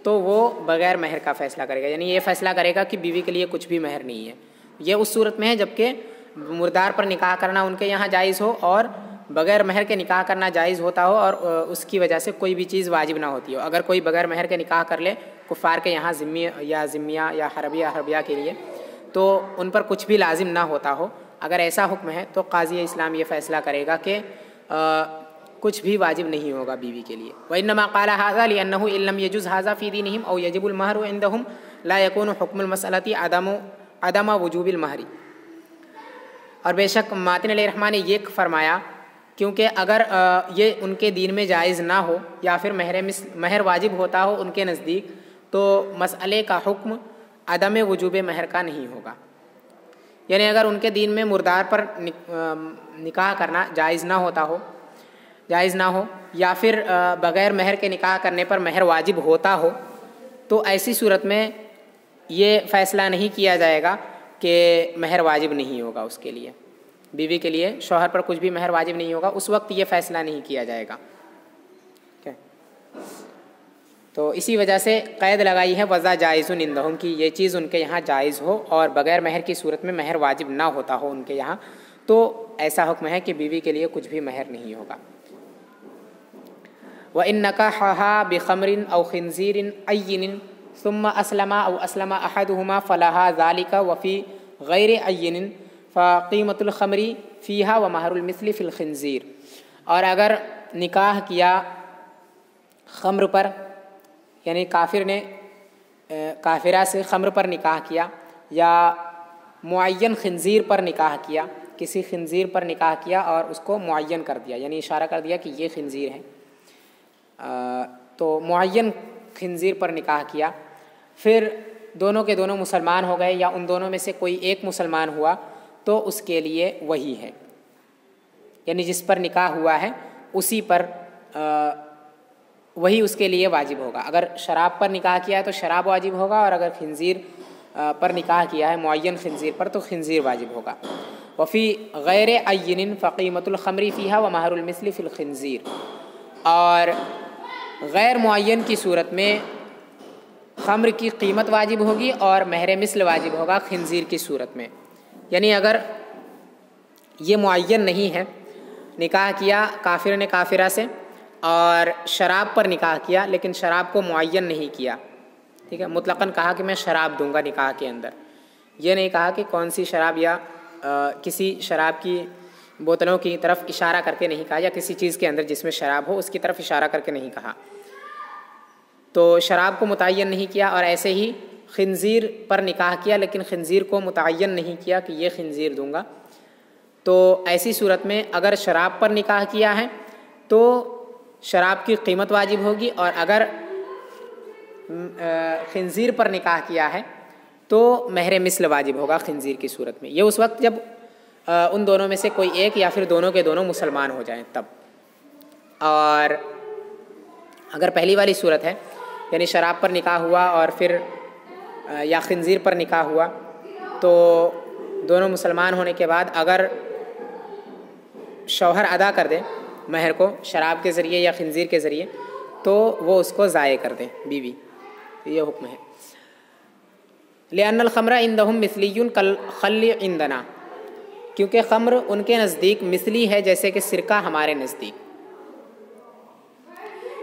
تو وہ بغیر مہر کا فیصلہ کرے گا، یعنی یہ فیصلہ کرے گا کہ بیوی کے لیے کچھ بھی مہر نہیں ہے۔ یہ اس صورت میں ہے جبکہ مردار پر نکاح کرنا ان کے یہاں جائز ہو اور بغیر مہر کے نکاح کرنا جائز ہوتا ہو، اور اس کی وجہ سے کوئی بھی چیز واجب نہ ہوتی ہو۔ اگر کوئی بغیر مہر کے نکاح کر لے کفار کے یہاں ذمی یا ذمیہ یا حربیہ کے لیے، تو ان پر کچھ بھی لازم نہ ہوتا ہو، اگر ایسا حکم ہے تو قاضی اسلام یہ فیصلہ کرے گا کہ کچھ بھی واجب نہیں ہوگا بیوی کے لیے۔ وَإِنَّمَا قَالَ هَذَا لِأَنَّهُ إِن لَّمْ يَجُزْ هَذَا فِي دِينِهِمْ أَوْ يَجِبُ الْمَهْرُ عِندَهُمْ لَا يَكُونُ حُكْمُ الْمَسْأَلَةِ عَدَمَ وُجُوبِ الْمَهْرِ۔ اور بے شک ماتن علیہ الرحمٰن نے یہ فرمایا کیونکہ اگر یہ ان کے دین میں جائز نہ ہو یا پھر مہر واجب ہوتا ہو ان کے نزدیک، تو مسئلے کا حکم عدم وجوب مہر کا نہیں ہوگا۔ یعنی اگر ان کے دین میں مردار پر نکاح کرنا جائز نہ ہو یا پھر بغیر مہر کے نکاح کرنے پر مہر واجب ہوتا ہو، تو ایسی صورت میں یہ فیصلہ نہیں کیا جائے گا کہ مہر واجب نہیں ہوگا اس کے لیے، بیوی کے لیے شوہر پر کچھ بھی مہر واجب نہیں ہوگا، اس وقت یہ فیصلہ نہیں کیا جائے گا۔ تو اسی وجہ سے قید لگائی ہے وضع جائز عندہم کی، یہ چیز ان کے یہاں جائز ہو اور بغیر مہر کی صورت میں مہر واجب نہ ہوتا ہو ان کے یہاں، تو ایسا حکم ہے کہ بیوی کے لیے کچھ بھی مہر نہیں ہوگا۔ وَإِن نَكَحَهَا بِخَمْرٍ أَوْ خِنْزِيرٍ عَيِّنٍ ثُمَّ أَسْلَمَ أَوْ أَسْلَمَ أَحَدُهُمَا فَلَهَا ذَلِكَ وَفِي غَيْرِ عَيِّنٍ فَقِيمَةُ الْخَمْرِ فِيهَا وَمَهْرُ الْمِثْلِ فِي الْخِنْزِيرِ۔ اور اگر نکاح کیا خمر پر، یعنی کافر نے کافرہ سے خمر پر نکاح کیا، یا معین خنزیر پر نکاح کیا، کسی خنزیر پر نکاح کیا اور اس کو معین کر دیا، یعنی اشارہ کر دیا کہ یہ خنزیر ہے، تو معین خنزیر پر نکاح کیا، پھر دونوں کے دونوں مسلمان ہو گئے یا ان دونوں میں سے کوئی ایک مسلمان ہوا، تو اس کے لیے وہی ہے، یعنی جس پر نکاح ہوا ہے اسی پر وہی اس کے لیے واجب ہوگا. اگر شراب پر نکاح کیا ہے تو شراب واجب ہوگا، اور اگر خنزیر پر نکاح کیا ہے معین خنزیر پر تو خنزیر واجب ہوگا. وفی غیر عین فقیمۃ الخمر فیہا و مہر المثل فی الخنزیر، اور غیر معین کی صورت میں خمر کی قیمت واجب ہوگی اور مہر مثل واجب ہوگا خنزیر کی صورت میں. یعنی اگر یہ معین نہیں ہے، نکاح کیا کافر نے کافرہ سے اور شراب پر نکاح کیا لیکن شراب کو معین نہیں کیا، ٹھیک ہے، مطلقاً کہا کہ میں شراب دوں گا نکاح کے اندر، یہ نہیں کہا کہ کون سی شراب، یا کسی شراب کی بوتلوں کی طرف اشارہ کر کے نہیں کہا، یا کسی چیز کے اندر جس میں شراب ہو اس کی طرف اشارہ کر کے نہیں کہا، تو شراب کو متعین نہیں کیا. اور ایسے ہی خنزیر پر نکاح کیا لیکن خنزیر کو متعین نہیں کیا کہ یہ خنزیر دوں گا. تو ایسی صورت میں اگر شراب پر نکاح کیا ہے تو شراب کی قیمت واجب ہوگی، اور اگر خنزیر پر نکاح کیا ہے تو مہر مثل واجب ہوگا خنزیر کی صورت میں. یہ اس وقت جب ان دونوں میں سے کوئی ایک یا پھر دونوں کے دونوں مسلمان ہو جائیں تب. اور اگر پہلی والی صورت ہے یعنی شراب پر نکاح ہوا اور پھر یا خنزیر پر نکاح ہوا، تو دونوں مسلمان ہونے کے بعد اگر شوہر ادا کر دے مہر کو شراب کے ذریعے یا خنزیر کے ذریعے تو وہ اس کو ضائع کر دیں بیوی. یہ حکم ہے. لأن الخمر عندهم مثلی کالخل عندنا، کیونکہ خمر ان کے نزدیک مثلی ہے جیسے کہ سرکہ ہمارے نزدیک.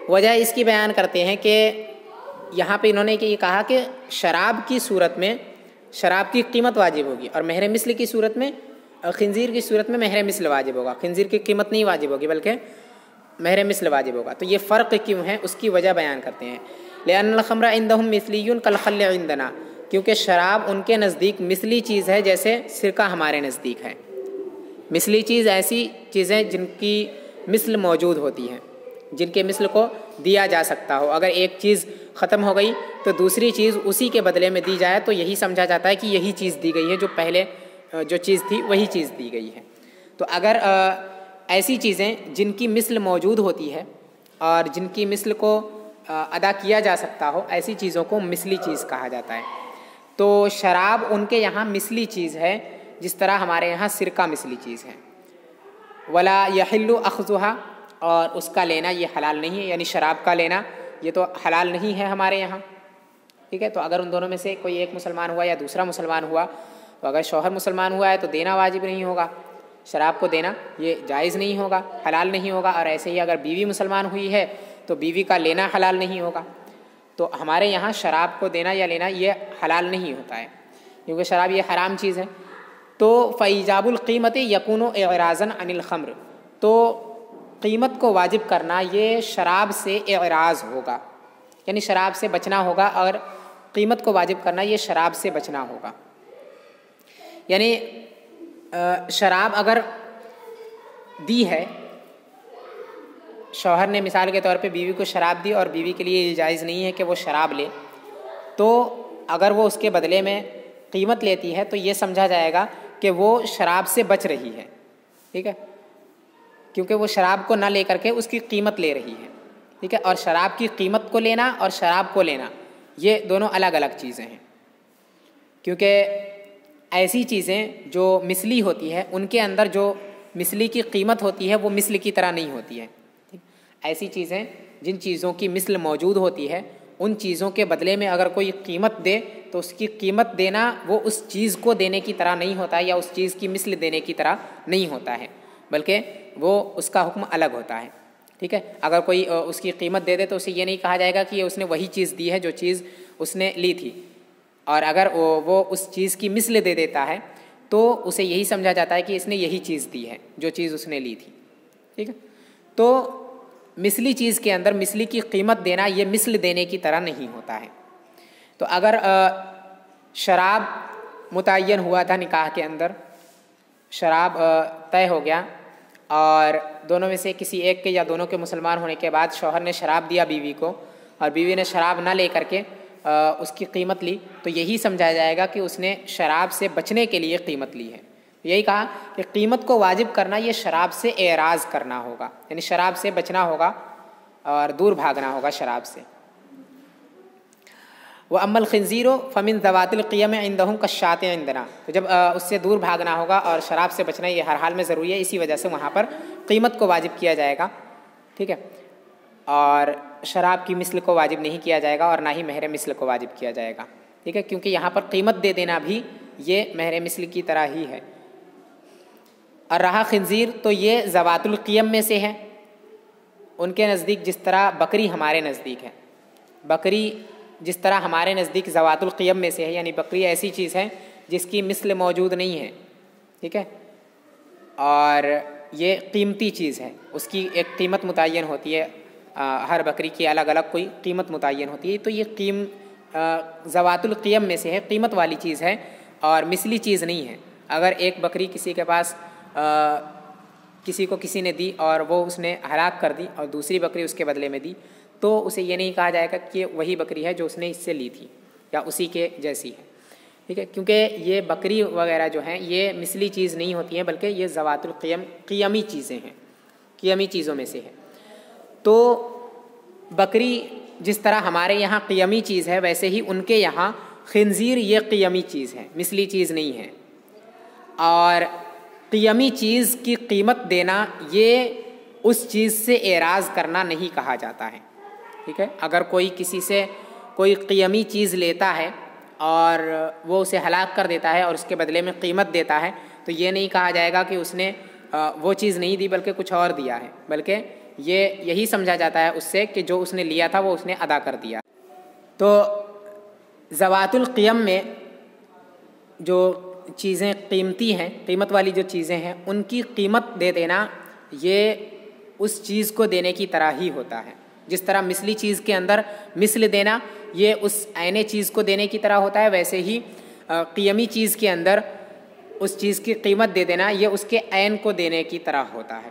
وجہ اس کی بیان کرتے ہیں کہ یہاں پہ انہوں نے یہ کہا کہ شراب کی صورت میں شراب کی قیمت واجب ہوگی، اور مہر مثل کی صورت میں خنزیر کی صورت میں مہر مثل واجب ہوگا. خنزیر کی قیمت نہیں واجب ہوگی بلکہ مہر مثل واجب ہوگا. تو یہ فرق کیوں ہے اس کی وجہ بیان کرتے ہیں. لأن الخمر عندهم مثلی کالخل عندنا، کیونکہ شراب ان کے نزدیک مثلی چیز ہے جیسے سرکہ ہمارے نزدیک ہے. مثلی چیز ایسی چیزیں جن کی مثل موجود ہوتی ہیں، جن کے مثل کو دیا جا سکتا ہو. اگر ایک چیز ختم ہو گئی تو دوسری چیز اسی کے بدلے میں دی جائے تو یہی سمجھا جاتا ہے کہ یہی چیز دی گئی ہے، جو پہلے جو چیز تھی وہی چیز دی گئی ہے. تو اگر ایسی چیزیں جن کی مثل موجود ہوتی ہے اور جن کی مثل کو ادا کیا جا سکتا ہو، ایسی چیزوں کو مثلی چیز کہا جاتا ہے. تو شراب ان کے یہاں مثلی چیز ہے جس طرح ہمارے یہاں سرکہ مثلی چیز ہے. ولا یحل اخذها، اور اس کا لینا یہ حلال نہیں ہے، یعنی شراب کا لینا یہ تو حلال نہیں ہے ہمارے یہاں. ٹھیک ہے، تو اگر ان دونوں میں سے کوئی ایک مسلمان ہوا یا دوسرا مسلمان ہوا، تو اگر شوہر مسلمان ہوا ہے تو دینا واجب نہیں ہوگا، شراب کو دینا یہ جائز نہیں ہوگا، حلال نہیں ہوگا. اور ایسے ہی اگر بیوی مسلمان ہوئی ہے تو بیوی کا لینا حلال نہیں ہوگا. تو ہمارے یہاں شراب کو دینا یا لینا یہ حلال نہیں ہوتا ہے کیونکہ شراب یہ حرام چیز ہے. تو فایجاب القیمت یکون اعراضا عن الخمر، تو قیمت کو واجب کرنا یہ شراب سے اعراض ہوگا، یعنی شراب سے بچنا ہوگا، اور قیمت کو واجب کرنا یہ شراب سے بچنا ہوگا. یعنی شراب اگر دی ہے، شوہر نے مثال کے طور پہ بیوی کو شراب دی اور بیوی کے لیے یہ جائز نہیں ہے کہ وہ شراب لے، تو اگر وہ اس کے بدلے میں قیمت لیتی ہے تو یہ سمجھا جائے گا کہ وہ شراب سے بچ رہی ہے. ٹھیک ہے، کیونکہ وہ شراب کو نہ لے کر کے اس کی قیمت لے رہی ہے. ٹھیک ہے، اور شراب کی قیمت کو لینا اور شراب کو لینا یہ دونوں الگ الگ چیزیں ہیں، کیونکہ ایسی چیزیں جو مثلی ہوتی ہے ان کے اندر جو مثلی کی قیمت ہوتی ہے وہ مثل کی طرح نہیں ہوتی ہے. ایسی چیزیں جن چیزوں کی مثل موجود ہوتی ہے ان چیزوں کے بدلے میں اگر کوئی قیمت دے تو اس کی قیمت دینا وہ اس چیز کو دینے کی طرح نہیں ہوتا ہے، یا اس چیز کی مثل دینے کی طرح نہیں ہوتا ہے، بلکہ وہ اس کا حکم الگ ہوتا ہے. ٹھیک ہے، اگر کوئی اس کی قیمت دے دے تو اسے یہ نہیں کہا جائے گا کہ یہ اس نے وہی چیز دی ہے جو چیز اس نے لی تھی، اور اگر وہ اس چیز کی مثل دے دیتا ہے تو اسے یہی سمجھا جاتا ہے کہ اس نے یہی چیز دی ہے جو چیز اس نے لی تھی. ٹھیک ہے، تو مثلی چیز کے اندر مثلی کی قیمت دینا یہ مثل دینے کی طرح نہیں ہوتا ہے. تو اگر شراب متعین ہوا تھا نکاح کے اندر، شراب طے ہو گیا اور دونوں میں سے کسی ایک کے یا دونوں کے مسلمان ہونے کے بعد شوہر نے شراب دیا بیوی کو اور بیوی نے شراب نہ لے کر کے اس کی قیمت لی، تو یہی سمجھایا جائے گا کہ اس نے شراب سے بچنے کے لیے قیمت لی ہے. یہی کہا کہ قیمت کو واجب کرنا یہ شراب سے اعراض کرنا ہوگا، یعنی شراب سے بچنا ہوگا اور دور بھاگنا ہوگا شراب سے۔ وَأَمَّا الْخِنْزِيرُ فَمِنْ ذَوَاتِ الْقِيَمِ عِنْدَهُمْ كَالشَّاةِ عِنْدَنَا، تو جب اس سے دور بھاگنا ہوگا اور شراب سے بچنا یہ ہر حال میں ضروری ہے، اسی وجہ سے وہاں پر قیمت کو واجب کیا جائے گا، ٹھیک ہے، اور شراب کی مثل کو واجب نہیں کیا جائے گا اور نہ ہی مہر مثل کو واجب کیا جائے گا، ٹھیک ہے، کیونکہ یہاں پر قیمت دے دینا بھی یہ مہر مثل کی طرح ہی ہے۔ اور رہا خنزیر تو یہ ذوات القیم میں سے ہے، ان کے نزدیک جس طرح بکری ہمارے نزدیک ہے، بکری جس طرح ہمارے نزدیک ذوات القیم میں سے ہے، یعنی بکری ایسی چیز ہے جس کی مثل موجود نہیں ہے، ٹھیک ہے، اور یہ قیمتی چیز ہے، اس کی ایک قیمت متعین ہوتی ہے، ہر بکری کی الگ الگ کوئی قیمت متعین ہوتی ہے، تو یہ ذوات القیم میں سے ہے، قیمت والی چیز ہے اور مثلی چیز نہیں ہے۔ اگر ایک بکری کسی کے پاس کسی کو کسی نے دی اور وہ اس نے ہلاک کر دی اور دوسری بکری اس کے بدلے میں دی، تو اسے یہ نہیں کہا جائے گا کہ وہی بکری ہے جو اس نے اس سے لی تھی یا اسی کے جیسی ہے، ٹھیک ہے، کیونکہ یہ بکری وغیرہ جو ہیں یہ مثلی چیز نہیں ہوتی ہیں، بلکہ یہ ذوات القیم قیمی چیزیں ہیں، قیمی چیزوں میں سے ہے۔ تو بکری جس طرح ہمارے یہاں قیمی چیز ہے، ویسے ہی ان کے یہاں خنزیر یہ قیمی چیز ہے، مثلی چیز نہیں ہے، اور قیمی چیز کی قیمت دینا یہ اس چیز سے اعراض کرنا نہیں کہا جاتا ہے، ٹھیک ہے۔ اگر کوئی کسی سے کوئی قیمی چیز لیتا ہے اور وہ اسے ہلاک کر دیتا ہے اور اس کے بدلے میں قیمت دیتا ہے، تو یہ نہیں کہا جائے گا کہ اس نے وہ چیز نہیں دی بلکہ کچھ اور دیا ہے، بلکہ یہی سمجھا جاتا ہے اس سے کہ جو اس نے لیا تھا وہ اس نے ادا کر دیا۔ تو ذوات القیم میں جو چیزیں قیمتی ہیں، قیمت والی جو چیزیں ہیں، ان کی قیمت دے دینا یہ اس چیز کو دینے کی طرح ہی ہوتا ہے، جس طرح مثلی چیز کے اندر مثل دینا یہ اس عین چیز کو دینے کی طرح ہوتا ہے، ویسے ہی قیمی چیز کے اندر اس چیز کی قیمت دے دینا یہ اس کے عین کو دینے کی طرح ہوتا ہے۔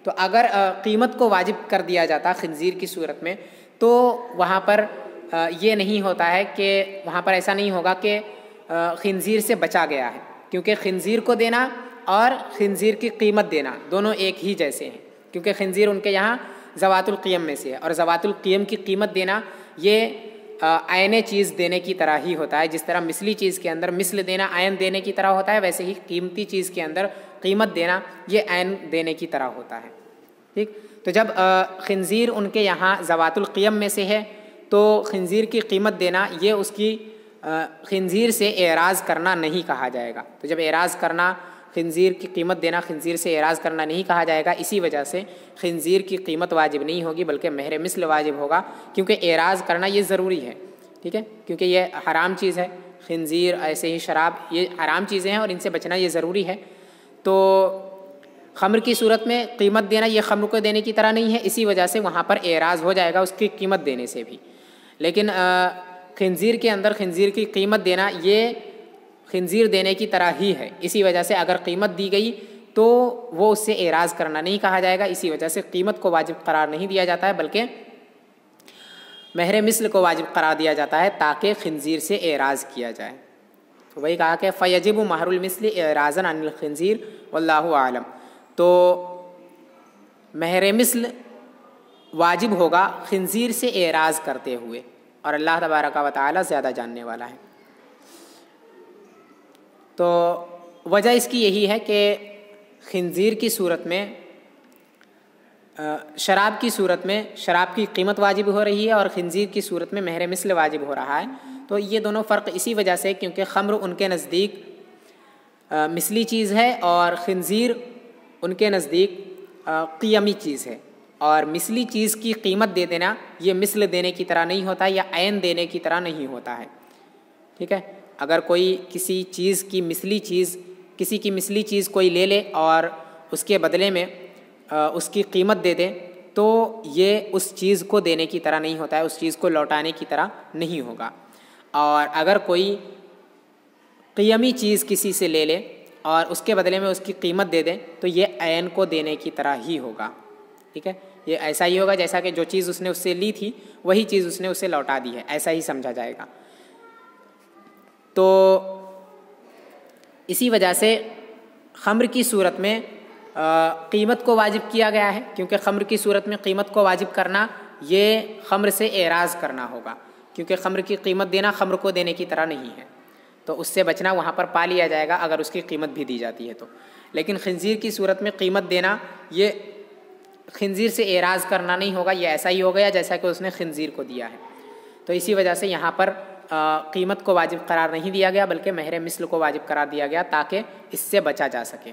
تو اگر قیمت کو واجب کر دیا جاتا خنزیر کی صورت میں، تو وہاں پر یہ نہیں ہوتا ہے کہ وہاں پر ایسا نہیں ہوگا کہ خنزیر سے بچا گیا ہے، کیونکہ خنزیر کو دینا اور خنزیر کی قیمت دینا دونوں ایک ہی جیسے ہیں، کیونکہ خنزیر ان کے یہاں ذوات القیم میں سے ہے، اور ذوات القیم کی قیمت دینا یہ عین چیز دینے کی طرح ہی ہوتا ہے، جس طرح مثلی چیز کے اندر مثل دینا عین دینے کی طرح ہوتا ہے، ویسے ہی قیمتی چیز کے اندر قیمت دینا یہ عین دینے کی طرح ہوتا ہے، ٹھیک۔ تو جب خنزیر ان کے یہاں ذوات القیم میں سے ہے تو خنزیر کی قیمت دینا یہ اس کی خنزیر سے اعراض کرنا نہیں کہا جائے گا۔ تو جب اعراض کرنا، خنزیر کی قیمت دینا خنزیر سے اعراض کرنا نہیں کہا جائے گا، اسی وجہ سے خنزیر کی قیمت واجب نہیں ہوگی بلکہ مہر مثل واجب ہوگا، کیونکہ اعراض کرنا یہ ضروری ہے، ٹھیک ہے، کیونکہ یہ حرام چیز ہے، خنزیر ایسے ہی شراب یہ حرام چیزیں ہیں اور ان سے بچنا یہ ضروری ہے۔ تو خمر کی صورت میں قیمت دینا یہ خمر کو دینے کی طرح نہیں ہے، اسی وجہ سے وہاں پر اعراض ہو جائے گا اس کی قیمت دینے سے بھی، لیکن خنزیر کے اندر خنزیر کی قیمت دینا یہ خنزیر دینے کی طرح ہی ہے، اسی وجہ سے اگر قیمت دی گئی تو وہ اس سے اعراض کرنا نہیں کہا جائے گا، اسی وجہ سے قیمت کو واجب قرار نہیں دیا جاتا ہے بلکہ مہر مثل کو واجب قرار دیا جاتا ہے تاکہ خنزیر سے اعراض کیا جائے۔ تو وہی کہا کہ فیجب مہر المثل اعراضا عن الخنزیر واللہ اعلم، تو مہر مثل واجب ہوگا خنزیر سے اعراض کرتے ہوئے، اور اللہ تبارک و تعالی زیادہ جاننے والا ہے۔ تو وجہ اس کی یہی ہے کہ خنزیر کی صورت میں شراب کی صورت میں شراب کی قیمت واجب ہو رہی ہے اور خنزیر کی صورت میں مہر مثل واجب ہو رہا ہے، تو یہ دونوں فرق اسی وجہ سے کیونکہ خمر ان کے نزدیک مثلی چیز ہے اور خنزیر ان کے نزدیک قیمی چیز ہے، اور مثلی چیز کی قیمت دے دینا یہ مثل دینے کی طرح نہیں ہوتا یا عین دینے کی طرح نہیں ہوتا ہے، ٹھیک ہے۔ اگر کوئی کسی کی مثلی چیز کوئی لے لے اور اس کے بدلے میں اس کی قیمت دے دے تو یہ اس چیز کو دینے کی طرح نہیں ہوتا ہے، اس چیز کو لوٹانے کی طرح نہیں ہوگا، اور اگر کوئی قیمی چیز کسی سے لے لے اور اس کے بدلے میں اس کی قیمت دے دے تو یہ عین کو دینے کی طرح ہی ہوگا، ٹھیک ہے، یہ ایسا ہی ہوگا جیسا کہ جو چیز اس نے اس سے لی تھی وہی چیز اس نے اسے لوٹا دی ہے، ایسا ہی سمجھا جائے گا۔ تو اسی وجہ سے خمر کی صورت میں قیمت کو واجب کیا گیا ہے، کیونکہ خمر کی صورت میں قیمت کو واجب کرنا یہ خمر سے اعراض کرنا ہوگا، کیونکہ خمر کی قیمت دینا خمر کو دینے کی طرح نہیں ہے، تو اس سے بچنا وہاں پر پا لیا جائے گا اگر اس کی قیمت بھی دی جاتی ہے تو۔ لیکن خنزیر کی صورت میں قیمت دینا یہ خنزیر سے اعراض کرنا نہیں ہوگا، یہ ایسا ہی ہو گیا جیسا کہ اس نے خنزیر کو دیا ہے، تو اسی وجہ سے یہاں پر قیمت کو واجب قرار نہیں دیا گیا بلکہ مہر مثل کو واجب قرار دیا گیا تاکہ اس سے بچا جا سکے۔